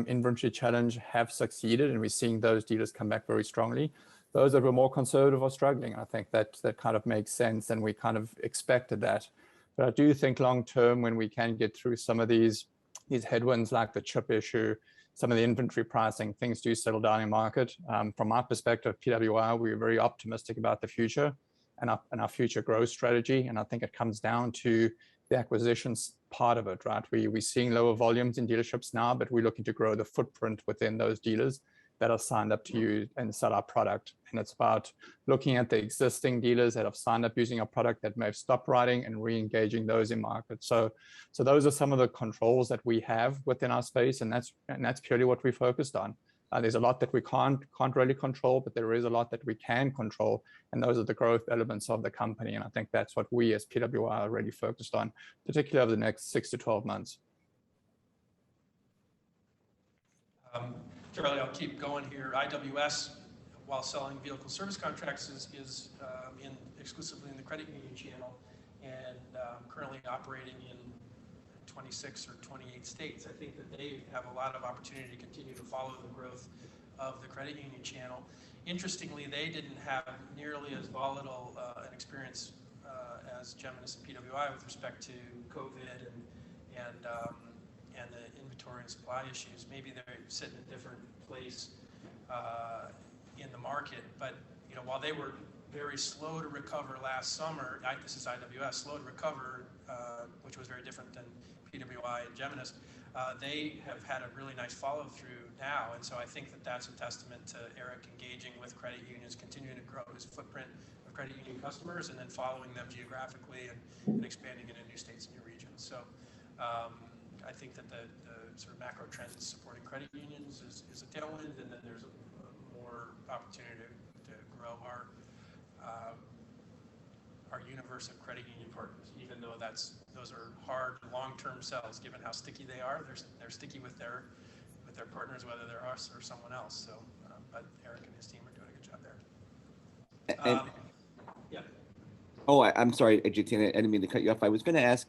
inventory challenge have succeeded, and we're seeing those dealers come back very strongly. Those that were more conservative are struggling. I think that kind of makes sense, and we kind of expected that. But I do think long term, when we can get through some of these headwinds like the chip issue, some of the inventory pricing, things do settle down in market. From my perspective, PWI, we're very optimistic about the future and our future growth strategy. And I think it comes down to the acquisitions part of it, right? We're seeing lower volumes in dealerships now, but we're looking to grow the footprint within those dealers that are signed up to use and sell our product. And it's about looking at the existing dealers that have signed up using our product that may have stopped writing and re-engaging those in market. So those are some of the controls that we have within our space, and that's purely what we focused on. There's a lot that we can't really control, but there is a lot that we can control, and those are the growth elements of the company. And I think that's what we as PWI are really focused on, particularly over the next 6 to 12 months. Charlie, I'll keep going here. IWS, while selling vehicle service contracts, is exclusively in the credit union channel and currently operating in 26 or 28 states. I think that they have a lot of opportunity to continue to follow the growth of the credit union channel. Interestingly, they didn't have nearly as volatile an experience as Geminus and PWI with respect to COVID and and the inventory and supply issues, maybe they're sitting in a different place in the market. But while they were very slow to recover last summer, this is IWS, slow to recover, which was very different than PWI and Geminis, they have had a really nice follow through now. And so I think that that's a testament to Eric engaging with credit unions, continuing to grow his footprint of credit union customers, and then following them geographically and expanding into new states and new regions. So I think that the sort of macro trends supporting credit unions is a tailwind, and then there's a more opportunity to grow our universe of credit union partners, even though those are hard long-term sells, given how sticky they are. They're sticky with their partners, whether they're us or someone else. So, but Eric and his team are doing a good job there. Yeah. Oh, I'm sorry, JT, I didn't mean to cut you off. I was going to ask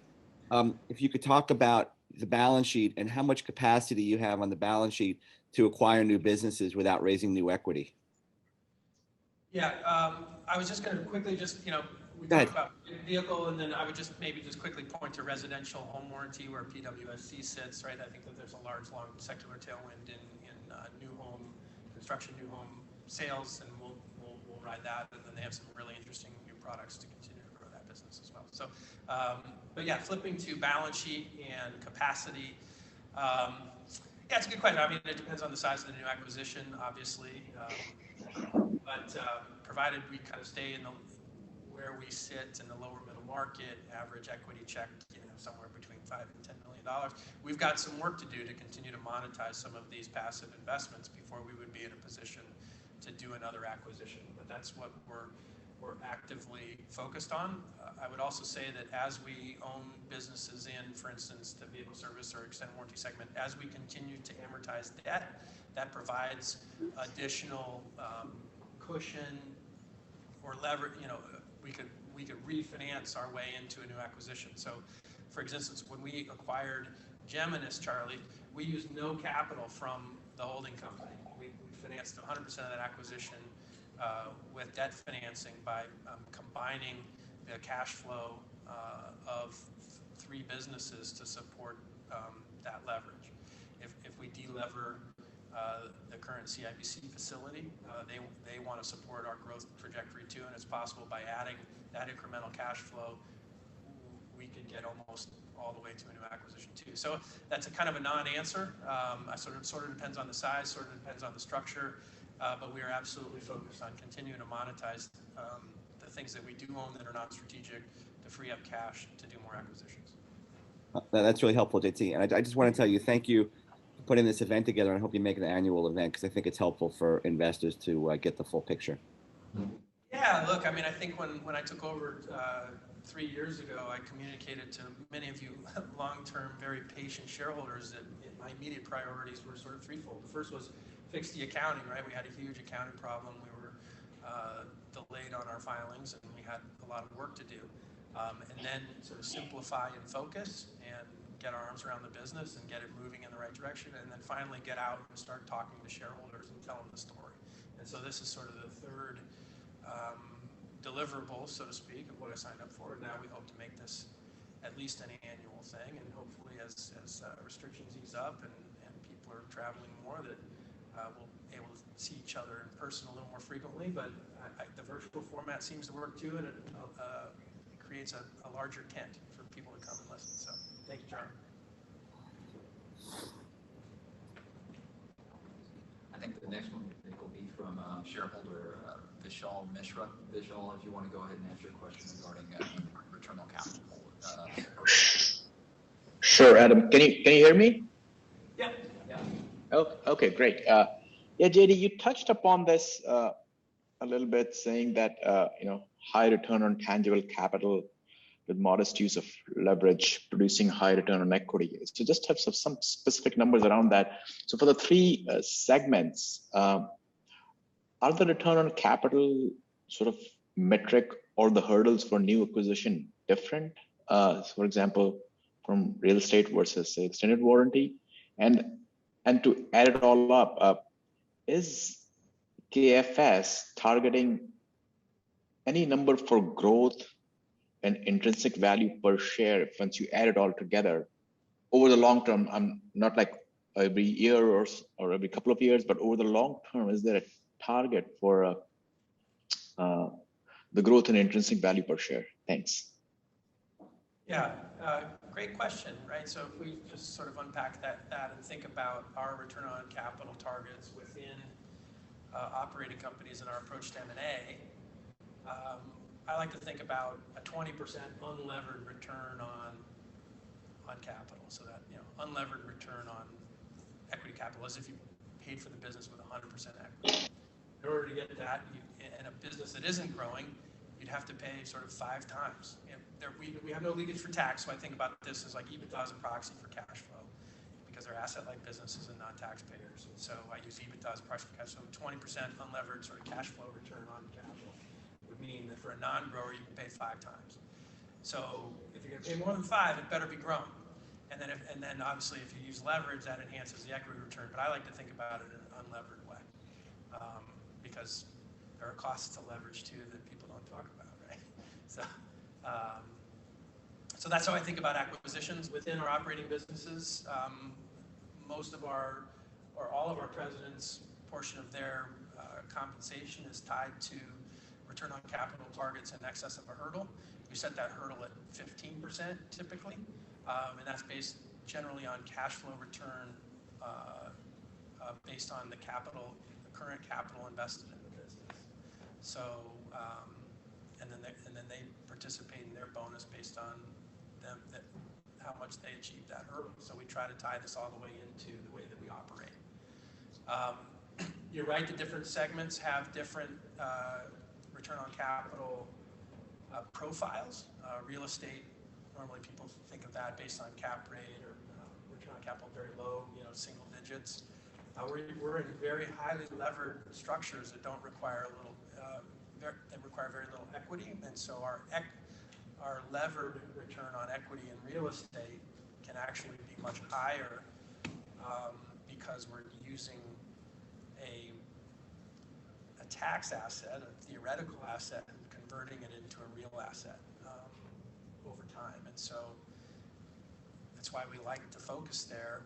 if you could talk about the balance sheet and how much capacity you have on the balance sheet to acquire new businesses without raising new equity. Yeah, I was just going to quickly we talked about vehicle, and then I would maybe quickly point to residential home warranty where PWSC sits, right? I think that there's a large, long secular tailwind in new home construction, new home sales, and we'll ride that. And then they have some really interesting new products to continue to grow that business as well. So, but yeah, flipping to balance sheet and capacity. Yeah, it's a good question. I mean, it depends on the size of the new acquisition, obviously, but provided we kind of stay in where we sit in the lower middle market, average equity check, somewhere between $5 and $10 million. We've got some work to do to continue to monetize some of these passive investments before we would be in a position to do another acquisition. But that's what we're actively focused on. I would also say that as we own businesses in, for instance, the vehicle service or extended warranty segment, as we continue to amortize debt, that provides additional cushion or leverage. We could refinance our way into a new acquisition. So, for instance, when we acquired Geminis, Charlie, we used no capital from the holding company. We financed 100% of that acquisition with debt financing by combining the cash flow of 3 businesses to support that leverage. If we delever the current CIBC facility, they want to support our growth trajectory too, and it's possible by adding that incremental cash flow, we could get almost all the way to a new acquisition too. So that's a kind of a non-answer. Sort of depends on the size, sort of depends on the structure, but we are absolutely focused on continuing to monetize the things that we do own that are not strategic to free up cash to do more acquisitions. That's really helpful, JT. And I just want to tell you, thank you for putting this event together, and I hope you make it an annual event because I think it's helpful for investors to get the full picture. Yeah, look, I mean, I think when I took over 3 years ago, I communicated to many of you long-term, very patient shareholders that my immediate priorities were sort of threefold. The first was fix the accounting, right? We had a huge accounting problem. We were delayed on our filings, and we had a lot of work to do. And then sort of simplify and focus and get our arms around the business and get it moving in the right direction. And then finally get out and start talking to shareholders and tell them the story. And so this is sort of the third deliverable, so to speak, of what I signed up for. Now we hope to make this at least an annual thing, and hopefully as restrictions ease up and people are traveling more, that we'll be able to see each other in person a little more frequently. But the virtual format seems to work too, and it creates a larger tent for people to come and listen. So thank you, John. I think the next one will be from shareholder Vishal Mishra. Vishal, if you want to go ahead and answer your question regarding return on capital. Sure, Adam. Can you hear me? Yeah. Oh, okay, great. Yeah, JD, you touched upon this a little bit, saying that high return on tangible capital with modest use of leverage, producing high return on equity. So just have some specific numbers around that. So for the 3 segments, are the return on capital sort of metric or the hurdles for new acquisition different? For example, from real estate versus say, extended warranty, and to add it all up, is KFS targeting any number for growth and intrinsic value per share once you add it all together over the long term, I'm not like every year or every couple of years, but over the long term, is there a target for the growth in intrinsic value per share? Thanks. Yeah, great question, right? So if we just sort of unpack that and think about our return on capital targets within operating companies and our approach to M&A, I like to think about a 20% unlevered return on capital. So that, unlevered return on equity capital, as if you paid for the business with 100% equity. In order to get that, in a business that isn't growing, you'd have to pay sort of 5 times. We have no leakage for tax, so I think about this as like EBITDA as a proxy for cash flow, because they're asset-like businesses and non-taxpayers. And so I use EBITDA as a proxy for cash flow. 20% unlevered sort of cash flow return on capital would mean that for a non-grower, you can pay 5 times. So if you're going to pay more than 5, it better be grown. And then obviously if you use leverage, that enhances the equity return. But I like to think about it in an unlevered way, because there are costs to leverage too that people don't talk about, right? So that's how I think about acquisitions within our operating businesses. Most of our, or all of our presidents' portion of their compensation is tied to return on capital targets in excess of a hurdle. We set that hurdle at 15% typically, and that's based generally on cash flow return based on the current capital invested in the business. So, and then they participate in their bonus based on how much they achieve that hurdle. So we try to tie this all the way into the way that we operate. You're right, the different segments have different return on capital profiles. Real estate, normally people think of that based on cap rate or return on capital very low, single digits. We're in very highly levered structures that don't require they require very little equity, and so our levered return on equity in real estate can actually be much higher because we're using a tax asset, a theoretical asset, and converting it into a real asset over time. And so that's why we like to focus there.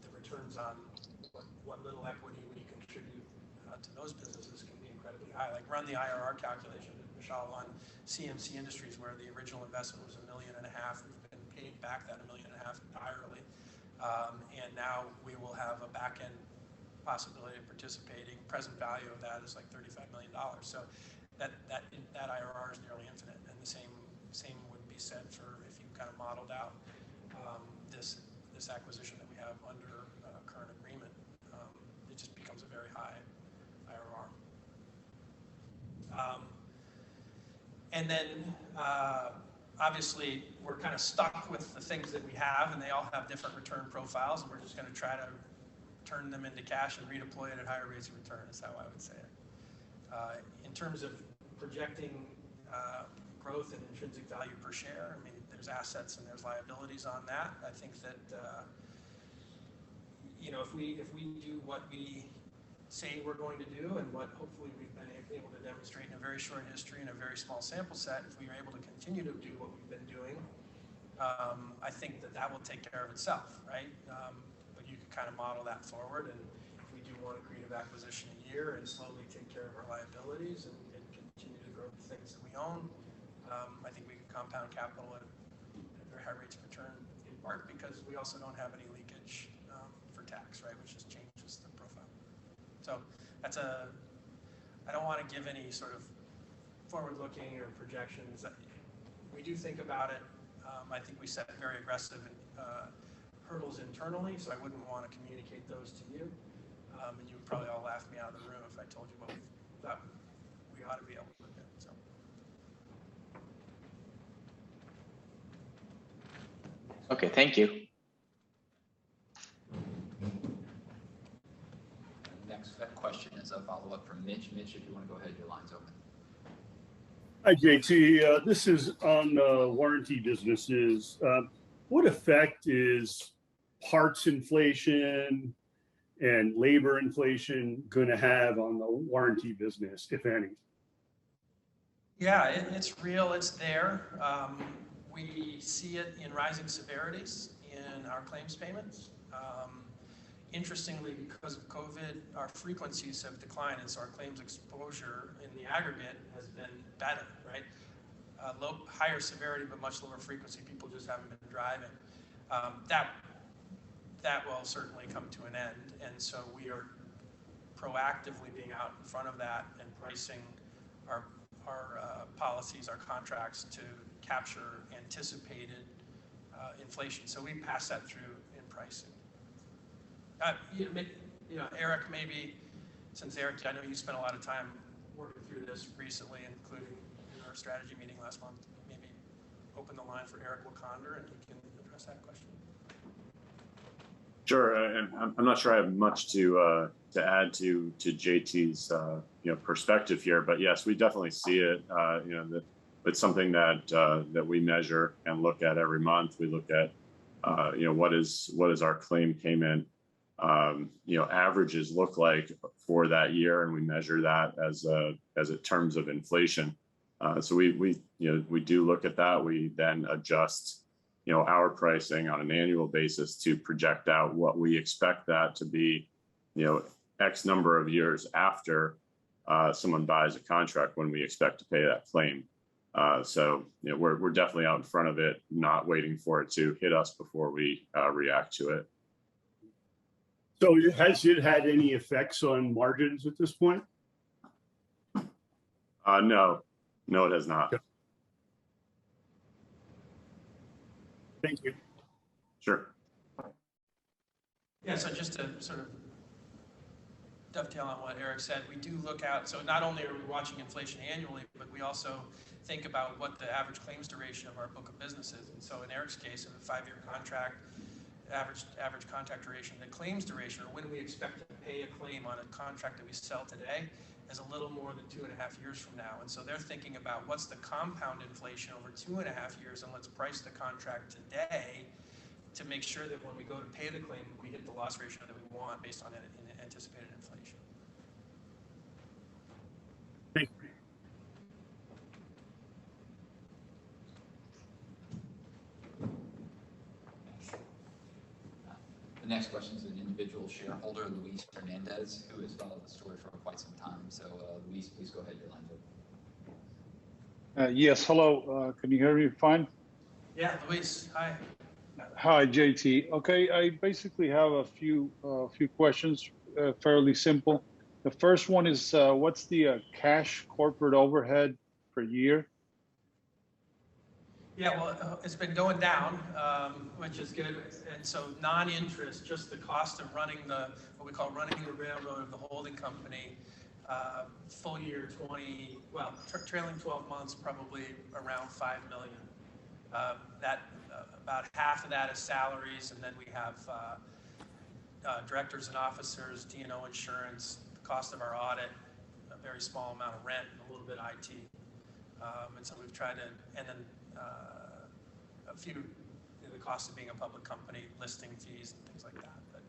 The returns on what little equity we contribute to those businesses can be incredibly high. Like run the IRR calculation, Michelle, on CMC Industries, where the original investment was $1.5 million. We've been paid back that $1.5 million entirely. And now we will have a back-end possibility of participating. Present value of that is like $35 million. So that IRR is nearly infinite. And the same would be said for if you kind of modeled out this acquisition that we have under current agreement. It just becomes a very high IRR. And then obviously we're kind of stuck with the things that we have, and they all have different return profiles, and we're just going to try to turn them into cash and redeploy it at higher rates of return, is how I would say it. In terms of projecting growth and intrinsic value per share, I mean, there's assets and there's liabilities on that. I think that if we do what we say we're going to do and what hopefully we've been able to demonstrate in a very short history and a very small sample set, if we are able to continue to do what we've been doing, I think that will take care of itself, right? But you can kind of model that forward, and if we do one accretive acquisition a year and slowly take care of our liabilities and continue to grow the things that we own, I think we can compound capital at very high rates of return, in part because we also don't have any leakage for tax, right, which just changes the profile. So I don't want to give any sort of forward-looking or projections. We do think about it. I think we set very aggressive hurdles internally, so I wouldn't want to communicate those to you. And you would probably all laugh me out of the room if I told you what we thought we ought to be able to do. So. Okay, thank you. Next question is a follow-up from Mitch. Mitch, if you want to go ahead, your line's open. Hi, JT. This is on warranty businesses. What effect is parts inflation and labor inflation going to have on the warranty business, if any? Yeah, it's real. It's there. We see it in rising severities in our claims payments. Interestingly, because of COVID, our frequencies have declined, and so our claims exposure in the aggregate has been better, right? Higher severity, but much lower frequency. People just haven't been driving. That will certainly come to an end, and so we are proactively being out in front of that and pricing our policies, our contracts to capture anticipated inflation. So we pass that through in pricing. Eric, maybe, since Eric, I know you spent a lot of time working through this recently, including in our strategy meeting last month, maybe open the line for Eric Wakander and he can address that question. Sure, and I'm not sure I have much to add to JT's perspective here, but yes, we definitely see it. It's something that we measure and look at every month. We look at what is our claim payment averages look like for that year, and we measure that as a terms of inflation. So we do look at that. We then adjust our pricing on an annual basis to project out what we expect that to be, X number of years after someone buys a contract when we expect to pay that claim. So we're definitely out in front of it, not waiting for it to hit us before we react to it. So has it had any effects on margins at this point? No, it has not. Okay. Thank you. Sure. Yeah, so just to sort of dovetail on what Eric said, we do look out, so not only are we watching inflation annually, but we also think about what the average claims duration of our book of business is. And so in Eric's case, in a 5-year contract, average contract duration, the claims duration, or when we expect to pay a claim on a contract that we sell today, is a little more than 2.5 years from now. And so they're thinking about what's the compound inflation over 2.5 years, and let's price the contract today to make sure that when we go to pay the claim, we hit the loss ratio that we want based on anticipated inflation. Thank you. The next question is an individual shareholder, Luis Hernandez, who has followed the story for quite some time. So, Luis, please go ahead. Your line's open. Yes, hello. Can you hear me fine? Yeah, Luis, hi. Hi, JT. Okay, I basically have a few questions, fairly simple. The first one is, what's the cash corporate overhead per year? Yeah, well, it's been going down, which is good. And so non-interest, just the cost of running what we call running the railroad of the holding company, full year trailing 12 months, probably around $5 million. About half of that is salaries, and then we have directors and officers, D&O insurance, the cost of our audit, a very small amount of rent, and a little bit IT. And so we've tried to, and then a few, the cost of being a public company, listing fees and things like that. But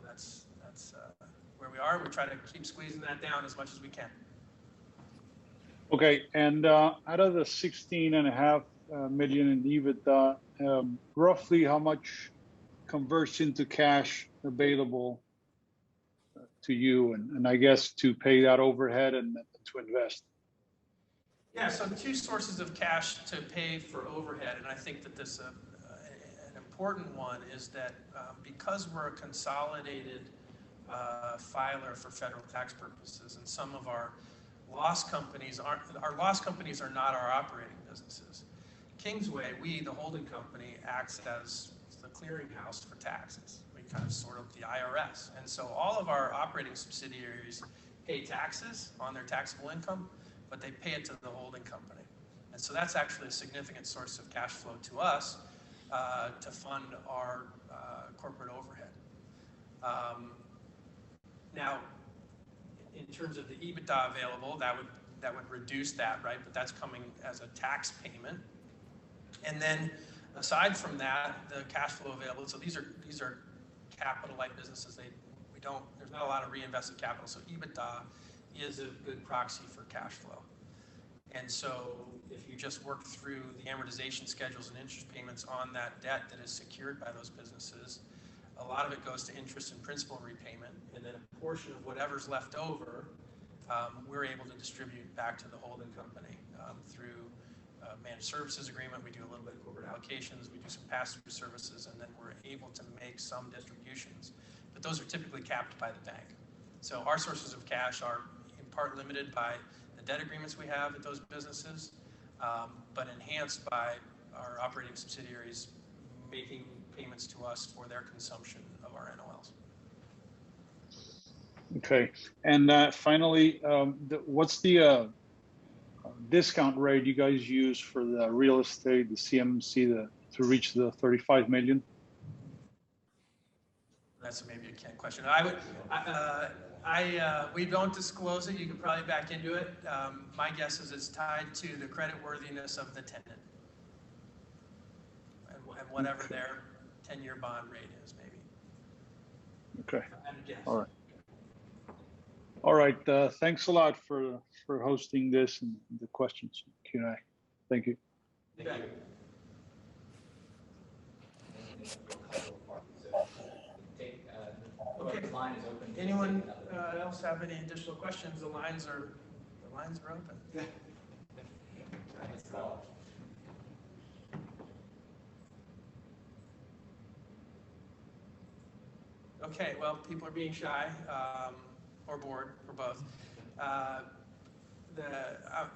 that's where we are. We try to keep squeezing that down as much as we can. Okay, and out of the 16.5 million in EBITDA, roughly how much converts into cash available to you, and I guess to pay that overhead and to invest? Yeah, so 2 sources of cash to pay for overhead, and I think that this an important one is that because we're a consolidated filer for federal tax purposes, and some of our loss companies are not our operating businesses. Kingsway, the holding company, acts as the clearinghouse for taxes. We kind of sort of the IRS, and so all of our operating subsidiaries pay taxes on their taxable income, but they pay it to the holding company. And so that's actually a significant source of cash flow to us to fund our corporate overhead. Now, in terms of the EBITDA available, that would reduce that, right? But that's coming as a tax payment. And then aside from that, the cash flow available, so these are capital-like businesses. There's not a lot of reinvested capital, so EBITDA is a good proxy for cash flow. And so if you just work through the amortization schedules and interest payments on that debt that is secured by those businesses, a lot of it goes to interest and principal repayment, and then a portion of whatever's left over, we're able to distribute back to the holding company through managed services agreement. We do a little bit of corporate allocations, we do some pass-through services, and then we're able to make some distributions. But those are typically capped by the bank. So our sources of cash are in part limited by the debt agreements we have at those businesses, but enhanced by our operating subsidiaries making payments to us for their consumption of our NOLs. Okay, and finally, what's the discount rate you guys use for the real estate, the CMC, to reach the 35 million? That's maybe a question. We don't disclose it. You can probably back into it. My guess is it's tied to the creditworthiness of the tenant and whatever their 10-year bond rate is, maybe. Okay. All right. All right. Thanks a lot for hosting this and the questions Q&A. Thank you. Thank you. Okay. Anyone else have any additional questions? The lines are open. Okay, well, people are being shy or bored, or both.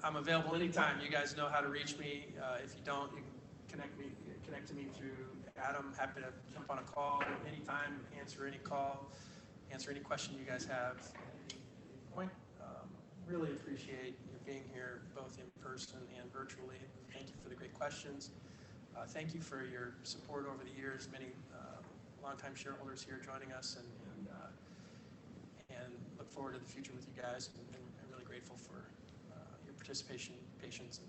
I'm available anytime. You guys know how to reach me. If you don't, you can connect to me through Adam. Happy to jump on a call anytime, answer any call, answer any question you guys have at any point. Really appreciate you being here, both in person and virtually. Thank you for the great questions. Thank you for your support over the years. Many longtime shareholders here joining us, and look forward to the future with you guys. And really grateful for your participation, patience, and